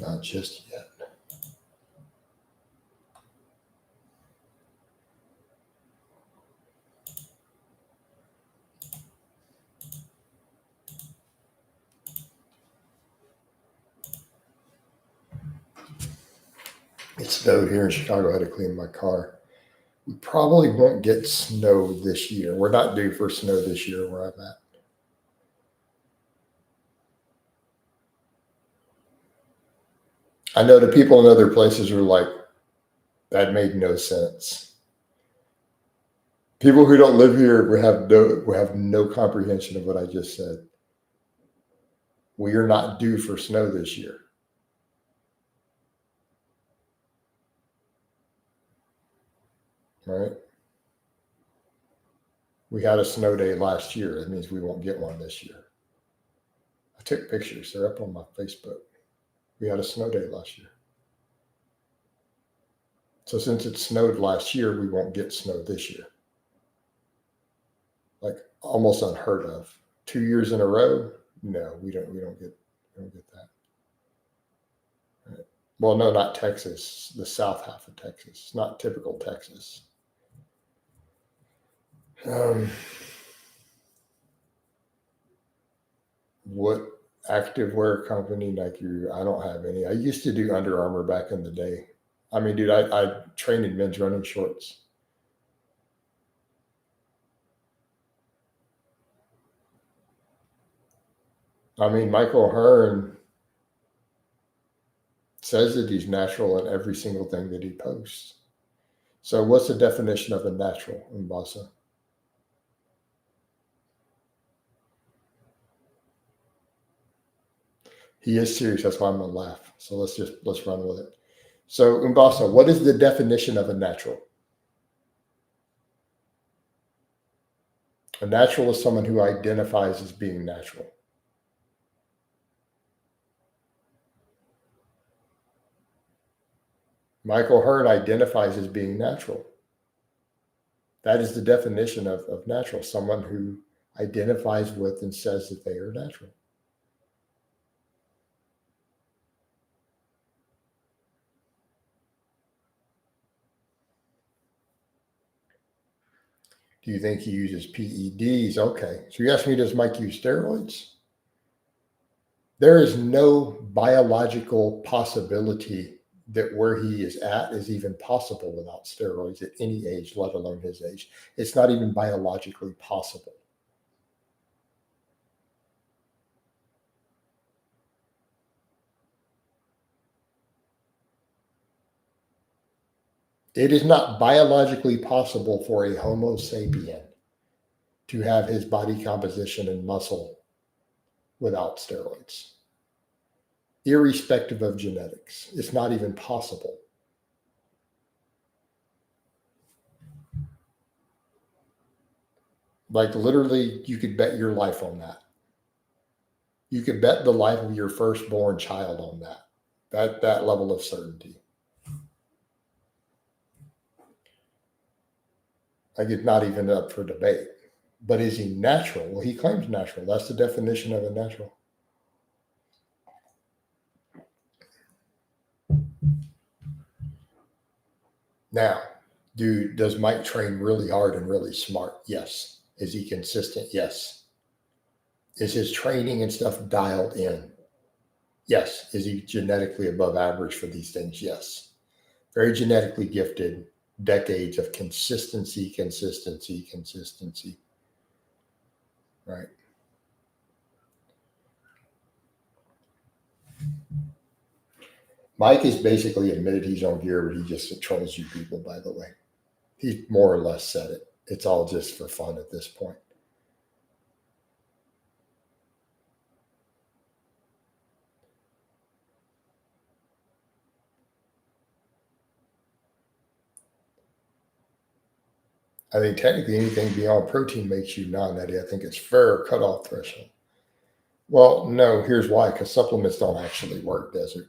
Not just yet. It snowed here in Chicago. I had to clean my car. We probably won't get snow this year. We're not due for snow this year where I'm at. I know the people in other places are like, that made no sense. People who don't live here will have no comprehension of what I just said. We are not due for snow this year. Right? We had a snow day last year. That means we won't get one this year. I took pictures. They're up on my Facebook. We had a snow day last year. So since it snowed last year, we won't get snow this year. Like almost unheard of. 2 years in a row? No, we don't get that. Right. Well, no, not Texas. The south half of Texas. It's not typical Texas. What activewear company like you? I don't have any. I used to do Under Armour back in the day. I mean, dude, I trained in men's running shorts. I mean, Michael Hearn says that he's natural in every single thing that he posts. So what's the definition of a natural, Mbasa? He is serious. That's why I'm going to laugh. So let's run with it. So Mbasa, what is the definition of a natural? A natural is someone who identifies as being natural. Michael Hearn identifies as being natural. That is the definition of natural, someone who identifies with and says that they are natural. Do you think he uses PEDs? Okay. So you asked me, does Mike use steroids? There is no biological possibility that where he is at is even possible without steroids at any age, let alone his age. It's not even biologically possible. It is not biologically possible for a Homo sapien to have his body composition and muscle without steroids, irrespective of genetics. It's not even possible. Like literally, you could bet your life on that. You could bet the life of your firstborn child on that level of certainty. Like it's not even up for debate. But is he natural? Well, he claims natural. That's the definition of a natural. Now, does Mike train really hard and really smart? Yes. Is he consistent? Yes. Is his training and stuff dialed in? Yes. Is he genetically above average for these things? Yes. Very genetically gifted, decades of consistency. Right. Mike has basically admitted he's on gear, but he just trolls you people, by the way. He more or less said it. It's all just for fun at this point. I think technically anything beyond protein makes you non-nutty. I think it's fair cutoff threshold. Well, no, here's why, because supplements don't actually work, does it?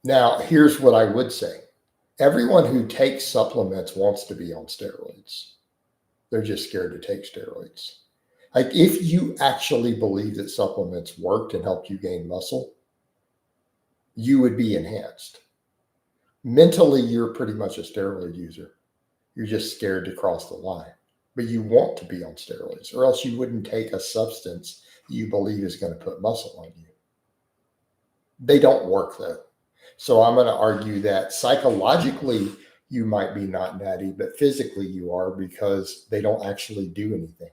Now, here's what I would say. Everyone who takes supplements wants to be on steroids. They're just scared to take steroids. Like if you actually believe that supplements worked and helped you gain muscle, you would be enhanced. Mentally, you're pretty much a steroid user. You're just scared to cross the line. But you want to be on steroids, or else you wouldn't take a substance you believe is going to put muscle on you. They don't work though. So I'm going to argue that psychologically you might be not natty, but physically you are because they don't actually do anything.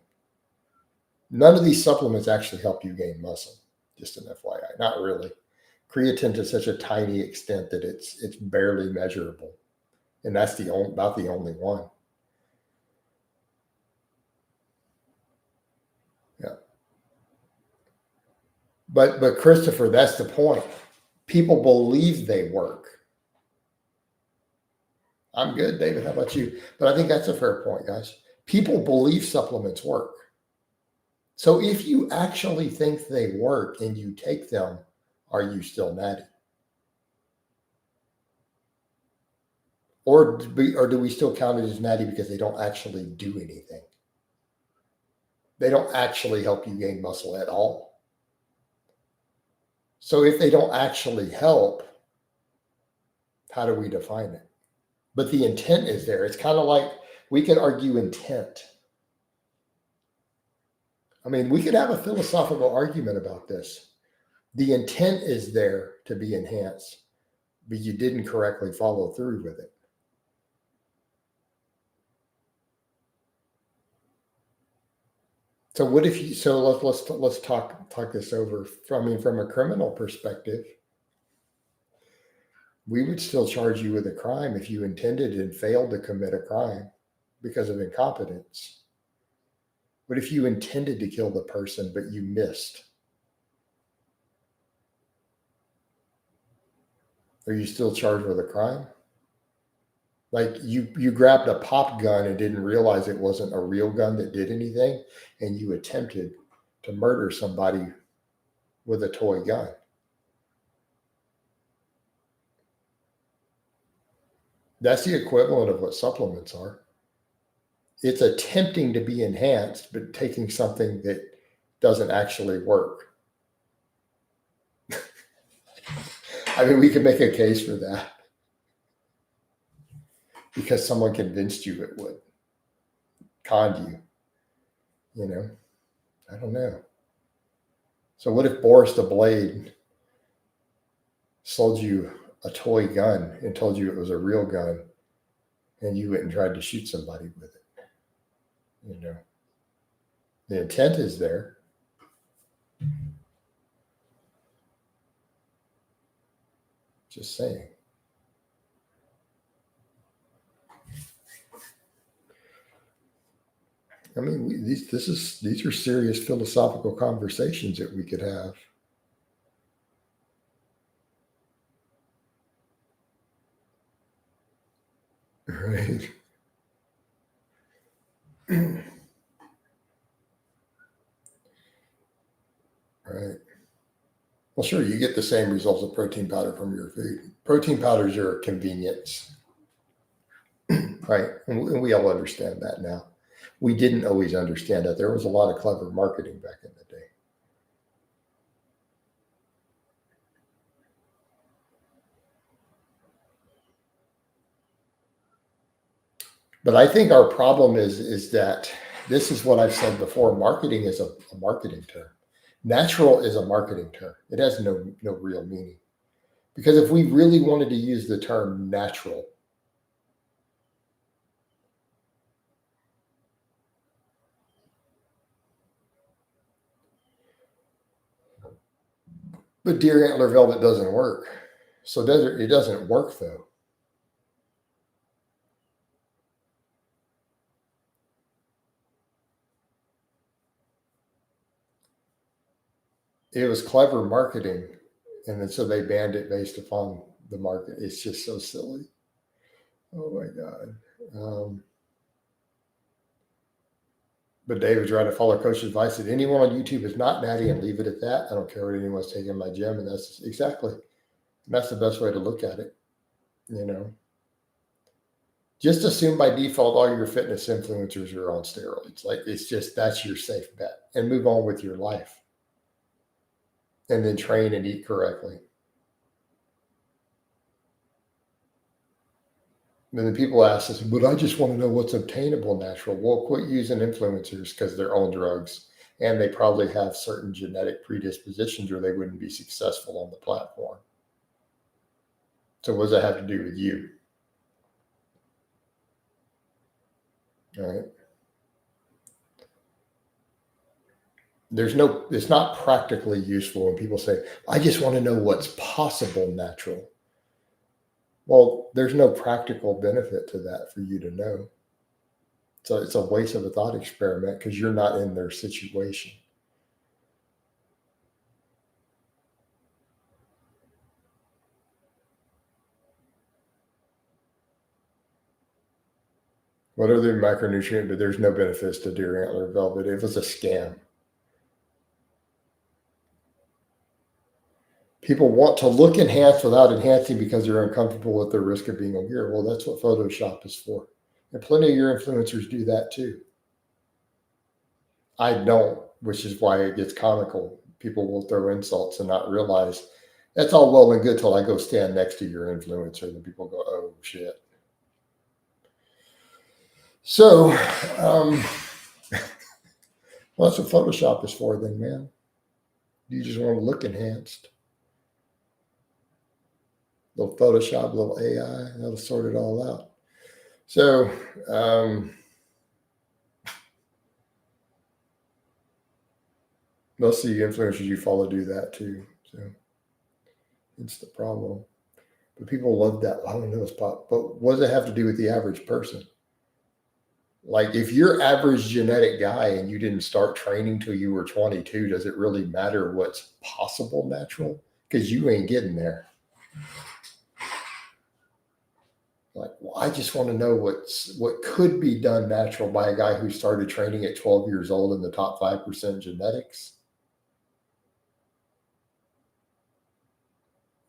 None of these supplements actually help you gain muscle. Just an FYI, not really. Creatine to such a tiny extent that it's barely measurable, and that's about the only one. Yeah. But Christopher, that's the point. People believe they work. I'm good, David. How about you? But I think that's a fair point, guys. People believe supplements work. So if you actually think they work and you take them, are you still natty? Or do we still count it as natty because they don't actually do anything? They don't actually help you gain muscle at all. So if they don't actually help, how do we define it? But the intent is there. It's kind of like we could argue intent. I mean, we could have a philosophical argument about this. The intent is there to be enhanced, but you didn't correctly follow through with it. So what if you? So let's talk this over. From a criminal perspective, we would still charge you with a crime if you intended and failed to commit a crime because of incompetence. What if you intended to kill the person but you missed? Are you still charged with a crime? Like you grabbed a pop gun and didn't realize it wasn't a real gun that did anything, and you attempted to murder somebody with a toy gun. That's the equivalent of what supplements are. It's attempting to be enhanced, but taking something that doesn't actually work. I mean, we could make a case for that because someone convinced you it would, conned you, I don't know. So what if Boris the Blade sold you a toy gun and told you it was a real gun and you went and tried to shoot somebody with it? The intent is there. Just saying. I mean, these are serious philosophical conversations that we could have. Right. Right. Well, sure, you get the same results of protein powder from your food. Protein powders are a convenience, right? And we all understand that now. We didn't always understand that. There was a lot of clever marketing back in the day. But I think our problem is that this is what I've said before. Marketing is a marketing term. Natural is a marketing term. It has no real meaning. Because if we really wanted to use the term natural, but deer antler velvet doesn't work. So it doesn't work though. It was clever marketing, and then so they banned it based upon the market. It's just so silly. Oh my god. But David tried to follow coach's advice that anyone on YouTube is not natty and leave it at that. I don't care what anyone's taking in my gym, and that's exactly. That's the best way to look at it. Just assume by default all your fitness influencers are on steroids. Like it's just that's your safe bet, and move on with your life, and then train and eat correctly. And then people ask us, but I just want to know what's obtainable natural. Well, quit using influencers because they're on drugs and they probably have certain genetic predispositions or they wouldn't be successful on the platform. So what does that have to do with you? All right. It's not practically useful when people say, I just want to know what's possible natural. Well, there's no practical benefit to that for you to know. So it's a waste of a thought experiment because you're not in their situation. What are the micronutrient? But there's no benefits to deer antler velvet. It was a scam. People want to look enhanced without enhancing because they're uncomfortable with the risk of being on gear. Well, that's what Photoshop is for. And plenty of your influencers do that too. I don't, which is why it gets comical. People will throw insults and not realize that's all well and good till I go stand next to your influencer and people go, oh shit. So, well, that's what Photoshop is for then, man. You just want to look enhanced. Little Photoshop, little AI, that'll sort it all out. So, most of the influencers you follow do that too. So, it's the problem. But people love that. Well, I don't know what's pop. But what does it have to do with the average person? Like, if you're average genetic guy and you didn't start training till you were 22, does it really matter what's possible natural? Because you ain't getting there. Like, well, I just want to know what could be done natural by a guy who started training at 12 years old in the top 5% genetics.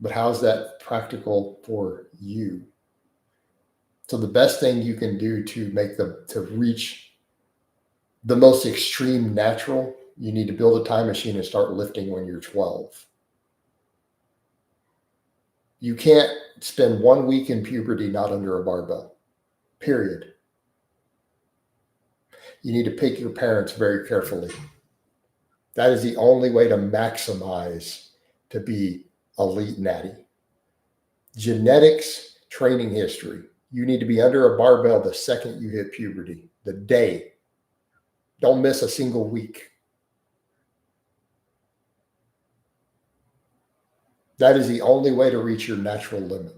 But how's that practical for you? So the best thing you can do to reach the most extreme natural, you need to build a time machine and start lifting when you're 12. You can't spend 1 week in puberty not under a barbell, period. You need to pick your parents very carefully. That is the only way to maximize to be elite natty. Genetics, training history. You need to be under a barbell the second you hit puberty, the day. Don't miss a single week. That is the only way to reach your natural limit.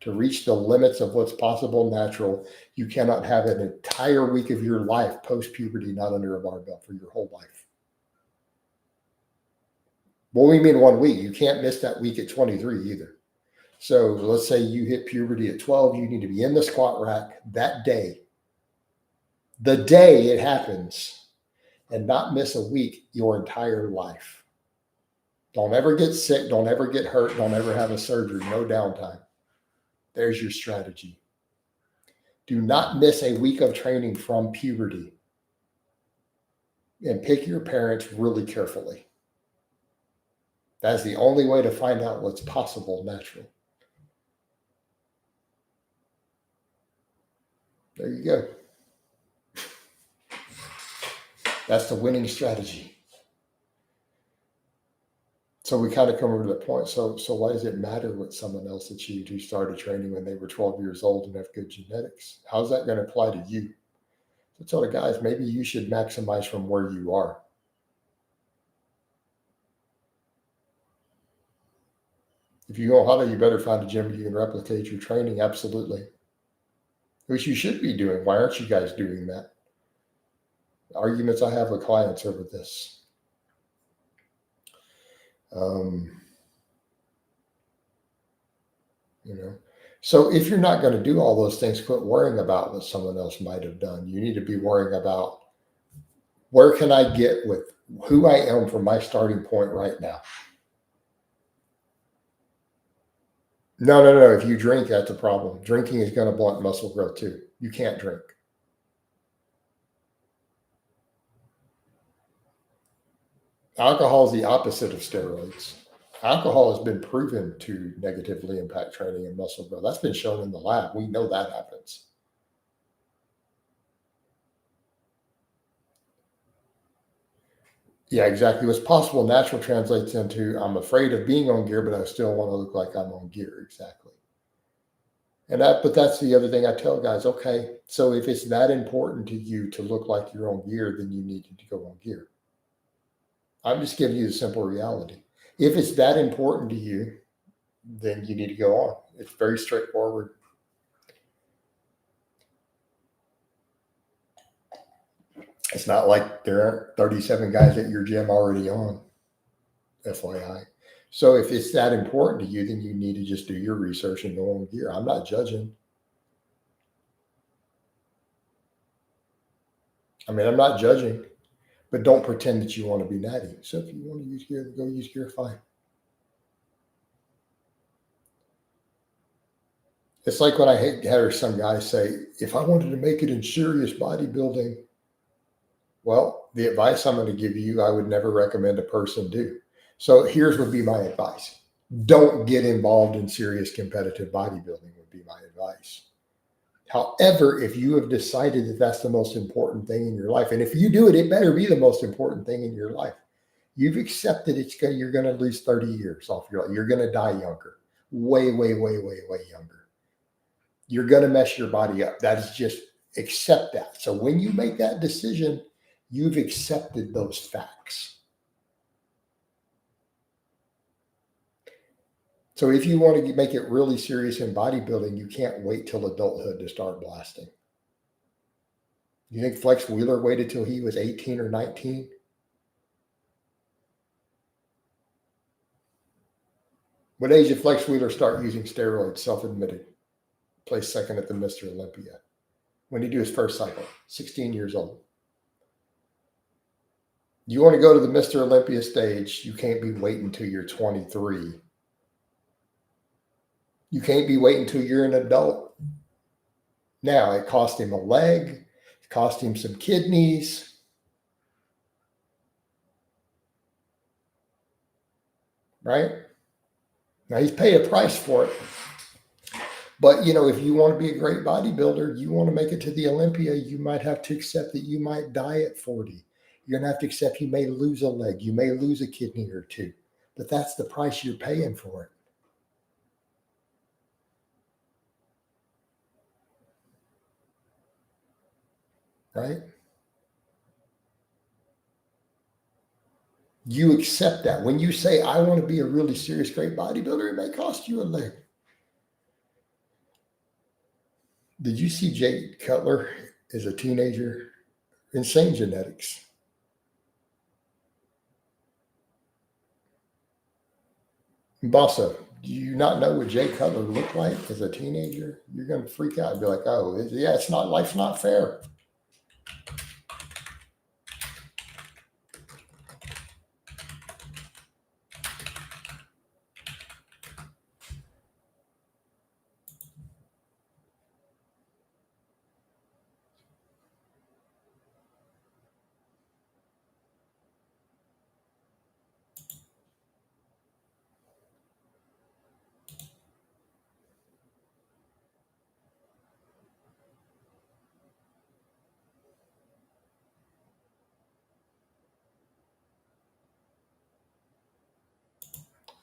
To reach the limits of what's possible natural, you cannot have an entire week of your life post-puberty not under a barbell for your whole life. What we mean 1 week, you can't miss that week at 23 either. So let's say you hit puberty at 12, you need to be in the squat rack that day, the day it happens, and not miss a week your entire life. Don't ever get sick. Don't ever get hurt. Don't ever have a surgery. No downtime. There's your strategy. Do not miss a week of training from puberty. And pick your parents really carefully. That's the only way to find out what's possible natural. There you go. That's the winning strategy. So we kind of come over to the point. So why does it matter what someone else achieved who started training when they were 12 years old and have good genetics? How's that going to apply to you? So tell the guys, maybe you should maximize from where you are. If you go harder, you better find a gym where you can replicate your training. Absolutely. Which you should be doing. Why aren't you guys doing that? Arguments I have with clients over this. So if you're not going to do all those things, quit worrying about what someone else might have done. You need to be worrying about where can I get with who I am from my starting point right now. No. If you drink, that's a problem. Drinking is going to blunt muscle growth too. You can't drink. Alcohol is the opposite of steroids. Alcohol has been proven to negatively impact training and muscle growth. That's been shown in the lab. We know that happens. Yeah, exactly. What's possible natural translates into I'm afraid of being on gear, but I still want to look like I'm on gear. Exactly. But that's the other thing I tell guys. Okay, so if it's that important to you to look like you're on gear, then you need to go on gear. I'm just giving you the simple reality. If it's that important to you, then you need to go on. It's very straightforward. It's not like there aren't 37 guys at your gym already on, FYI. So if it's that important to you, then you need to just do your research and go on gear. I'm not judging. I'm not judging, but don't pretend that you want to be natty. So if you want to use gear, go use gear, fine. It's like when I had some guy say, if I wanted to make it in serious bodybuilding, well, the advice I'm going to give you, I would never recommend a person do. So here's would be my advice. Don't get involved in serious competitive bodybuilding would be my advice. However, if you have decided that that's the most important thing in your life, and if you do it, it better be the most important thing in your life. You've accepted you're going to lose 30 years off your life. You're going to die younger, way, way, way, way, way younger. You're going to mess your body up. That's just accept that. So when you make that decision, you've accepted those facts. So if you want to make it really serious in bodybuilding, you can't wait till adulthood to start blasting. You think Flex Wheeler waited till he was 18 or 19? What age did Flex Wheeler start using steroids, self-admitted? Placed second at the Mr. Olympia. When did he do his first cycle? 16 years old. You want to go to the Mr. Olympia stage, you can't be waiting until you're 23. You can't be waiting until you're an adult. Now, it cost him a leg. It cost him some kidneys. Right? Now, he's paid a price for it. But, if you want to be a great bodybuilder, you want to make it to the Olympia, you might have to accept that you might die at 40. You're going to have to accept you may lose a leg. You may lose a kidney or two. But that's the price you're paying for it. Right? You accept that. When you say, I want to be a really serious, great bodybuilder, it may cost you a leg. Did you see Jake Cutler as a teenager? Insane genetics. Bossa, do you not know what Jake Cutler looked like as a teenager? You're going to freak out and be like, oh, yeah, life's not fair.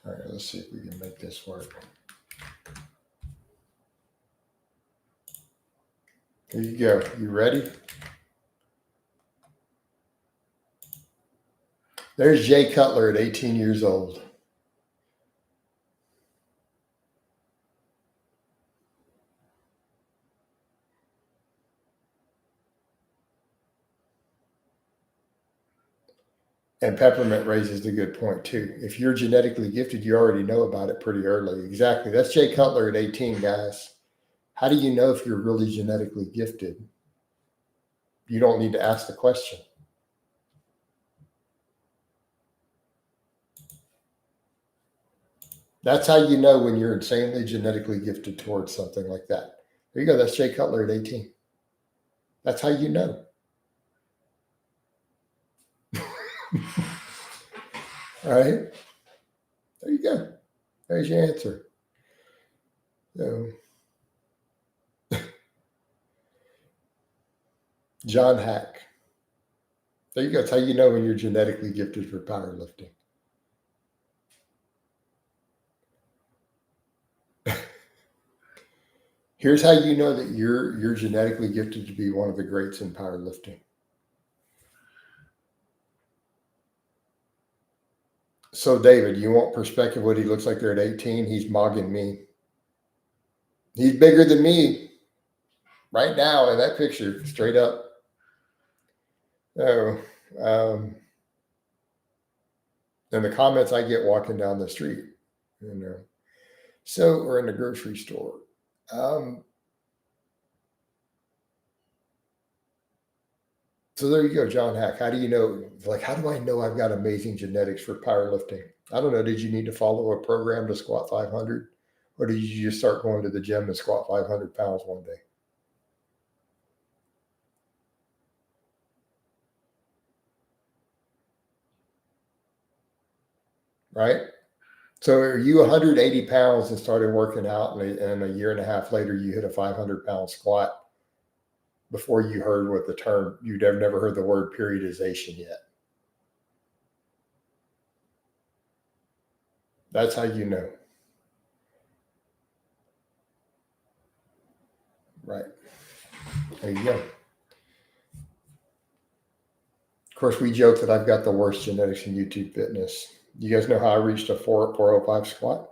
All right, let's see if we can make this work. Here you go. You ready? There's Jay Cutler at 18 years old. And Peppermint raises a good point too. If you're genetically gifted, you already know about it pretty early. Exactly. That's Jay Cutler at 18, guys. How do you know if you're really genetically gifted? You don't need to ask the question. That's how you know when you're insanely genetically gifted towards something like that. There you go. That's Jay Cutler at 18. That's how you know. All right. There you go. There's your answer. So, John Hack. There you go. That's how you know when you're genetically gifted for powerlifting. Here's how you know that you're genetically gifted to be one of the greats in powerlifting. So, David, you want perspective what he looks like there at 18? He's mogging me. He's bigger than me right now in that picture, straight up. Oh, and the comments I get walking down the street, So, we're in the grocery store. So there you go, John Hack. How do you know? How do I know I've got amazing genetics for powerlifting? I don't know. Did you need to follow a program to squat 500? Or did you just start going to the gym and squat 500 pounds one day? Right? So are you 180 pounds and started working out, and a year and a half later, you hit a 500-pound squat before you heard what the term, you'd have never heard the word periodization yet. That's how you know. Right. There you go. Of course, we joke that I've got the worst genetics in YouTube fitness. You guys know how I reached a 405 squat?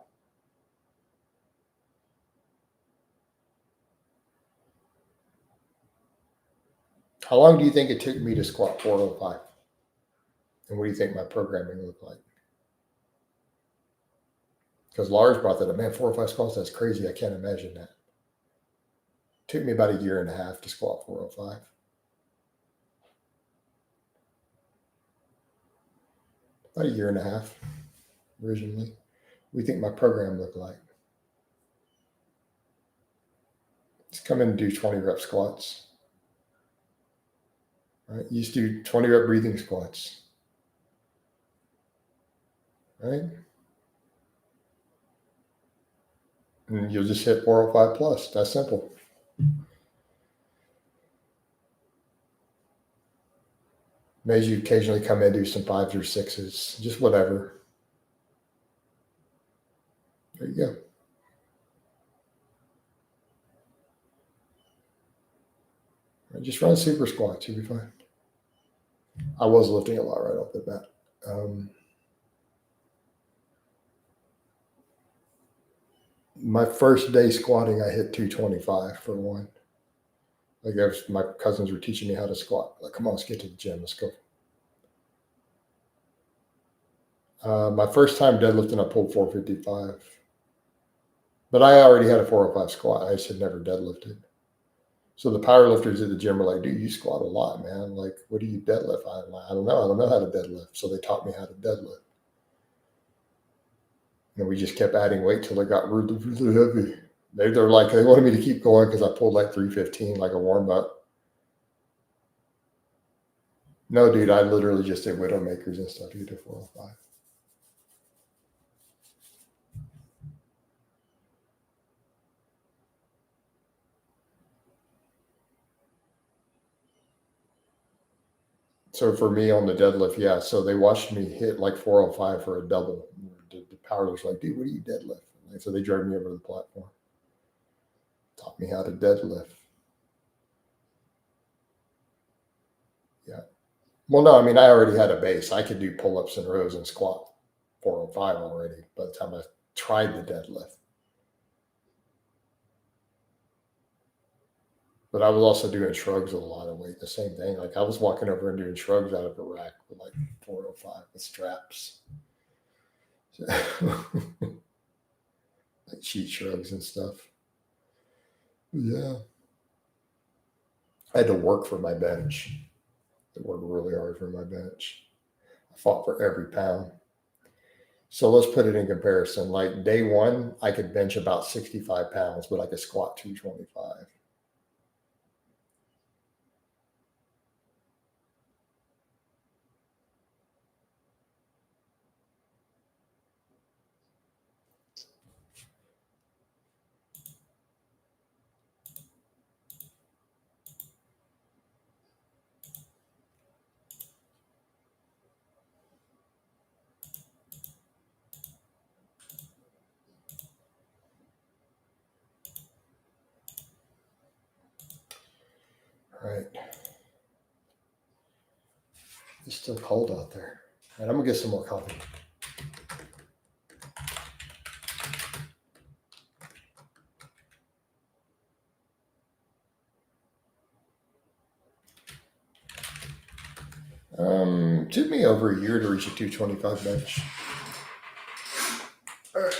How long do you think it took me to squat 405? And what do you think my programming looked like? Because Lars brought that up. Man, 405 squats, that's crazy. I can't imagine that. It took me about a year and a half to squat 405. About a year and a half originally. What do you think my program looked like? Just come in and do 20 rep squats. Right? You just do 20 rep breathing squats. Right? And you'll just hit 405 plus. That's simple. Maybe you occasionally come in, do some 5s or 6s, just whatever. There you go. Right, just run super squats, you'll be fine. I was lifting a lot right off the bat. My first day squatting, I hit 225 for one. Like my cousins were teaching me how to squat. Like, come on, let's get to the gym. Let's go. My first time deadlifting, I pulled 455. But I already had a 405 squat. I just had never deadlifted. So the power lifters at the gym were like, dude, you squat a lot, man. Like, what do you deadlift? I'm like, I don't know. I don't know how to deadlift. So they taught me how to deadlift. And we just kept adding weight till it got really, really heavy. They're like, they wanted me to keep going because I pulled like 315, like a warm up. No, dude, I literally just did Widowmakers and stuff. You did 405. So for me on the deadlift, yeah. So they watched me hit like 405 for a double. The power was like, dude, what do you deadlift? And so they drove me over to the platform, taught me how to deadlift. Yeah. Well, no, I mean, I already had a base. I could do pull-ups and rows and squat 405 already by the time I tried the deadlift. But I was also doing shrugs with a lot of weight. The same thing. Like I was walking over and doing shrugs out of a rack with like 405 with straps. Like sheet shrugs and stuff. Yeah. I had to work for my bench. I worked really hard for my bench. I fought for every pound. So let's put it in comparison. Like day one, I could bench about 65 pounds, but I could squat 225. Right. It's still cold out there. And I'm going to get some more coffee. Took me over a year to reach a 225 bench. All right.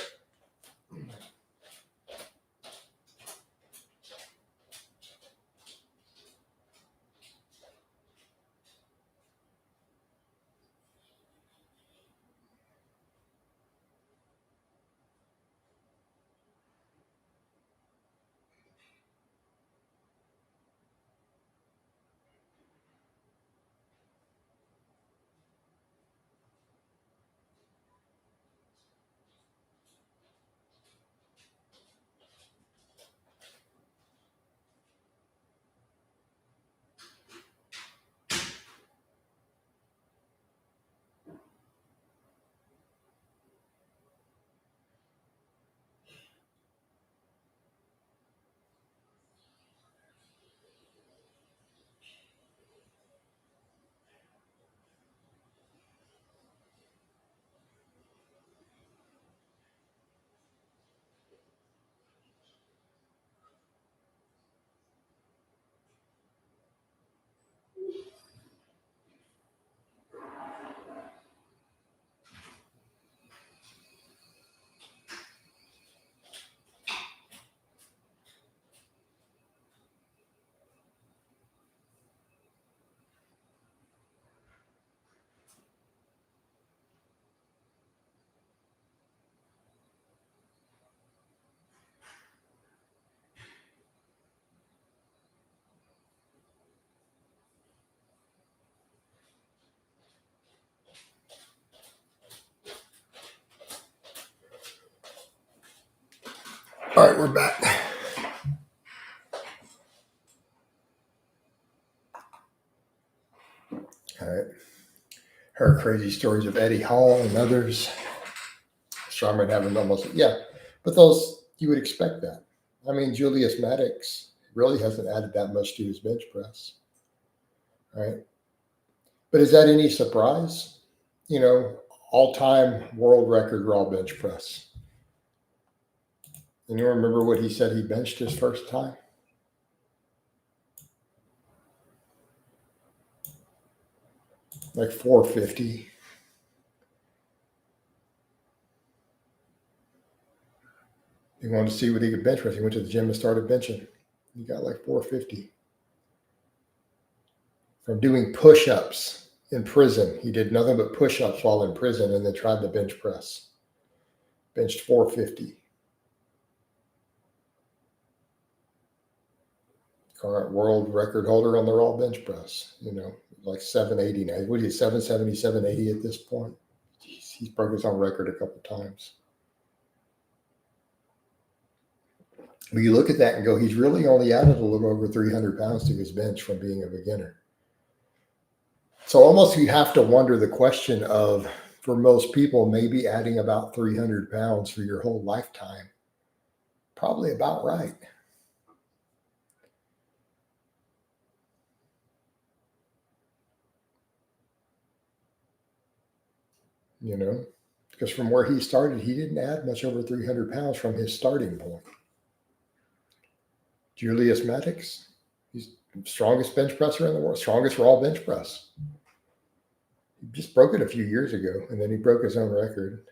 All right, we're back. All right. Heard crazy stories of Eddie Hall and others. Strongman having almost, but those, you would expect that. I mean, Julius Maddox really hasn't added that much to his bench press, right? But is that any surprise? All-time world record raw bench press. And you remember what he said he benched his first time? Like 450. He wanted to see what he could bench press. He went to the gym and started benching. He got like 450. From doing push-ups in prison. He did nothing but push-ups while in prison and then tried the bench press. Benched 450. Current world record holder on the raw bench press. Like 780 now. What are you, 770, 780 at this point? Jeez, he's broke his own record a couple times. But you look at that and go, he's really only added a little over 300 pounds to his bench from being a beginner. So almost you have to wonder the question of, for most people, maybe adding about 300 pounds for your whole lifetime, probably about right. Because from where he started, he didn't add much over 300 pounds from his starting point. Julius Maddox, he's the strongest bench presser in the world, strongest raw bench press. He just broke it a few years ago, and then he broke his own record.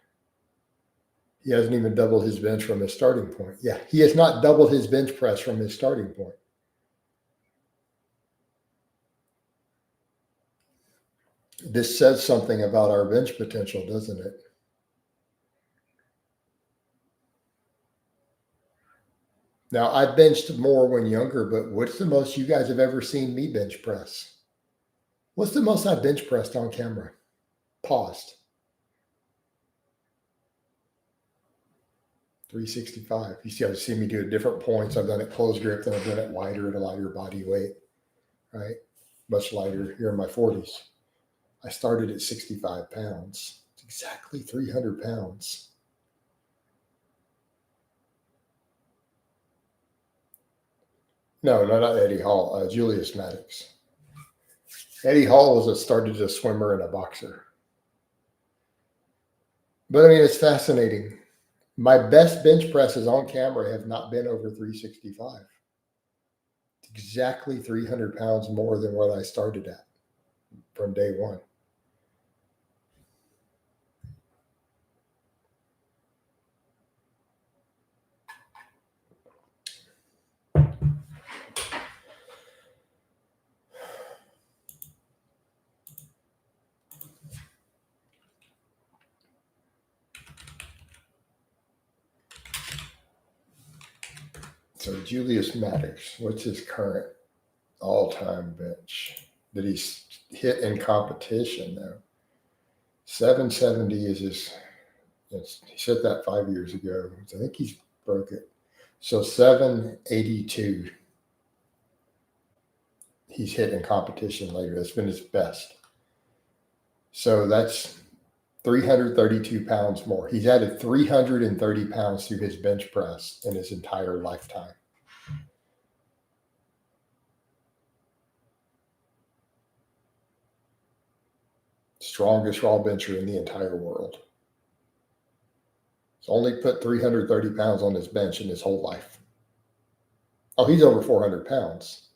He hasn't even doubled his bench from his starting point. Yeah, he has not doubled his bench press from his starting point. This says something about our bench potential, doesn't it? Now, I benched more when younger, but what's the most you guys have ever seen me bench press? What's the most I bench pressed on camera? Paused. 365. You see, I've seen me do it at different points. I've done it closed grip, then I've done it wider at a lighter body weight, right? Much lighter here in my 40s. I started at 65 pounds. It's exactly 300 pounds. No, not Eddie Hall. Julius Maddox. Eddie Hall started as a swimmer and a boxer. But I mean, it's fascinating. My best bench presses on camera have not been over 365. It's exactly 300 pounds more than what I started at from day one. So Julius Maddox, what's his current all-time bench that he's hit in competition though? 770 is his. He said that 5 years ago. I think he's broke it. So 782. He's hit in competition later. That's been his best. So that's 332 pounds more. He's added 330 pounds to his bench press in his entire lifetime. Strongest raw bencher in the entire world. He's only put 330 pounds on his bench in his whole life. Oh, he's over 400 pounds.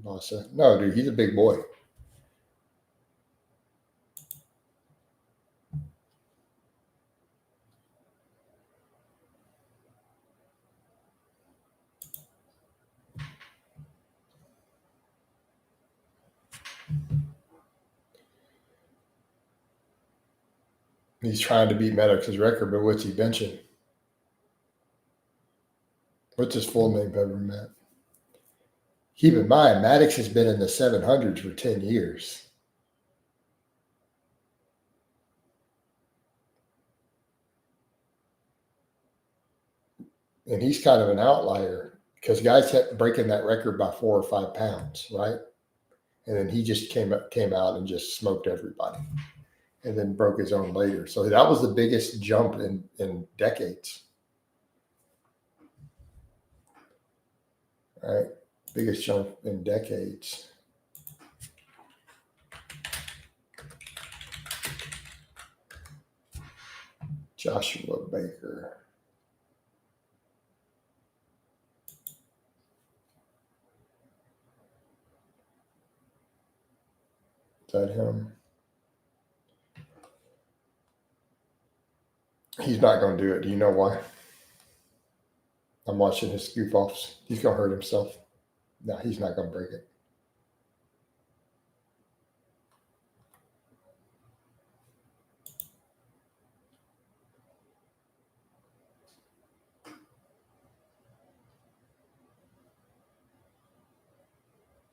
No, dude, he's a big boy. He's trying to beat Maddox's record, but what's he benching? What's his full name, Matt? Keep in mind, Maddox has been in the 700s for 10 years. And he's kind of an outlier because guys kept breaking that record by 4 or 5 pounds, right? And then he just came out and just smoked everybody, and then broke his own later. So that was the biggest jump in decades, right? Biggest jump in decades. Joshua Baker. Is that him? He's not going to do it. Do you know why? I'm watching his goof offs. He's going to hurt himself. No, he's not going to break it.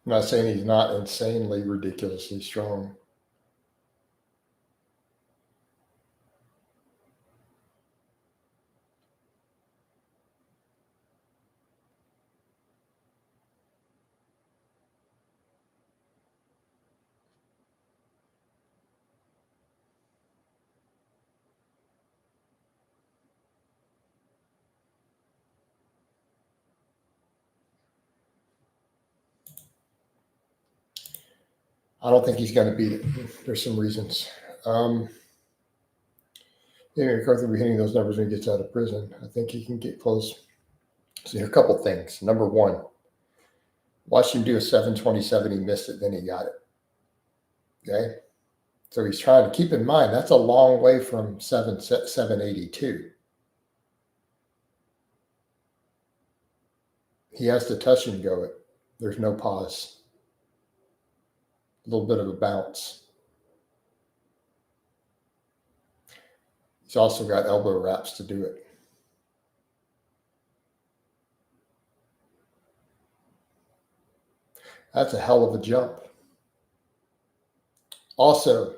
I'm not saying he's not insanely, ridiculously strong. I don't think he's going to beat it. There's some reasons. McCarthy will be hitting those numbers when he gets out of prison. I think he can get close. So here are a couple things. Number one, watch him do a 727. He missed it, then he got it. Okay? So he's trying to keep in mind that's a long way from 782. He has to touch and go it. There's no pause. A little bit of a bounce. He's also got elbow wraps to do it. That's a hell of a jump. Also,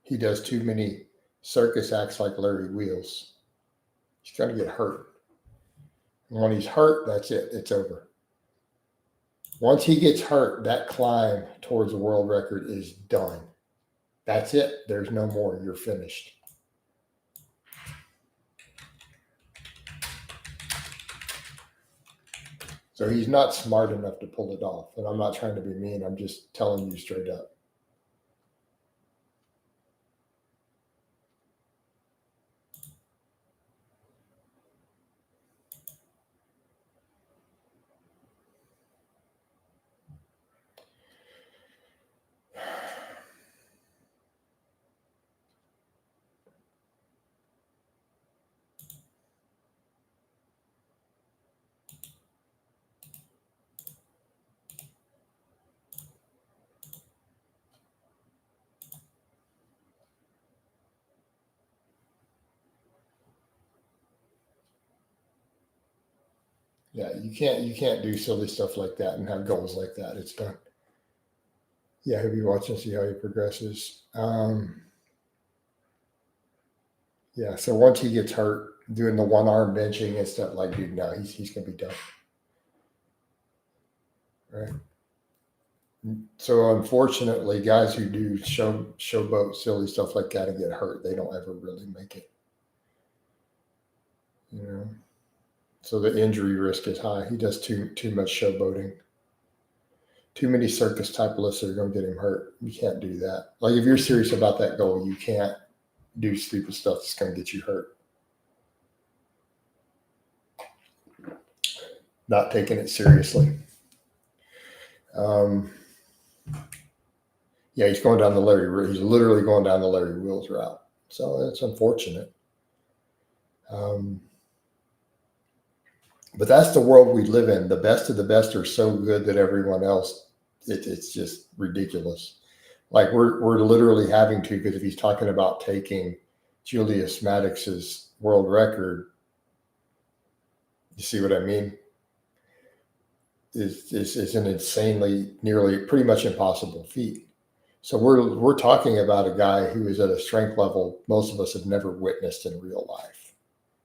he does too many circus acts like Larry Wheels. He's going to get hurt. And when he's hurt, that's it. It's over. Once he gets hurt, that climb towards the world record is done. That's it. There's no more. You're finished. So he's not smart enough to pull it off. And I'm not trying to be mean. I'm just telling you straight up. Yeah, you can't do silly stuff like that and have goals like that. It's done. Yeah, he'll be watching to see how he progresses. Yeah, so once he gets hurt doing the one arm benching and stuff, like, dude, no, he's gonna be done. Right. So unfortunately, guys who do showboat silly stuff like that and get hurt, they don't ever really make it. You know. So the injury risk is high. He does too much showboating. Too many circus type lists are going to get him hurt. You can't do that. Like, if you're serious about that goal, you can't do stupid stuff that's going to get you hurt. Not taking it seriously. Yeah, he's going down the Larry. He's literally going down the Larry Wheels route. So it's unfortunate. But that's the world we live in. The best of the best are so good that everyone else, it's just ridiculous. Like, we're literally having to, because if he's talking about taking Julius Maddox's world record, you see what I mean? Is an insanely, nearly pretty much impossible feat. So we're talking about a guy who is at a strength level most of us have never witnessed in real life,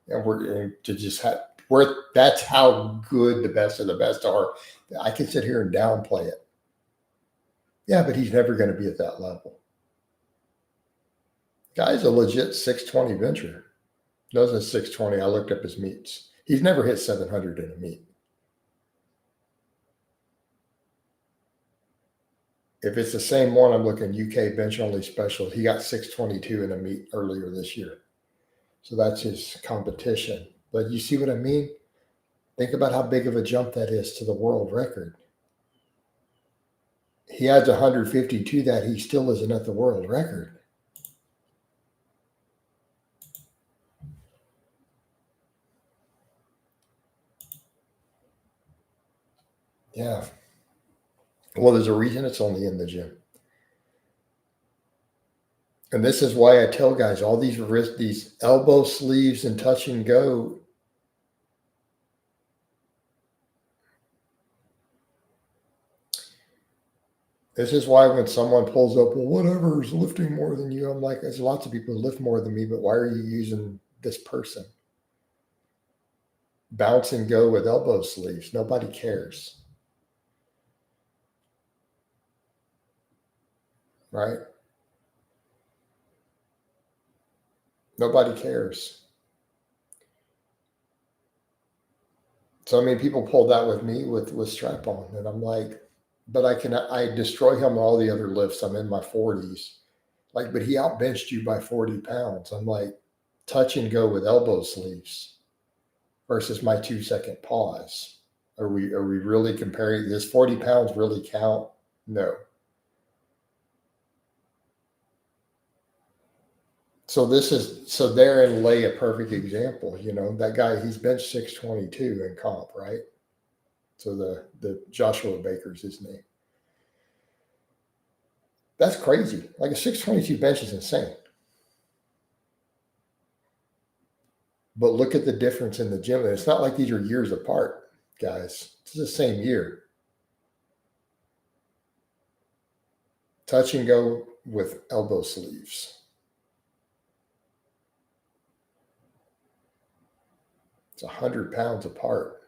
and we're to just Where that's how good the best of the best are. I can sit here and downplay it. Yeah, but he's never going to be at that level. Guy's a legit 620 bencher. Knows a 620. I looked up his meets. He's never hit 700 in a meet. If it's the same one, I'm looking UK bench only special. He got 622 in a meet earlier this year. So that's his competition. But you see what I mean? Think about how big of a jump that is to the world record. He adds 150 to that. He still isn't at the world record. Yeah. Well, there's a reason it's only in the gym. And this is why I tell guys all these elbow sleeves and touch and go. This is why when someone pulls up, well, whatever is lifting more than you, I'm like, there's lots of people who lift more than me, but why are you using this person? Bounce and go with elbow sleeves. Nobody cares. Right? Nobody cares. So, I mean, people pulled that with me with strap on, and I'm like, but I destroy him on all the other lifts. I'm in my 40s. Like, but he outbenched you by 40 pounds. I'm like, touch and go with elbow sleeves versus my 2-second pause. Are we really comparing? Does 40 pounds really count? No. So therein lay a perfect example. You know, that guy, he's bench 622 in comp, right? So the Joshua Baker's his name. That's crazy. Like a 622 bench is insane. But look at the difference in the gym. And it's not like these are years apart, guys. It's the same year. Touch and go with elbow sleeves. It's 100 pounds apart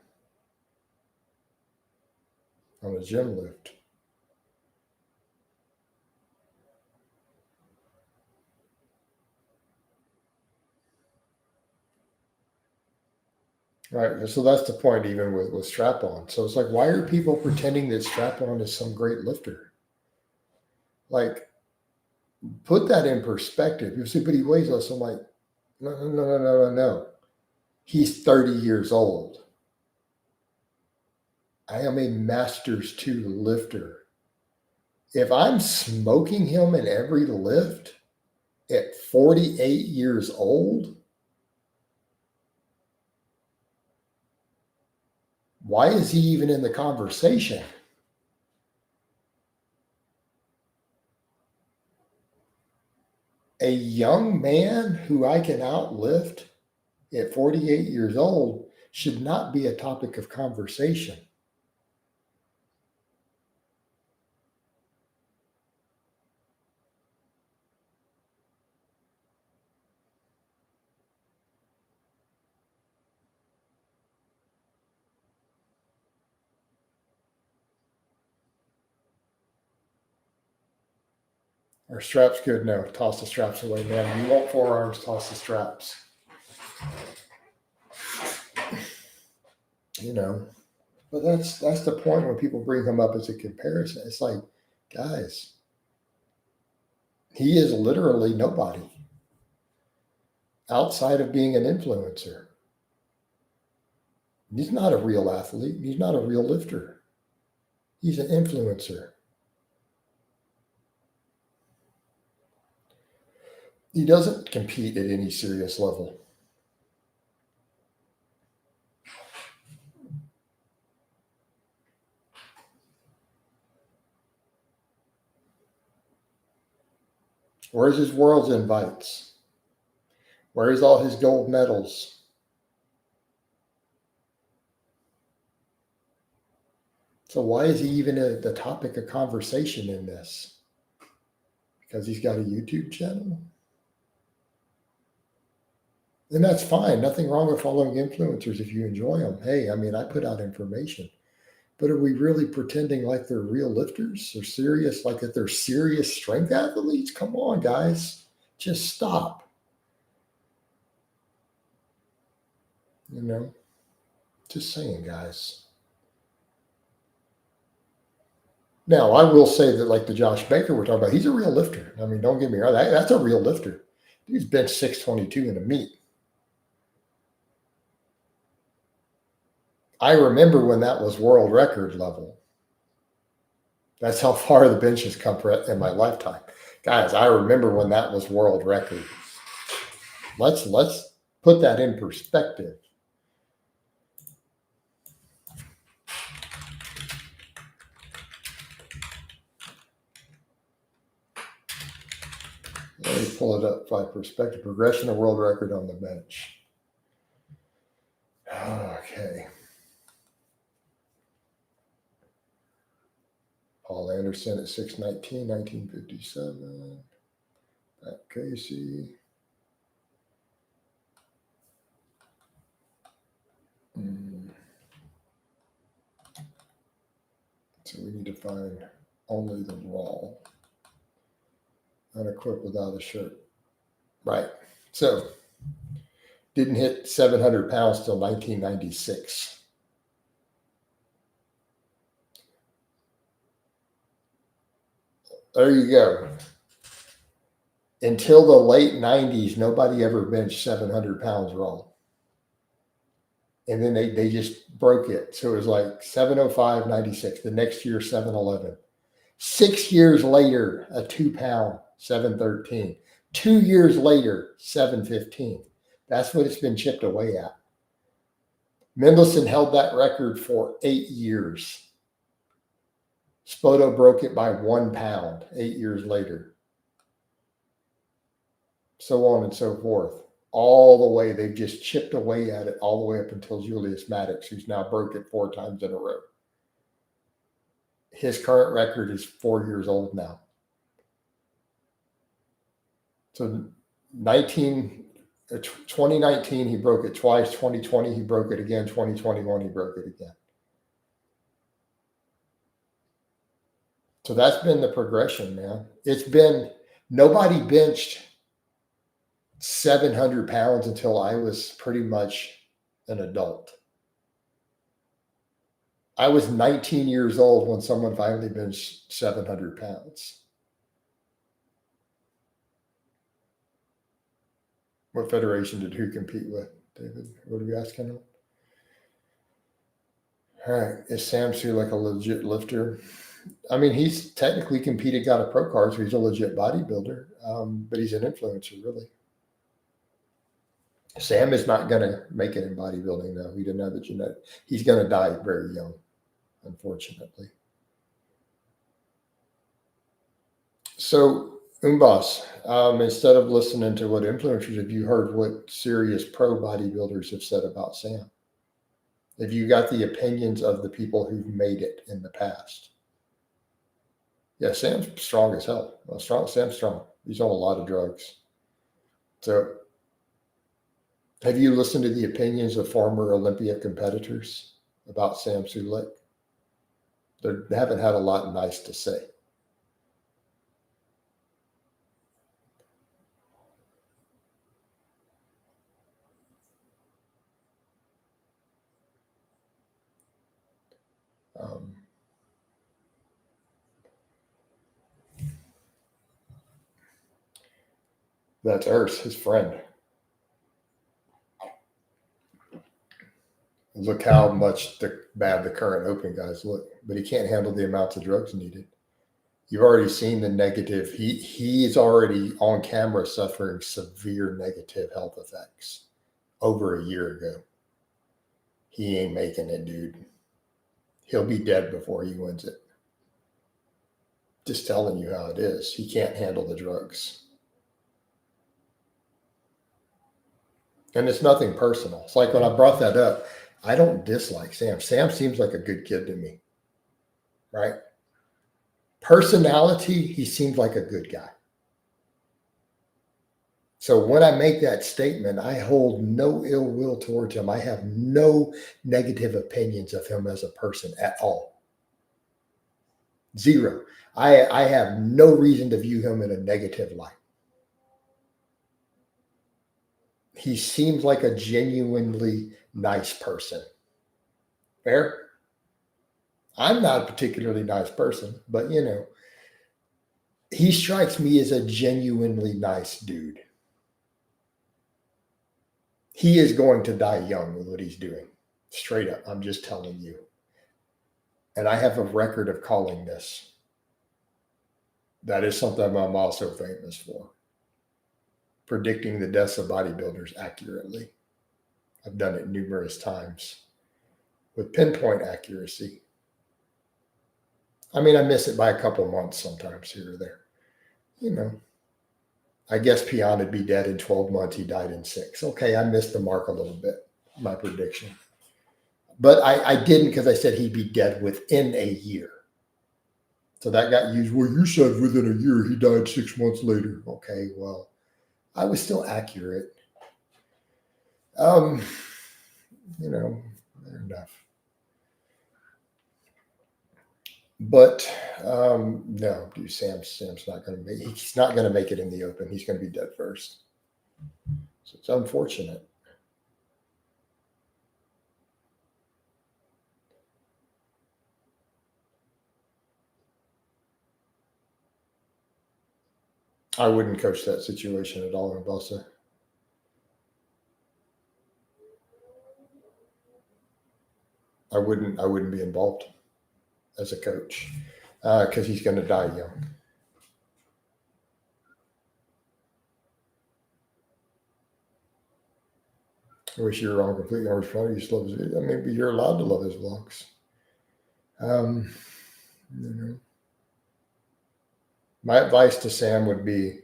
on a gym lift. Right. So that's the point, even with strap on. So it's like, why are people pretending that strap on is some great lifter? Like, put that in perspective. You see, but he weighs less. I'm like, no. He's 30 years old. I am a Masters 2 lifter. If I'm smoking him in every lift at 48 years old, why is he even in the conversation? A young man who I can outlift at 48 years old should not be a topic of conversation. Are straps good? No, toss the straps away, man. You want forearms, toss the straps. You know, but that's the point when people bring him up as a comparison. It's like, guys, he is literally nobody outside of being an influencer. He's not a real athlete. He's not a real lifter. He's an influencer. He doesn't compete at any serious level. Where's his world's invites? Where's all his gold medals? So why is he even the topic of conversation in this? Because he's got a YouTube channel? And that's fine. Nothing wrong with following influencers if you enjoy them. Hey, I mean, I put out information. But are we really pretending like they're real lifters or serious, like that they're serious strength athletes? Come on, guys. Just stop. You know, just saying, guys. Now, I will say that, like the Josh Baker we're talking about, he's a real lifter. I mean, don't get me wrong. That's a real lifter. He's bench 622 in a meet. I remember when that was world record level. That's how far the bench has come in my lifetime. Guys, I remember when that was world record. Let's put that in perspective. Let me pull it up by perspective. Progression of world record on the bench. Okay. Paul Anderson at 619, 1957. Pat Casey. So we need to find only the raw. Unequipped without a shirt. Right. So didn't hit 700 pounds till 1996. There you go. Until the late 90s, nobody ever benched 700 pounds raw. And then they just broke it. So it was like 705, 96. The next year, 711. 6 years later, a 2 pound, 713. 2 years later, 715. That's what it's been chipped away at. Mendelsohn held that record for 8 years. Spoto broke it by 1 pound 8 years later. So on and so forth. All the way, they've just chipped away at it all the way up until Julius Maddox, who's now broke it 4 times in a row. His current record is 4 years old now. So 2019, he broke it twice. 2020, he broke it again. 2021, he broke it again. So that's been the progression, man. It's been, nobody benched 700 pounds until I was pretty much an adult. I was 19 years old when someone finally benched 700 pounds. What federation did who compete with, David? What are we asking him? All right. Is Sam Sulek a legit lifter? I mean, he's technically competed, got a pro card, so he's a legit bodybuilder, but he's an influencer, really. Sam is not going to make it in bodybuilding, though. He didn't have the genetic. He's going to die very young, unfortunately. So, Umbas, instead of listening to what influencers, have you heard what serious pro bodybuilders have said about Sam? Have you got the opinions of the people who've made it in the past? Yeah, Sam's strong as hell. Sam's strong. He's on a lot of drugs. So, have you listened to the opinions of former Olympia competitors about Sam Sulek? They haven't had a lot nice to say. That's Urs, his friend. Look how much bad the current open guys look, but he can't handle the amounts of drugs needed. You've already seen the negative. He's already on camera suffering severe negative health effects over a year ago. He ain't making it, dude. He'll be dead before he wins it. Just telling you how it is. He can't handle the drugs. And it's nothing personal. It's like when I brought that up, I don't dislike Sam. Sam seems like a good kid to me, right? Personality, he seems like a good guy. So when I make that statement, I hold no ill will towards him. I have no negative opinions of him as a person at all. Zero. I have no reason to view him in a negative light. He seems like a genuinely nice person. Fair? I'm not a particularly nice person, but he strikes me as a genuinely nice dude. He is going to die young with what he's doing. Straight up. I'm just telling you. And I have a record of calling this. That is something I'm also famous for. Predicting the deaths of bodybuilders accurately. I've done it numerous times with pinpoint accuracy. I mean, I miss it by a couple of months sometimes here or there. I guess Pion would be dead in 12 months. He died in 6. Okay, I missed the mark a little bit, my prediction. But I didn't, because I said he'd be dead within a year. So that got used. Well, you said within a year. He died 6 months later. Okay, well, I was still accurate. Fair enough. But no, dude, Sam's not going to make. He's not going to make it in the open. He's going to be dead first. So it's unfortunate. I wouldn't coach that situation at all in Bosa. I wouldn't be involved as a coach because he's going to die young. I wish you were wrong completely. I was funny. You love his video. Maybe you're allowed to love his vlogs. My advice to Sam would be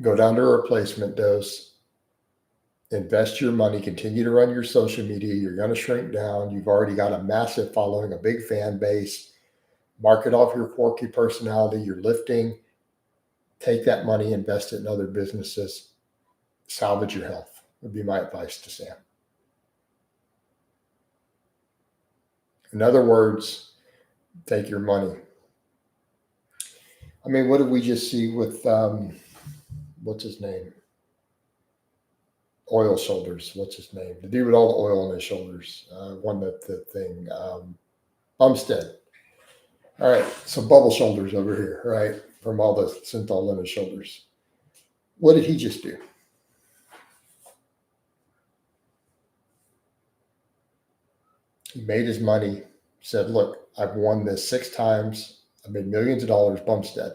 go down to a replacement dose, invest your money, continue to run your social media. You're going to shrink down. You've already got a massive following, a big fan base. Market off your quirky personality. You're lifting. Take that money, invest it in other businesses. Salvage your health would be my advice to Sam. In other words, take your money. I mean, what did we just see with, what's his name? Oil shoulders. What's his name? The dude with all the oil on his shoulders. Won the thing. Bumstead. All right. So bubble shoulders over here, right? From all the synthol on his shoulders. What did he just do? He made his money, said, look, I've won this 6 times. I've made millions of dollars, Bumstead.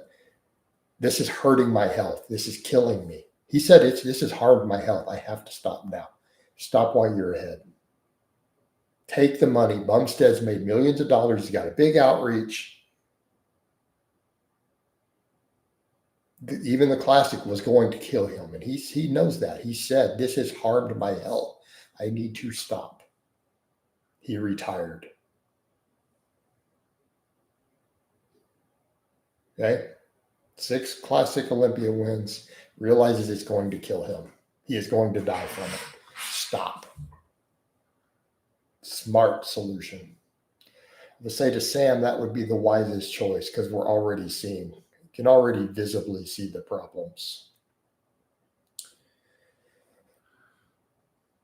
This is hurting my health. This is killing me. He said, this has harmed my health. I have to stop now. Stop while you're ahead. Take the money. Bumstead's made millions of dollars. He's got a big outreach. Even the Classic was going to kill him. And he knows that. He said, this has harmed my health. I need to stop. He retired. Okay? 6 Classic Olympia wins. Realizes it's going to kill him. He is going to die from it. Stop. Smart solution. I would say to Sam, that would be the wisest choice because we're already seeing, you can already visibly see the problems.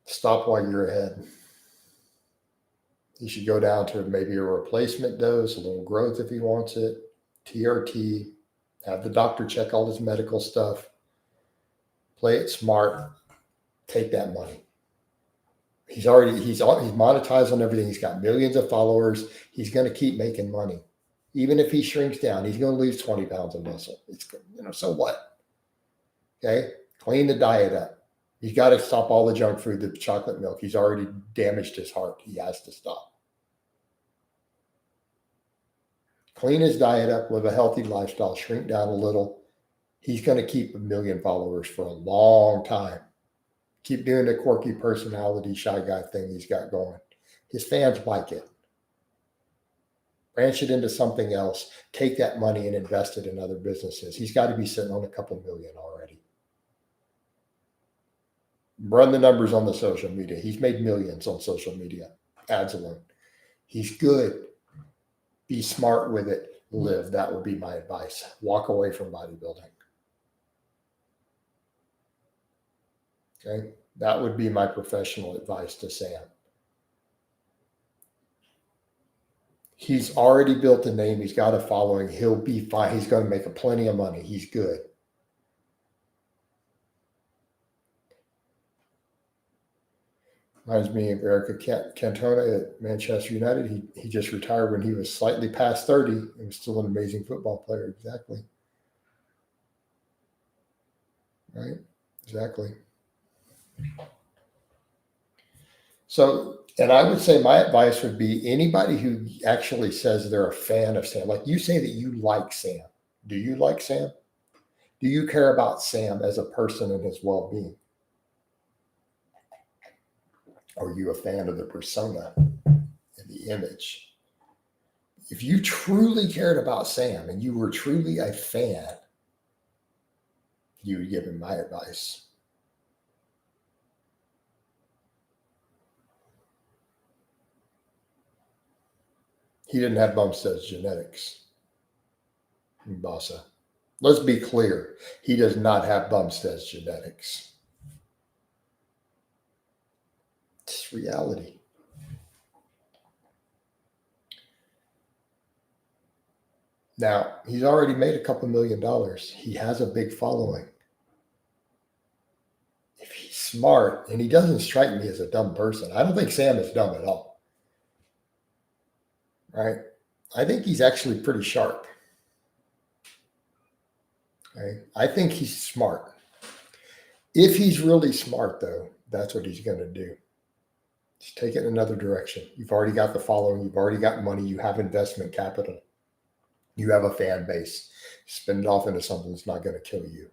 Stop while you're ahead. He should go down to maybe a replacement dose, a little growth if he wants it, TRT, have the doctor check all his medical stuff, play it smart, take that money. He's monetized on everything. He's got millions of followers. He's going to keep making money. Even if he shrinks down, he's going to lose 20 pounds of muscle. So what? Okay? Clean the diet up. He's got to stop all the junk food, the chocolate milk. He's already damaged his heart. He has to stop. Clean his diet up, live a healthy lifestyle, shrink down a little. He's going to keep 1 million followers for a long time. Keep doing the quirky personality, shy guy thing he's got going. His fans like it. Branch it into something else. Take that money and invest it in other businesses. He's got to be sitting on a couple million already. Run the numbers on the social media. He's made millions on social media, ads alone. He's good. Be smart with it. Live. That would be my advice. Walk away from bodybuilding. Okay. That would be my professional advice to Sam. He's already built a name. He's got a following. He'll be fine. He's going to make plenty of money. He's good. Reminds me of Erica Cantona at Manchester United. He just retired when he was slightly past 30. He was still an amazing football player. Exactly. Right? Exactly. So, and I would say my advice would be anybody who actually says they're a fan of Sam, like you say that you like Sam. Do you like Sam? Do you care about Sam as a person and his well-being? Are you a fan of the persona and the image? If you truly cared about Sam and you were truly a fan, you would give him my advice. He didn't have Bumstead's genetics. Bassa. Let's be clear. He does not have Bumstead's genetics. It's reality. Now, he's already made a couple $1 million. He has a big following. If he's smart, and he doesn't strike me as a dumb person. I don't think Sam is dumb at all. Right? I think he's actually pretty sharp. Okay? I think he's smart. If he's really smart, though, that's what he's going to do. Just take it in another direction. You've already got the following. You've already got money. You have investment capital. You have a fan base. Spend it off into something that's not going to kill you.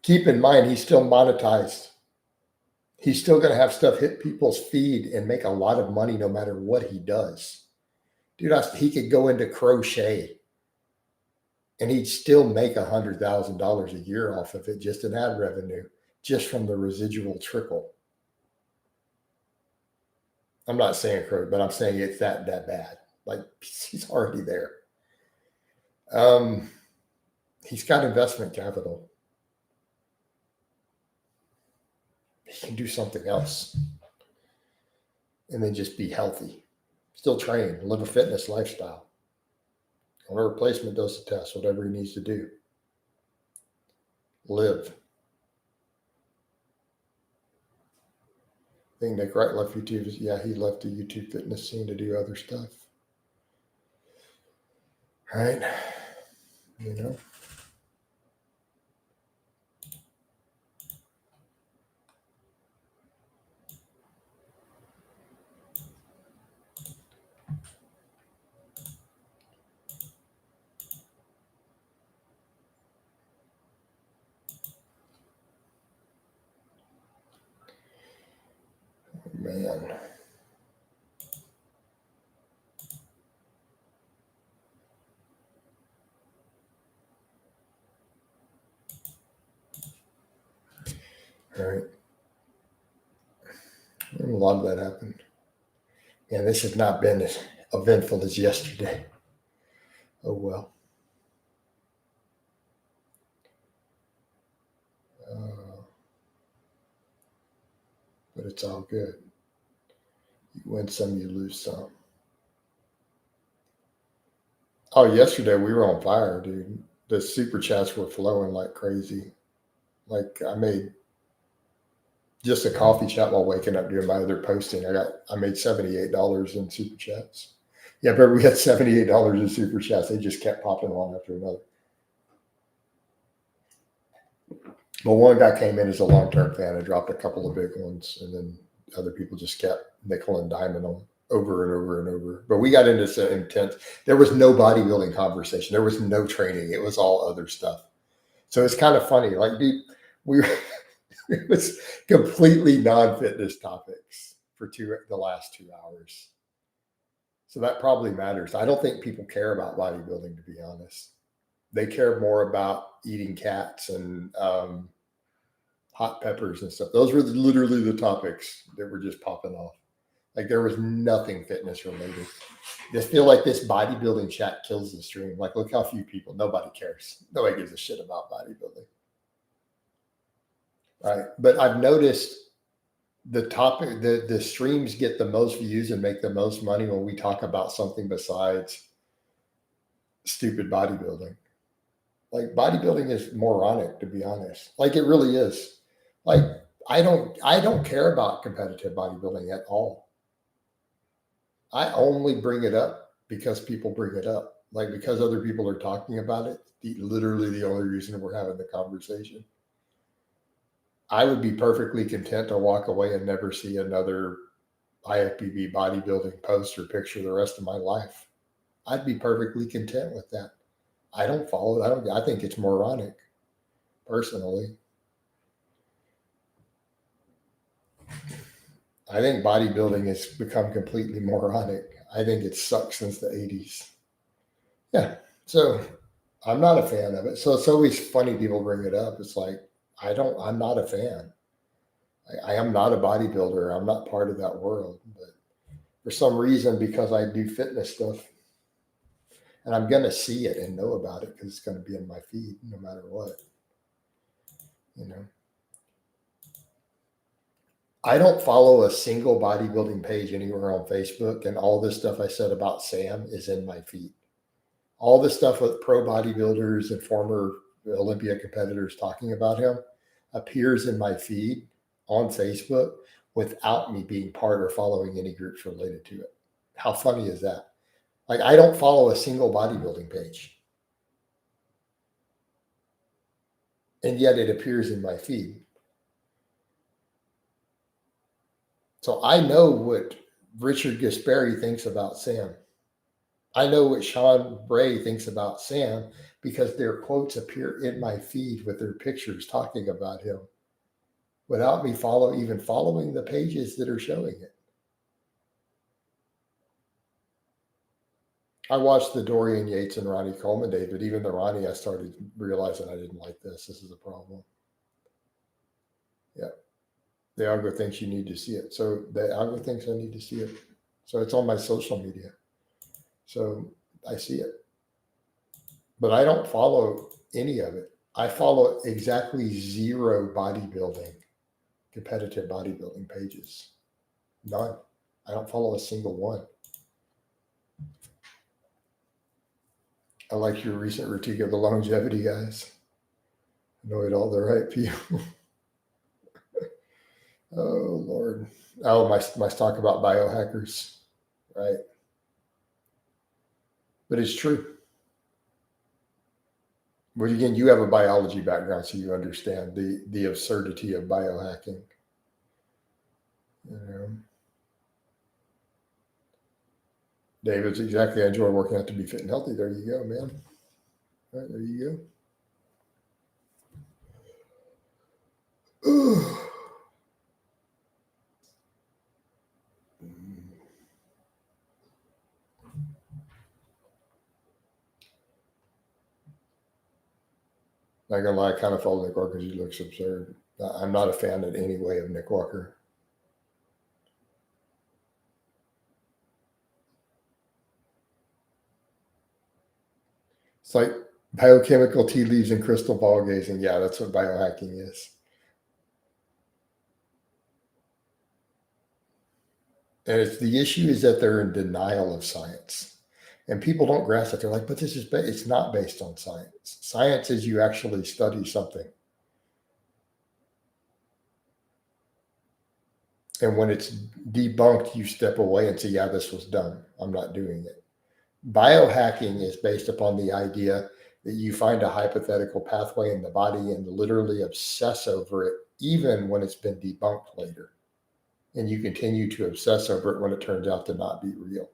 Keep in mind, he's still monetized. He's still going to have stuff hit people's feed and make a lot of money no matter what he does. Dude, he could go into crochet and he'd still make $100,000 a year off of it, just in ad revenue, just from the residual trickle. I'm not saying crochet, but I'm saying it's that bad. Like, he's already there. He's got investment capital. He can do something else and then just be healthy. Still train, live a fitness lifestyle. On a replacement dose of tests, whatever he needs to do. Live. I think Nick Wright left YouTube. Yeah, he left the YouTube fitness scene to do other stuff. Right? You know? Man. All right. And a lot of that happened. And this has not been as eventful as yesterday. Oh, well. But it's all good. You win some, you lose some. Oh, yesterday we were on fire, dude. The super chats were flowing like crazy. Like, I made just a coffee chat while waking up doing my other posting. I made $78 in super chats. Yeah, but we had $78 in super chats. They just kept popping one after another. But one guy came in as a long-term fan and dropped a couple of big ones, and then other people just kept nickel and diming them over and over and over. But we got into some intense. There was no bodybuilding conversation. There was no training. It was all other stuff. So it's kind of funny. Like, dude, it was completely non-fitness topics for the last 2 hours. So that probably matters. I don't think people care about bodybuilding, to be honest. They care more about eating cats and hot peppers and stuff. Those were literally the topics that were just popping off. Like there was nothing fitness related. I feel like this bodybuilding chat kills the stream. Like, look how few people, nobody cares. Nobody gives a shit about bodybuilding. Right. But I've noticed the topic, the streams get the most views and make the most money when we talk about something besides stupid bodybuilding. Like bodybuilding is moronic, to be honest. Like it really is. Like I don't care about competitive bodybuilding at all. I only bring it up because people bring it up. Like because other people are talking about it. Literally the only reason we're having the conversation. I would be perfectly content to walk away and never see another IFBB bodybuilding post or picture the rest of my life. I'd be perfectly content with that. I don't follow it. I think it's moronic, personally. I think bodybuilding has become completely moronic. I think it sucks since the 80s. Yeah. So I'm not a fan of it. So it's always funny people bring it up. It's like, I'm not a fan. I am not a bodybuilder. I'm not part of that world. But for some reason, because I do fitness stuff, and I'm going to see it and know about it because it's going to be in my feed no matter what. You know, I don't follow a single bodybuilding page anywhere on Facebook, and all this stuff I said about Sam is in my feed. All the stuff with pro bodybuilders and former Olympia competitors talking about him appears in my feed on Facebook without me being part or following any groups related to it. How funny is that? Like I don't follow a single bodybuilding page, and yet it appears in my feed. So I know what Richard Gasperi thinks about Sam. I know what Sean Bray thinks about Sam because their quotes appear in my feed with their pictures talking about him without me even following the pages that are showing it. I watched the Dorian Yates and Ronnie Coleman days, but even the Ronnie, I started realizing I didn't like this. This is a problem. Yeah. The algo thinks you need to see it. So the algo thinks I need to see it. So it's on my social media. So I see it. But I don't follow any of it. I follow exactly 0 competitive bodybuilding pages. None. I don't follow a single one. I like your recent critique of the longevity guys. Annoyed all the right people. Oh, Lord. Oh, my talk about biohackers, right? But it's true. But again, you have a biology background, so you understand the absurdity of biohacking. You know? David's exactly. I enjoy working out to be fit and healthy. There you go, man. All right, there you go. Not gonna lie, I kind of follow Nick Walker because he looks absurd. I'm not a fan in any way of Nick Walker. It's like biochemical tea leaves and crystal ball gazing. Yeah, that's what biohacking is. And the issue is that they're in denial of science. And people don't grasp it. They're like, but it's not based on science. Science is you actually study something. And when it's debunked, you step away and say, yeah, this was dumb. I'm not doing it. Biohacking is based upon the idea that you find a hypothetical pathway in the body and literally obsess over it, even when it's been debunked later. And you continue to obsess over it when it turns out to not be real.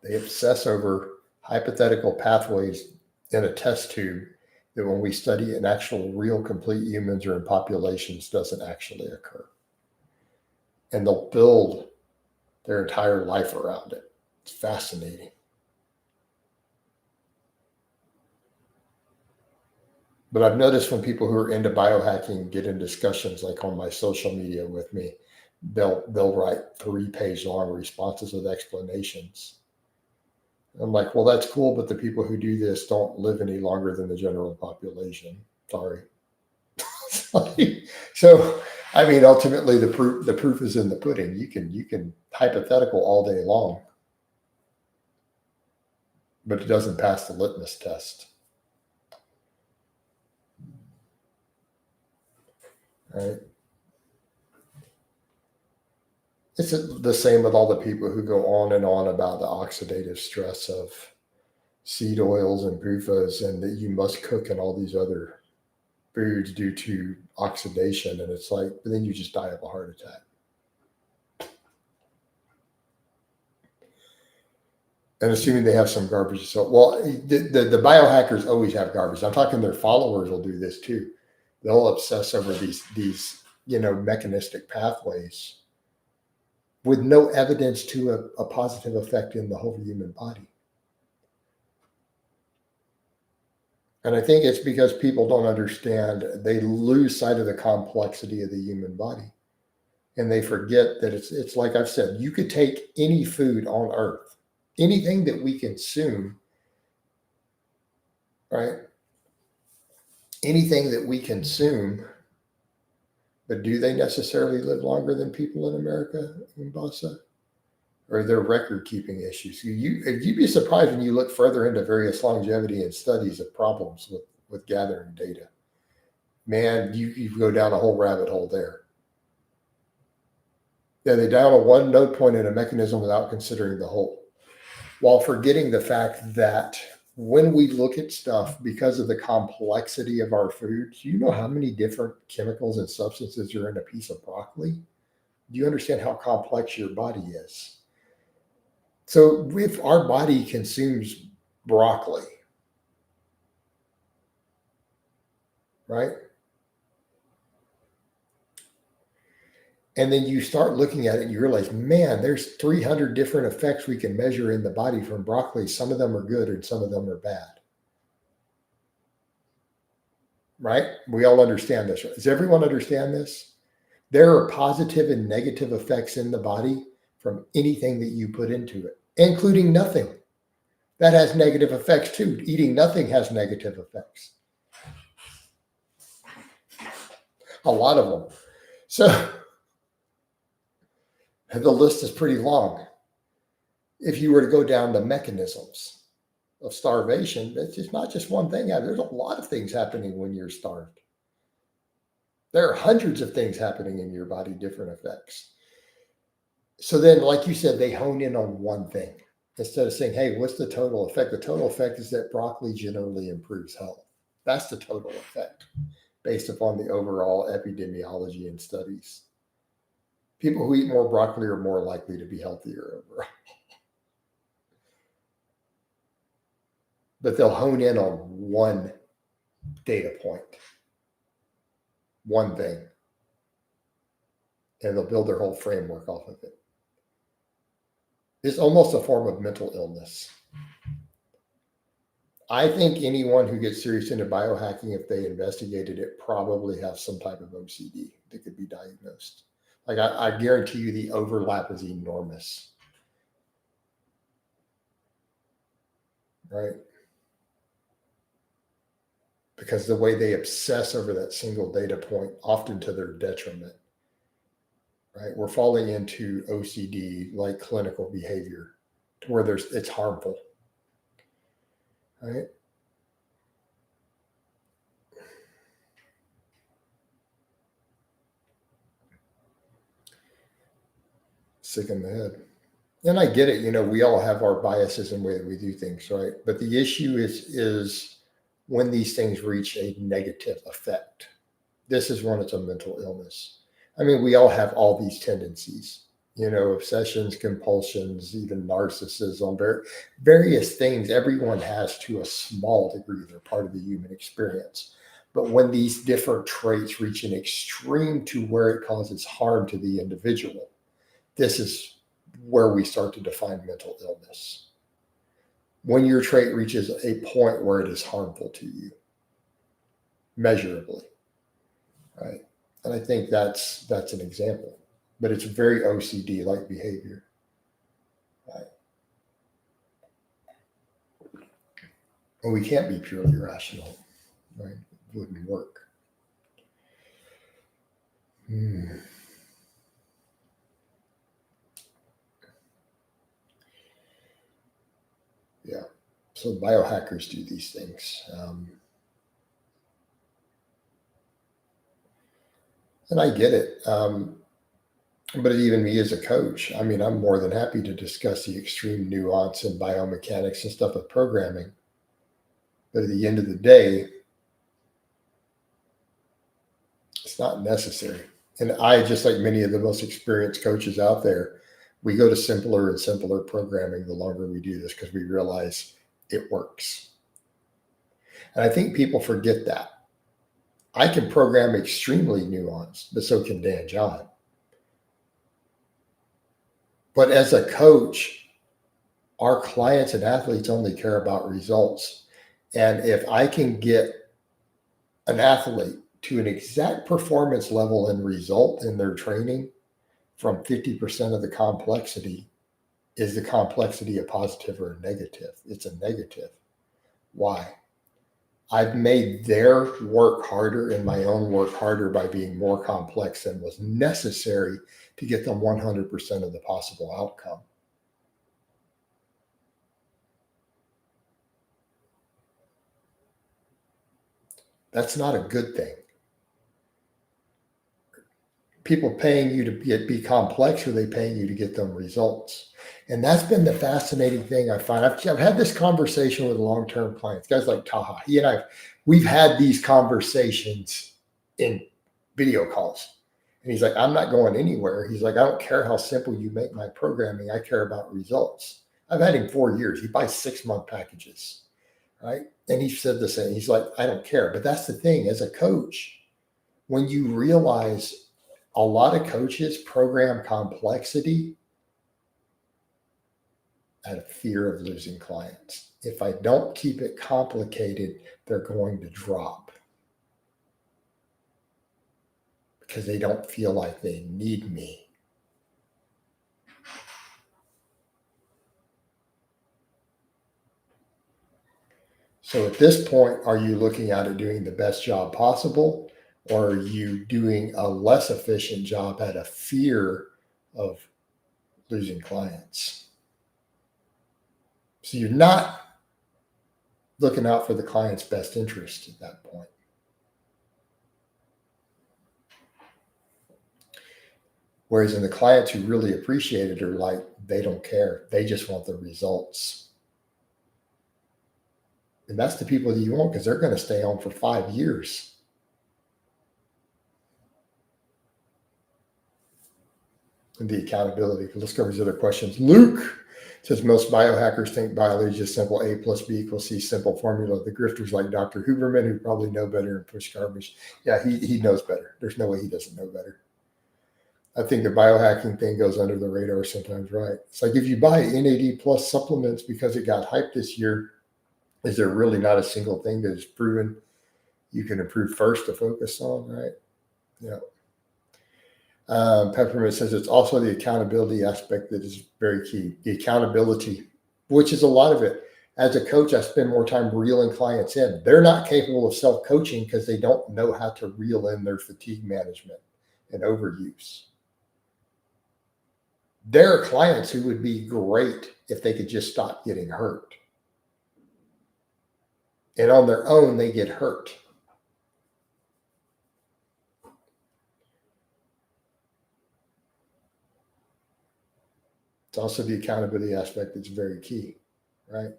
They obsess over hypothetical pathways in a test tube that when we study an actual real complete humans or in populations doesn't actually occur. And they'll build their entire life around it. It's fascinating. But I've noticed when people who are into biohacking get in discussions like on my social media with me, they'll write 3-page long responses with explanations. I'm like, well, that's cool, but the people who do this don't live any longer than the general population. Sorry. So, I mean, ultimately, the proof is in the pudding. You can hypothetical all day long, but it doesn't pass the litmus test. Right? It's the same with all the people who go on and on about the oxidative stress of seed oils and PUFAs and that you must cook in all these other foods due to oxidation. And it's like, but then you just die of a heart attack. And assuming they have some garbage. So, well, the biohackers always have garbage. I'm talking their followers will do this too. They'll obsess over these mechanistic pathways with no evidence to a positive effect in the whole human body. And I think it's because people don't understand, they lose sight of the complexity of the human body. And they forget that it's like I've said, you could take any food on earth, anything that we consume, right? Anything that we consume, but do they necessarily live longer than people in America in Basa? Or their record-keeping issues? You'd be surprised when you look further into various longevity and studies of problems with gathering data. Man, you go down a whole rabbit hole there. Yeah, they die on a one node point in a mechanism without considering the whole, while forgetting the fact that when we look at stuff, because of the complexity of our foods, you know how many different chemicals and substances are in a piece of broccoli? Do you understand how complex your body is? So if our body consumes broccoli, right? And then you start looking at it and you realize, man, there's 300 different effects we can measure in the body from broccoli. Some of them are good and some of them are bad. Right? We all understand this. Does everyone understand this? There are positive and negative effects in the body from anything that you put into it, including nothing. That has negative effects too. Eating nothing has negative effects. A lot of them. So the list is pretty long. If you were to go down the mechanisms of starvation, it's just not just one thing. There's a lot of things happening when you're starved. There are hundreds of things happening in your body, different effects. So then, like you said, they hone in on one thing instead of saying, hey, what's the total effect? The total effect is that broccoli generally improves health. That's the total effect based upon the overall epidemiology and studies. People who eat more broccoli are more likely to be healthier overall. But they'll hone in on one data point, one thing, and they'll build their whole framework off of it. It's almost a form of mental illness. I think anyone who gets serious into biohacking, if they investigated it, probably have some type of OCD that could be diagnosed. Like I guarantee you the overlap is enormous. Right? Because the way they obsess over that single data point, often to their detriment. Right? We're falling into OCD like clinical behavior to where it's harmful. Right? Sick in the head. And I get it, we all have our biases and way that we do things, right? But the issue is when these things reach a negative effect. This is when it's a mental illness. I mean, we all have all these tendencies. obsessions, compulsions, even narcissism, various things everyone has to a small degree. They're part of the human experience. But when these different traits reach an extreme to where it causes harm to the individual, this is where we start to define mental illness. When your trait reaches a point where it is harmful to you, measurably, right? And I think that's an example, but it's very OCD-like behavior, right? And we can't be purely rational, right? It wouldn't work. Yeah. So biohackers do these things. And I get it. But even me as a coach, I mean, I'm more than happy to discuss the extreme nuance in biomechanics and stuff with programming. But at the end of the day, it's not necessary. And I, just like many of the most experienced coaches out there, we go to simpler and simpler programming the longer we do this because we realize it works. And I think people forget that. I can program extremely nuanced, but so can Dan John. But as a coach, our clients and athletes only care about results. And if I can get an athlete to an exact performance level and result in their training from 50% of the complexity, is the complexity a positive or a negative? It's a negative. Why? I've made their work harder and my own work harder by being more complex than was necessary to get them 100% of the possible outcome. That's not a good thing. People paying you to be complex, or are they paying you to get them results? And that's been the fascinating thing I find. I've had this conversation with long-term clients, guys like Taha. He and we've had these conversations in video calls. And he's like, I'm not going anywhere. He's like, I don't care how simple you make my programming. I care about results. I've had him 4 years. He buys 6-month packages, right? And he said the same. He's like, I don't care. But that's the thing. As a coach, when you realize a lot of coaches program complexity out of fear of losing clients. If I don't keep it complicated, they're going to drop because they don't feel like they need me. So at this point, are you looking at it doing the best job possible, or are you doing a less efficient job out of fear of losing clients? So you're not looking out for the client's best interest at that point. Whereas in the clients who really appreciate it are like, they don't care. They just want the results. And that's the people that you want, because they're going to stay on for 5 years. And the accountability. Let's go over these other questions. Luke says, most biohackers think biology is simple. A plus B equals C, simple formula. The grifters like Dr. Huberman, who probably know better and push garbage. Yeah, he knows better. There's no way he doesn't know better. I think the biohacking thing goes under the radar sometimes, right? It's like, if you buy NAD plus supplements because it got hyped this year, is there really not a single thing that is proven you can improve first to focus on, right? Yeah. Peppermint says it's also the accountability aspect that is very key. The accountability, which is a lot of it. As a coach, I spend more time reeling clients in. They're not capable of self-coaching because they don't know how to reel in their fatigue management and overuse. There are clients who would be great if they could just stop getting hurt. And on their own, they get hurt. It's also the accountability aspect that's very key, right?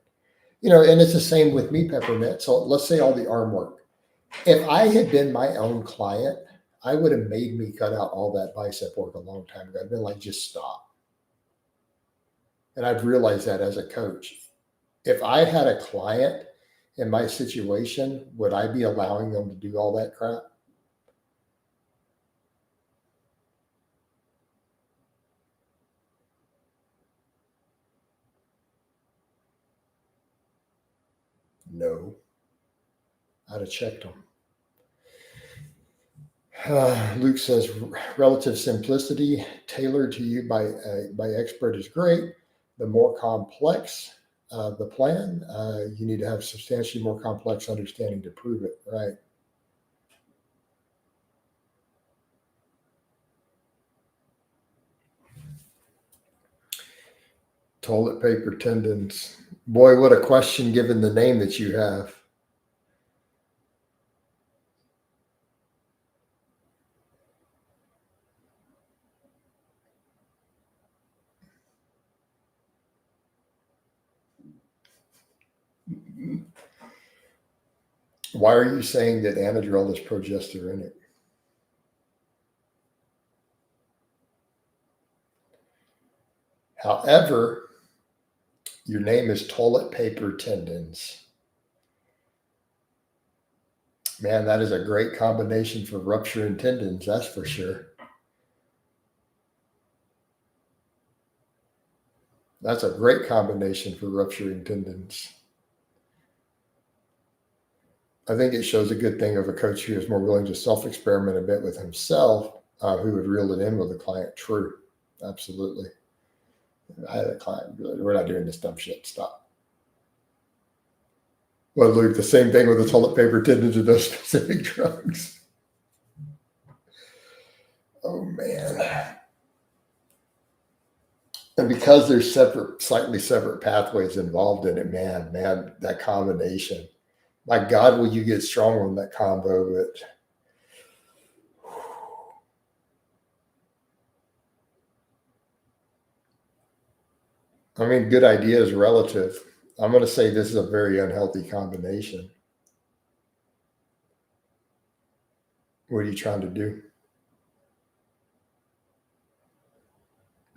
And it's the same with me, Peppermint. So let's say all the arm work. If I had been my own client, I would have made me cut out all that bicep work a long time ago. I'd been like, just stop. And I've realized that as a coach. If I had a client in my situation, would I be allowing them to do all that crap? No. I'd have checked them. Luke says relative simplicity tailored to you by expert is great. The more complex the plan, you need to have substantially more complex understanding to prove it, right? Toilet paper tendons. Boy, what a question given the name that you have. Why are you saying that Anadrol is progesteronic? However, your name is toilet paper tendons. Man, that is a great combination for rupturing tendons, that's for sure. That's a great combination for rupturing tendons. I think it shows a good thing of a coach who is more willing to self-experiment a bit with himself, who would reel it in with a client. True. Absolutely. I had a client, we're not doing this dumb shit. Stop. Well, Luke, the same thing with the toilet paper tendons or those specific drugs. Oh, man. And because there's slightly separate pathways involved in it, man, that combination. My God, will you get strong on that combo? But I mean, good idea is relative. I'm going to say this is a very unhealthy combination. What are you trying to do?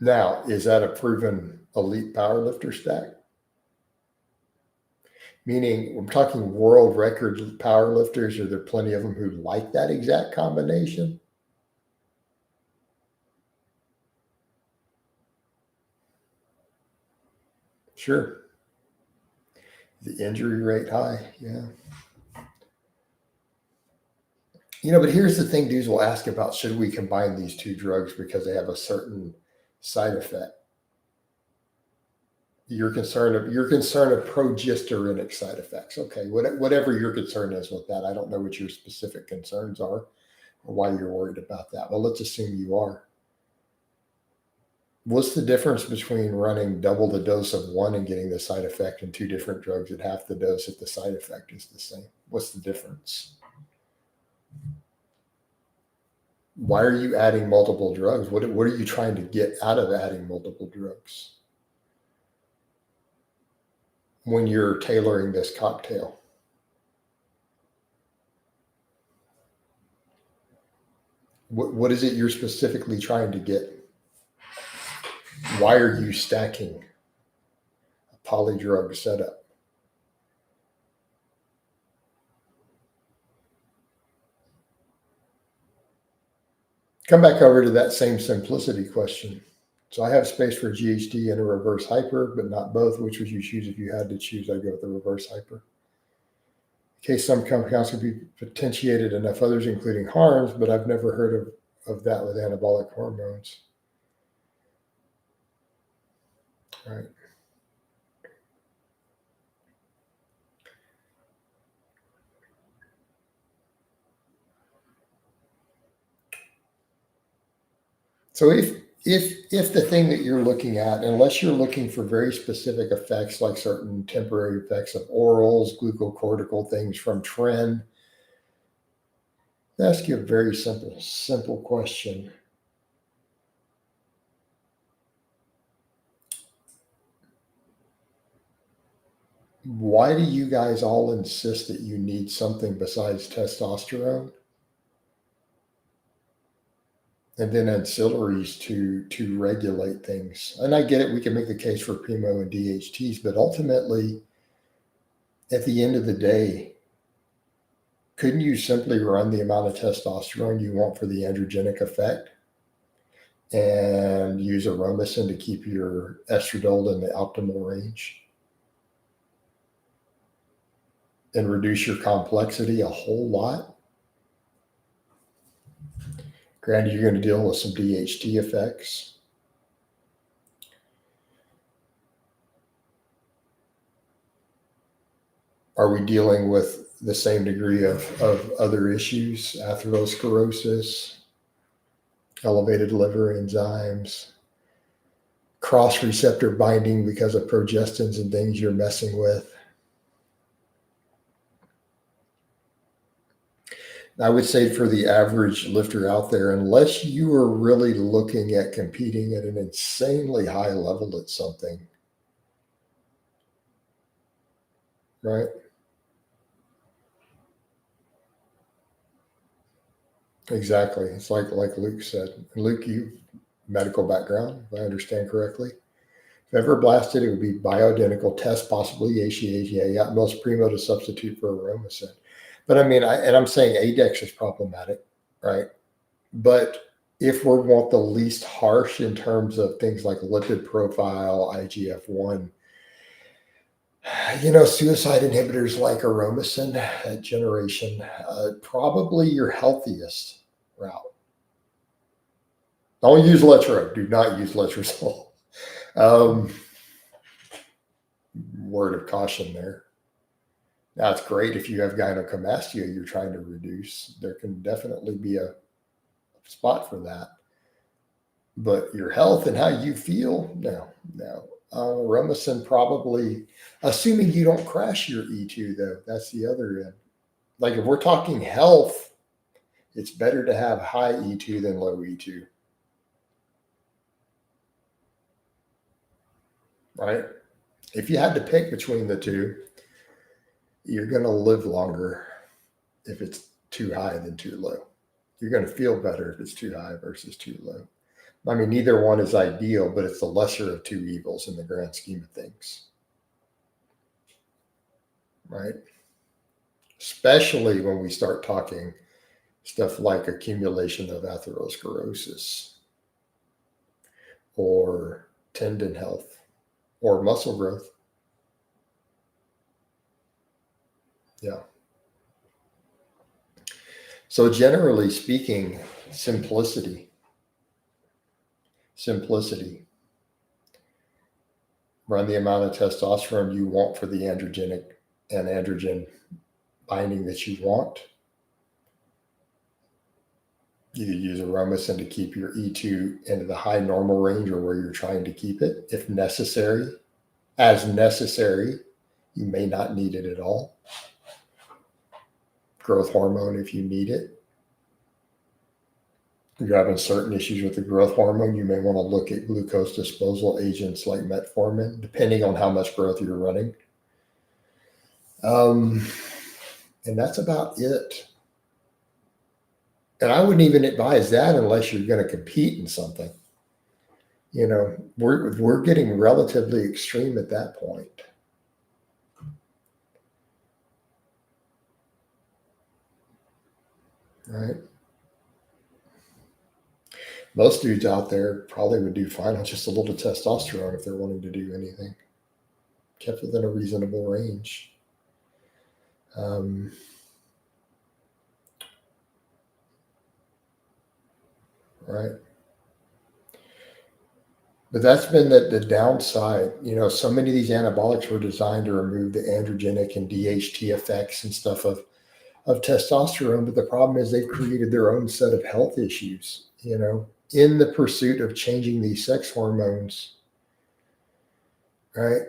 Now, is that a proven elite powerlifter stack? Meaning, I'm talking world record powerlifters. Are there plenty of them who like that exact combination? Sure. The injury rate high, yeah. But here's the thing dudes will ask about, should we combine these two drugs because they have a certain side effect? You're concerned of progesteronic side effects. Okay, whatever your concern is with that, I don't know what your specific concerns are or why you're worried about that. Well, let's assume you are. What's the difference between running double the dose of one and getting the side effect and two different drugs at half the dose if the side effect is the same? What's the difference? Why are you adding multiple drugs? What are you trying to get out of adding multiple drugs when you're tailoring this cocktail? What is it you're specifically trying to get? Why are you stacking a polydrug setup? Come back over to that same simplicity question. So I have space for GHD and a reverse hyper, but not both. Which would you choose if you had to choose? I'd go with the reverse hyper. In case some compounds could be potentiated, enough others, including harms, but I've never heard of that with anabolic hormones. Right. So if the thing that you're looking at, unless you're looking for very specific effects like certain temporary effects of orals, glucocortical things from trend, I'll ask you a very simple question. Why do you guys all insist that you need something besides testosterone? and then ancillaries to regulate things. And I get it, we can make the case for primo and DHTs, but ultimately, at the end of the day, couldn't you simply run the amount of testosterone you want for the androgenic effect and use aromasin to keep your estradiol in the optimal range and reduce your complexity a whole lot? Granted, you're going to deal with some DHT effects. Are we dealing with the same degree of other issues? Atherosclerosis, elevated liver enzymes, cross receptor binding because of progestins and things you're messing with. I would say for the average lifter out there, unless you are really looking at competing at an insanely high level at something, right? Exactly. It's like Luke said. Luke, you medical background, if I understand correctly. If ever blasted, it would be bioidentical test, possibly HEA, at most primo to substitute for aromasin. But I mean, I'm saying ADEX is problematic, right? But if we want the least harsh in terms of things like lipid profile, IGF-1, suicide inhibitors like aromasin, that generation, probably your healthiest route. Don't use Letro. Do not use letrozole. Word of caution there. Now, it's great if you have gynecomastia you're trying to reduce. There can definitely be a spot for that. But your health and how you feel, no. Aromasin probably, assuming you don't crash your E2, though, that's the other end. Like if we're talking health, it's better to have high E2 than low E2. Right? If you had to pick between the two, you're going to live longer if it's too high than too low. You're going to feel better if it's too high versus too low. I mean, neither one is ideal, but it's the lesser of two evils in the grand scheme of things. Right? Especially when we start talking stuff like accumulation of atherosclerosis or tendon health or muscle growth. Yeah. So generally speaking, simplicity. Run the amount of testosterone you want for the androgenic and androgen binding that you want. You could use aromasin to keep your E2 into the high normal range or where you're trying to keep it if necessary. As necessary, you may not need it at all. Growth hormone if you need it. If you're having certain issues with the growth hormone, you may want to look at glucose disposal agents like metformin, depending on how much growth you're running. And that's about it. And I wouldn't even advise that unless you're going to compete in something. We're getting relatively extreme at that point. Right? Most dudes out there probably would do fine on just a little testosterone if they're wanting to do anything, kept within a reasonable range. Right. But that's been the downside. So many of these anabolics were designed to remove the androgenic and DHT effects and stuff of testosterone. But the problem is they've created their own set of health issues, in the pursuit of changing these sex hormones. Right.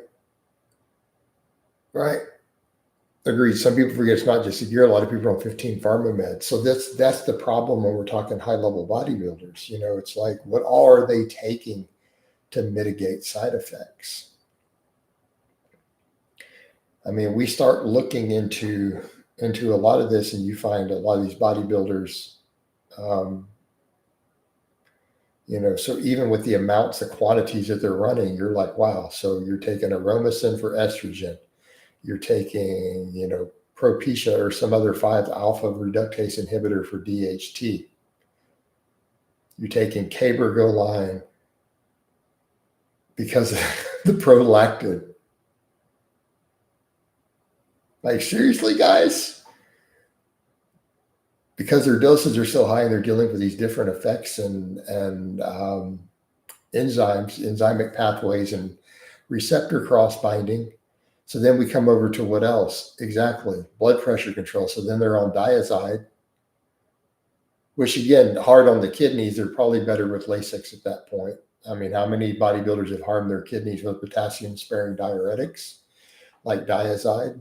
Agreed. Some people forget it's not just a year. A lot of people are on 15 pharma meds. So that's the problem when we're talking high level bodybuilders. It's like, what all are they taking to mitigate side effects? I mean, we start looking into a lot of this, and you find a lot of these bodybuilders So even with the amounts, the quantities that they're running, you're like, wow. So you're taking aromasin for estrogen. You're taking, Propecia or some other 5-alpha reductase inhibitor for DHT. You're taking cabergoline because of the prolactin. Like, seriously, guys? Because their doses are so high and they're dealing with these different effects and enzymes, enzymic pathways, and receptor cross-binding. So then we come over to what else? Exactly. Blood pressure control. So then they're on diazide, which again, hard on the kidneys. They're probably better with Lasix at that point. I mean, how many bodybuilders have harmed their kidneys with potassium-sparing diuretics like diazide,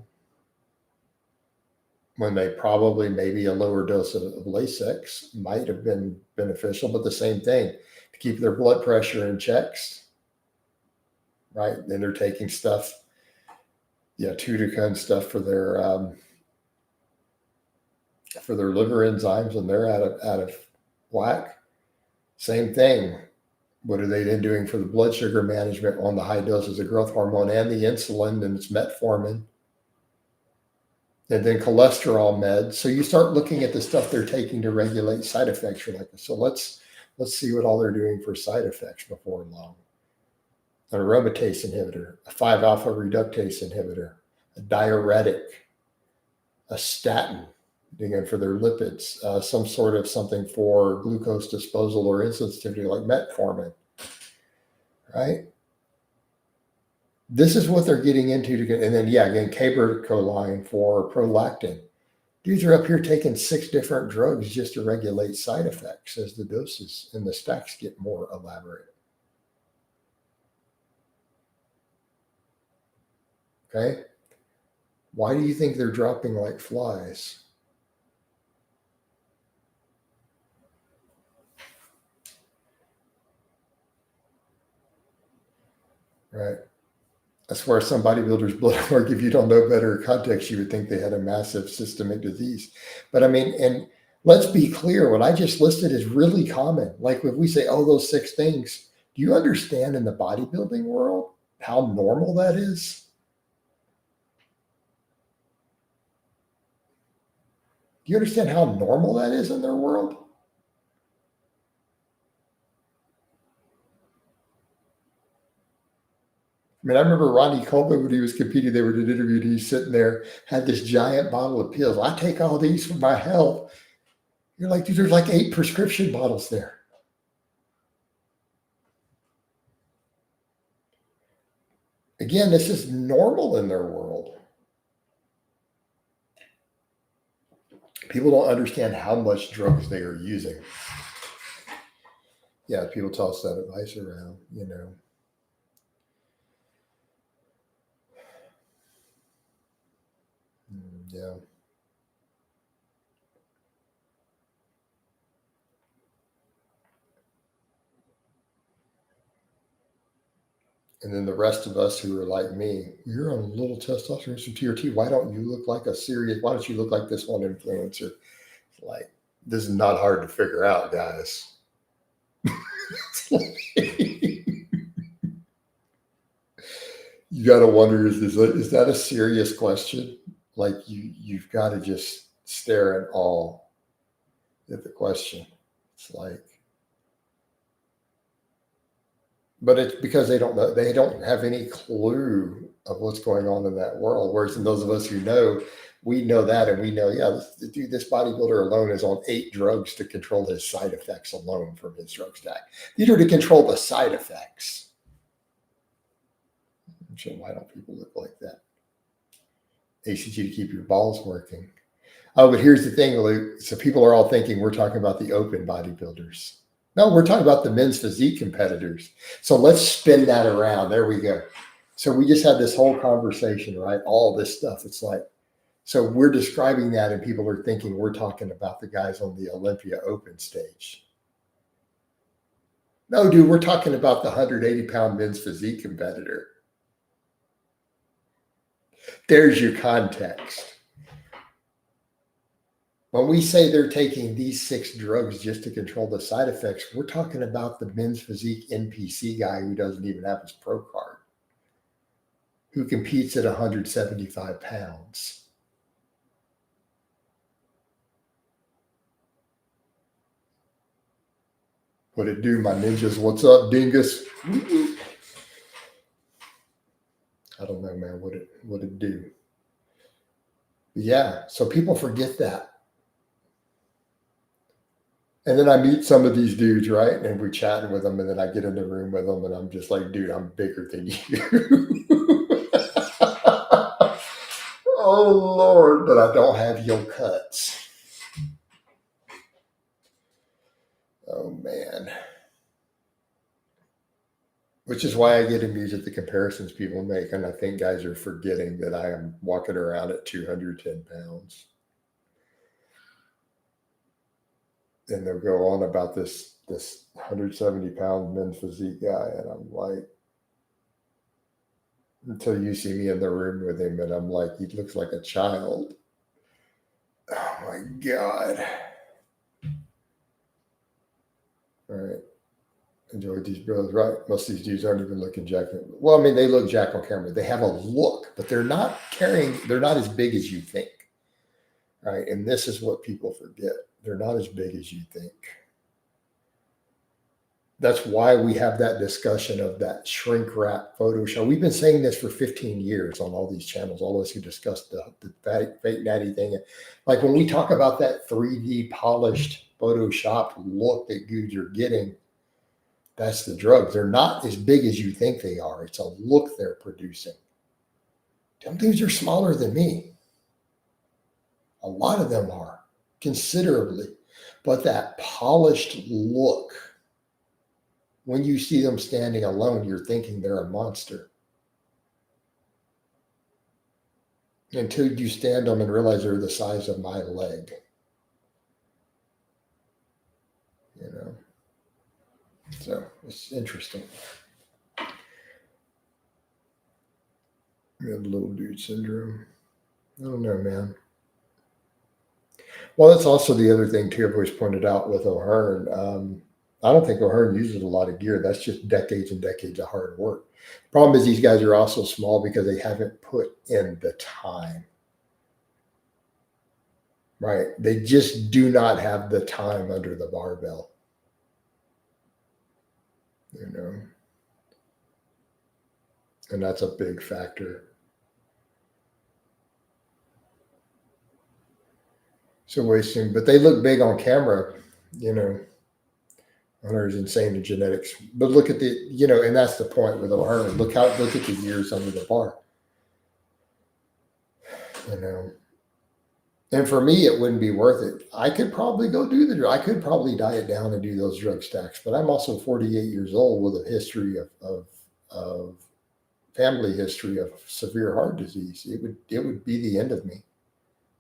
when they probably maybe a lower dose of Lasix might have been beneficial, but the same thing to keep their blood pressure in checks, right? Then they're taking stuff, Tudica and stuff for their liver enzymes, and they're out of whack. Same thing. What are they then doing for the blood sugar management on the high doses of growth hormone and the insulin and its metformin? And then cholesterol meds. So you start looking at the stuff they're taking to regulate side effects. You're like, so let's see what all they're doing for side effects before long. An aromatase inhibitor, a 5-alpha reductase inhibitor, a diuretic, a statin, again for their lipids, some sort of something for glucose disposal or insulin sensitivity like metformin, right? This is what they're getting into to get, and then again, cabergoline for prolactin. Dudes are up here taking 6 different drugs just to regulate side effects as the doses and the stacks get more elaborate. Okay? Why do you think they're dropping like flies? Right? That's where some bodybuilders' blood work, if you don't know better context, you would think they had a massive systemic disease. But I mean, and let's be clear, what I just listed is really common. Like if we say, oh, those 6 things, do you understand in the bodybuilding world how normal that is? Do you understand how normal that is in their world? I mean, I remember Ronnie Coleman when he was competing, they were in an interview, and he's sitting there, had this giant bottle of pills. I take all these for my health. You're like, dude, there's like 8 prescription bottles there. Again, this is normal in their world. People don't understand how much drugs they are using. Yeah, people toss that advice around, Yeah. And then the rest of us who are like me, you're on a little testosterone, some TRT. Why don't you look like why don't you look like this one influencer? Like, this is not hard to figure out, guys. You got to wonder, is that a serious question? Like you've got to just stare in awe at the question. It's like, but it's because they don't know, they don't have any clue of what's going on in that world. Whereas in those of us who know, we know that, and we know, this bodybuilder alone is on 8 drugs to control his side effects alone from his drug stack. These are to control the side effects. So why don't people look like that? ACG to keep your balls working. Oh, but here's the thing, Luke. So people are all thinking we're talking about the open bodybuilders. No, we're talking about the men's physique competitors. So let's spin that around. There we go. So we just had this whole conversation, right? All this stuff. It's like, so we're describing that, and people are thinking we're talking about the guys on the Olympia Open stage. No, dude, we're talking about the 180-pound men's physique competitor. There's your context. When we say they're taking these 6 drugs just to control the side effects, we're talking about the men's physique NPC guy who doesn't even have his pro card, who competes at 175 pounds. What it do, my ninjas? What's up, dingus? I don't know, man. What it do? Yeah, so people forget that. And then I meet some of these dudes, right? And we're chatting with them, and then I get in the room with them, and I'm just like, dude, I'm bigger than you. Oh, Lord, but I don't have your cuts. Oh, man. Which is why I get amused at the comparisons people make. And I think guys are forgetting that I am walking around at 210 pounds. And they'll go on about this 170-pound men's physique guy. And I'm like, until you see me in the room with him, and I'm like, he looks like a child. Oh, my God. All right. Enjoyed these brothers, right? Most of these dudes aren't even looking jack. Well, I mean, they look jack on camera. They have a look, but they're not as big as you think. Right. And this is what people forget. They're not as big as you think. That's why we have that discussion of that shrink wrap Photoshop. We've been saying this for 15 years on all these channels, all of us who discuss the fake natty thing. Like when we talk about that 3D polished Photoshop look that dudes are getting, that's the drugs. They're not as big as you think they are. It's a look they're producing. Them dudes are smaller than me. A lot of them are, considerably. But that polished look, when you see them standing alone, you're thinking they're a monster. Until you stand them and realize they're the size of my leg. You know? So it's interesting. We have little dude syndrome. I don't know, man. Well, that's also the other thing too. I've always pointed out with O'Hearn. I don't think O'Hearn uses a lot of gear. That's just decades and decades of hard work. Problem is these guys are also small because they haven't put in the time. Right? They just do not have the time under the barbell. You know? And that's a big factor. So wasting, but they look big on camera, you know. Hunter is insane in genetics. But look at the, you know, and that's the point with O'Hearn. Look at the years under the bar. You know. And for me, it wouldn't be worth it. I could probably go do I could probably diet down and do those drug stacks, but I'm also 48 years old with a history of family history of severe heart disease. It would be the end of me.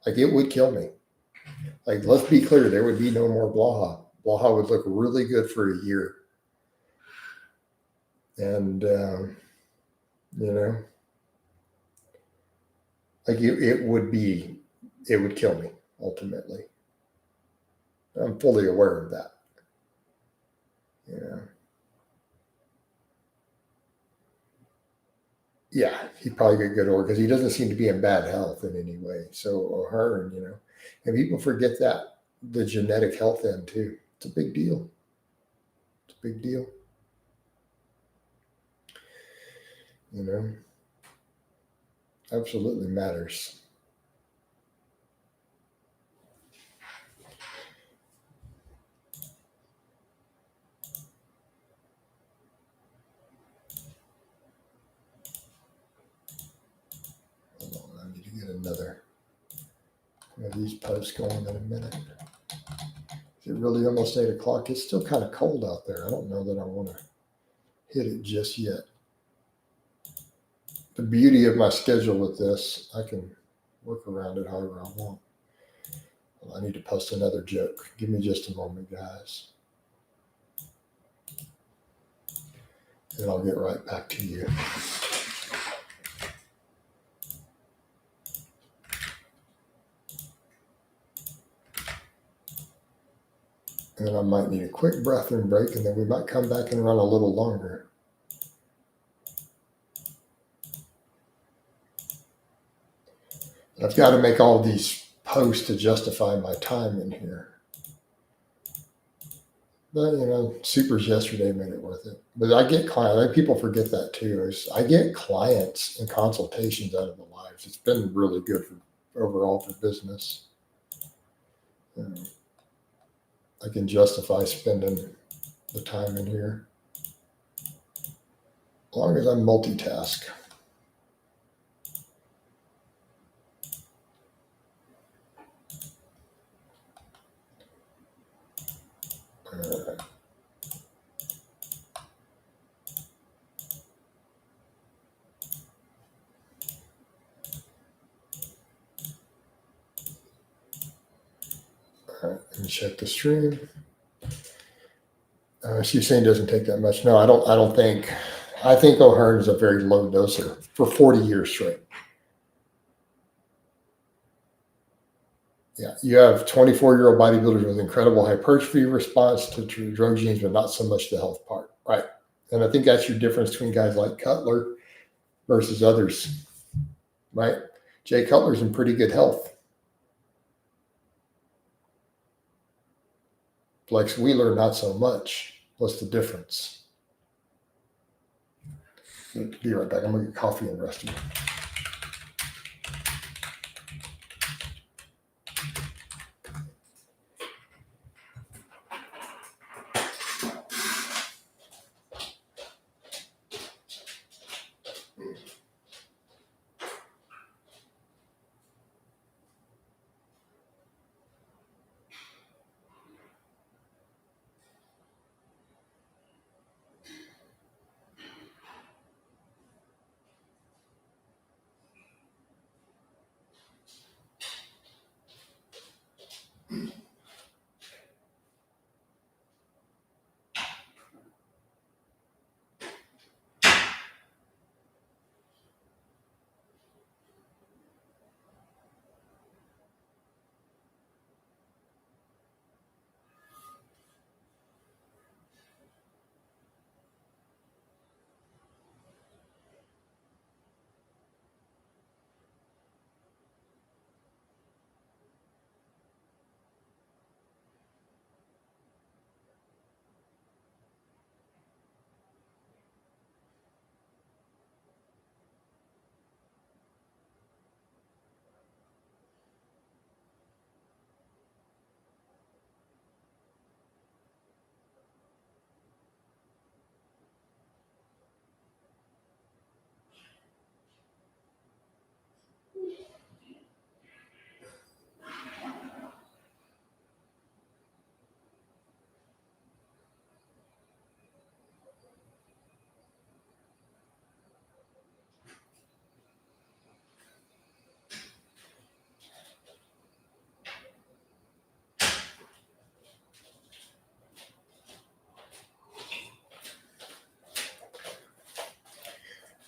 Like it would kill me. Like, let's be clear, there would be no more Blaha. Blaha would look really good for a year. And, you know, like it would kill me ultimately. I'm fully aware of that. Yeah. Yeah, he'd probably get good order because he doesn't seem to be in bad health in any way. So O'Hearn, you know, and people forget that the genetic health end too. It's a big deal. It's a big deal. You know, absolutely matters. Hold on, I need to get another one of these posts going in a minute. Is it really almost 8 o'clock? It's still kind of cold out there. I don't know that I want to hit it just yet. The beauty of my schedule with this, I can work around it however I want. Well, I need to post another joke. Give me just a moment, guys. And I'll get right back to you. And then I might need a quick bathroom break, and then we might come back and run a little longer. I've got to make all these posts to justify my time in here. But, supers yesterday made it worth it. But I get clients. I think people forget that too. I get clients and consultations out of the lives. It's been really good for overall for business. I can justify spending the time in here as long as I multitask. All right, let me check the stream. She's saying it doesn't take that much. No, I don't think. I think O'Hearn is a very low doser for 40 years straight. Yeah, you have 24-year-old bodybuilders with incredible hypertrophy response to drug genes, but not so much the health part, right? And I think that's your difference between guys like Cutler versus others, right? Jay Cutler's in pretty good health. Flex Wheeler, not so much. What's the difference? Be right back. I'm going to get coffee and rest.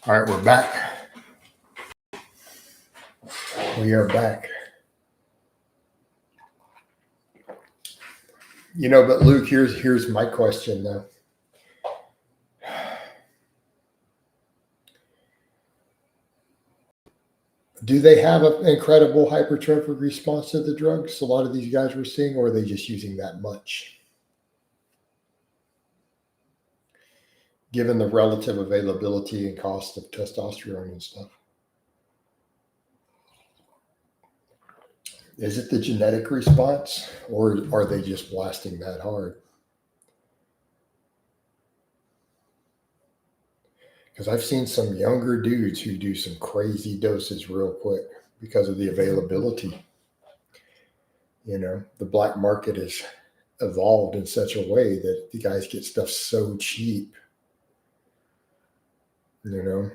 All right, we're back. We are back. But Luke, here's my question though. Do they have an incredible hypertrophic response to the drugs a lot of these guys were seeing, or are they just using that much? Given the relative availability and cost of testosterone and stuff. Is it the genetic response, or are they just blasting that hard? Because I've seen some younger dudes who do some crazy doses real quick because of the availability. The black market has evolved in such a way that the guys get stuff so cheap. They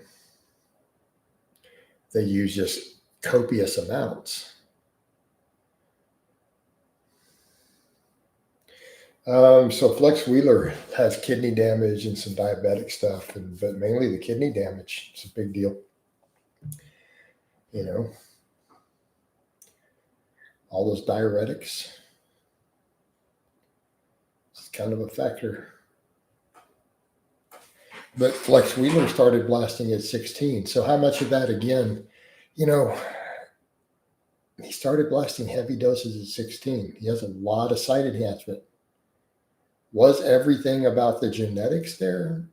use just copious amounts. So Flex Wheeler has kidney damage and some diabetic stuff, but mainly the kidney damage. It's a big deal. All those diuretics. kind of a factor. But Flex Wheeler started blasting at 16. So how much of that again, he started blasting heavy doses at 16. He has a lot of sight enhancement. Was everything about the genetics there?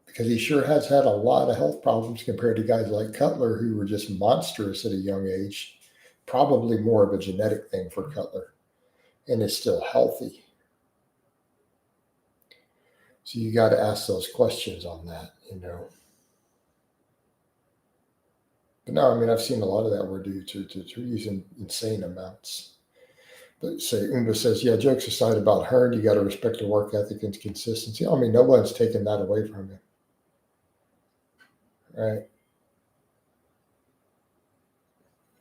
Because he sure has had a lot of health problems compared to guys like Cutler, who were just monstrous at a young age. Probably more of a genetic thing for Cutler, and is still healthy. So you got to ask those questions on that, But no, I mean, I've seen a lot of that where dudes are using insane amounts. But say Umba says, yeah, jokes aside about Hearn, you got to respect the work ethic and consistency. I mean, no one's taken that away from him. Right.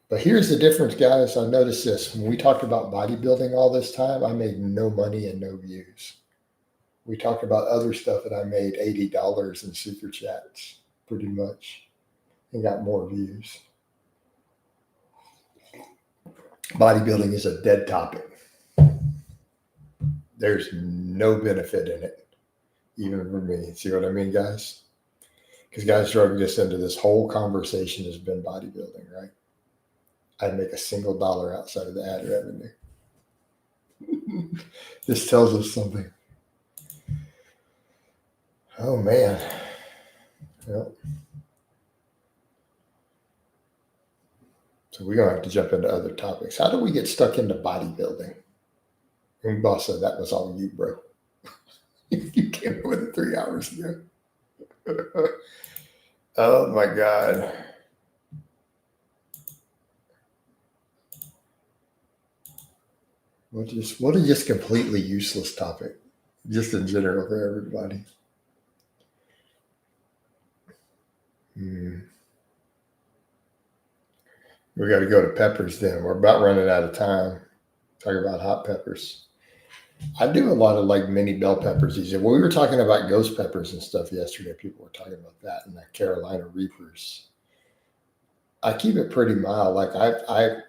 But here's the difference, guys. I noticed this. When we talked about bodybuilding all this time, I made no money and no views. We talked about other stuff and I made $80 in super chats, pretty much, and got more views. Bodybuilding is a dead topic. There's no benefit in it, even for me. See what I mean, guys? Because guys drug us into this whole conversation has been bodybuilding, right? I'd make a single dollar outside of the ad revenue. This tells us something. Oh, man. Yep. So we're going to have to jump into other topics. How do we get stuck into bodybuilding? And boss said that was all you, bro. You came up with it 3 hours ago. Oh, my God. What a just completely useless topic, just in general for everybody. We got to go to peppers then. We're about running out of time. Talk about hot peppers. I do a lot of like mini bell peppers these days. Well, we were talking about ghost peppers and stuff yesterday. People were talking about that and the Carolina Reapers. I keep it pretty mild. Like that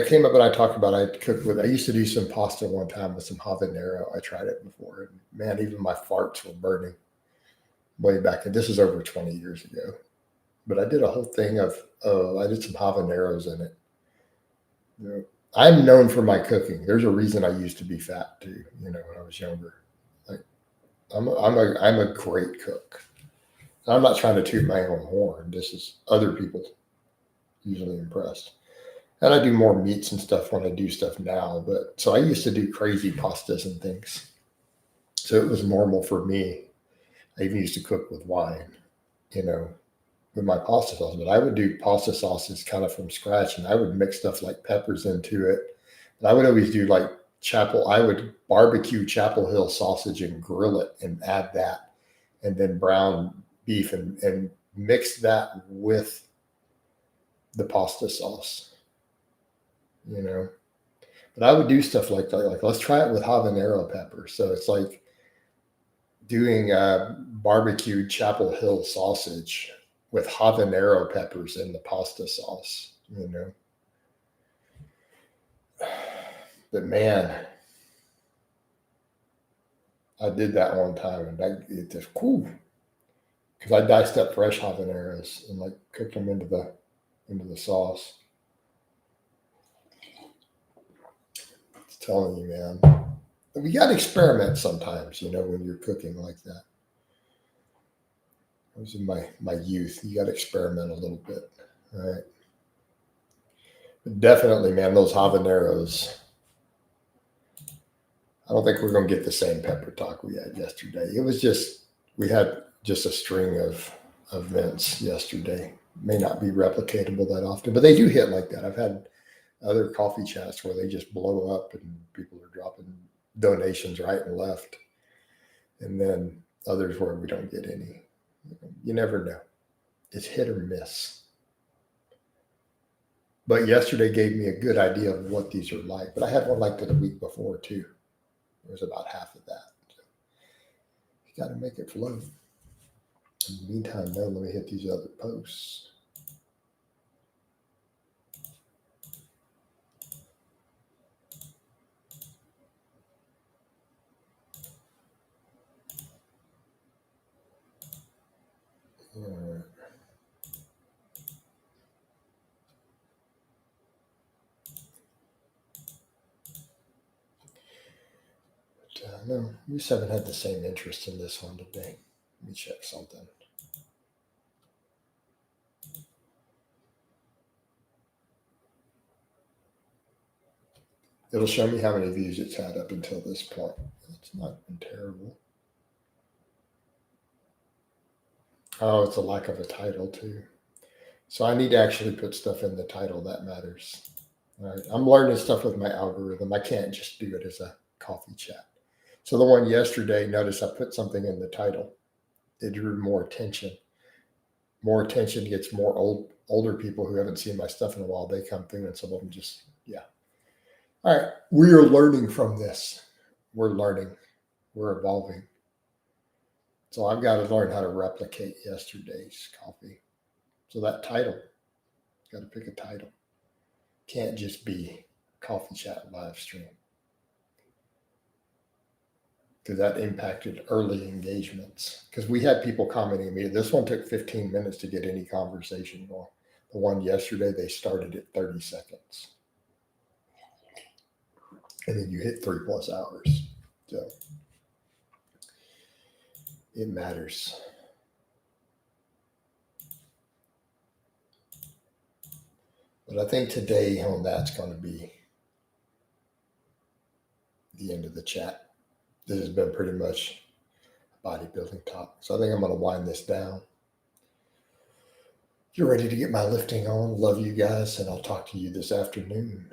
came up and I talked about, I used to do some pasta one time with some habanero. I tried it before. And man, even my farts were burning way back. And this is over 20 years ago. But I did a whole thing of, I did some habaneros in it. I'm known for my cooking. There's a reason I used to be fat too, when I was younger. Like I'm a great cook. I'm not trying to toot my own horn. This is other people usually impressed. And I do more meats and stuff when I do stuff now. But so I used to do crazy pastas and things. So it was normal for me. I even used to cook with wine, with my pasta sauce. But I would do pasta sauces kind of from scratch, and I would mix stuff like peppers into it. And I would always do like I would barbecue Chapel Hill sausage and grill it and add that, and then brown beef and mix that with the pasta sauce. But I would do stuff like that. Like, let's try it with habanero pepper. So it's like doing barbecued Chapel Hill sausage with habanero peppers in the pasta sauce, But man, I did that one time and it just cool. Because I diced up fresh habaneros and like cooked them into the sauce. Telling you, man, we got to experiment sometimes, when you're cooking like that. I was in my youth. You got to experiment a little bit. All right. But definitely, man, those habaneros. I don't think we're going to get the same pepper talk we had yesterday. It was we had just a string of events yesterday. May not be replicatable that often, but they do hit like that. I've had other coffee chats where they just blow up and people are dropping donations right and left. And then others where we don't get any. You never know. It's hit or miss. But yesterday gave me a good idea of what these are like. But I had one like that the week before too. It was about half of that. So you got to make it flow. In the meantime, though, let me hit these other posts. No, we just haven't had the same interest in this one today. Let me check something. It'll show me how many views it's had up until this point. It's not been terrible. Oh, it's a lack of a title too. So I need to actually put stuff in the title that matters. All right. I'm learning stuff with my algorithm. I can't just do it as a coffee chat. So the one yesterday, notice I put something in the title. It drew more attention. More attention gets more older people who haven't seen my stuff in a while. They come through and some of them just, yeah. All right. We are learning from this. We're learning. We're evolving. So I've got to learn how to replicate yesterday's coffee. So that title, got to pick a title. Can't just be coffee chat live stream. Because that impacted early engagements. Because we had people commenting to me, this one took 15 minutes to get any conversation going. The one yesterday, they started at 30 seconds. And then you hit 3+ hours. So it matters. But I think today on that's going to be the end of the chat. This has been pretty much a bodybuilding talk. So I think I'm going to wind this down. Get ready to get my lifting on. Love you guys, and I'll talk to you this afternoon.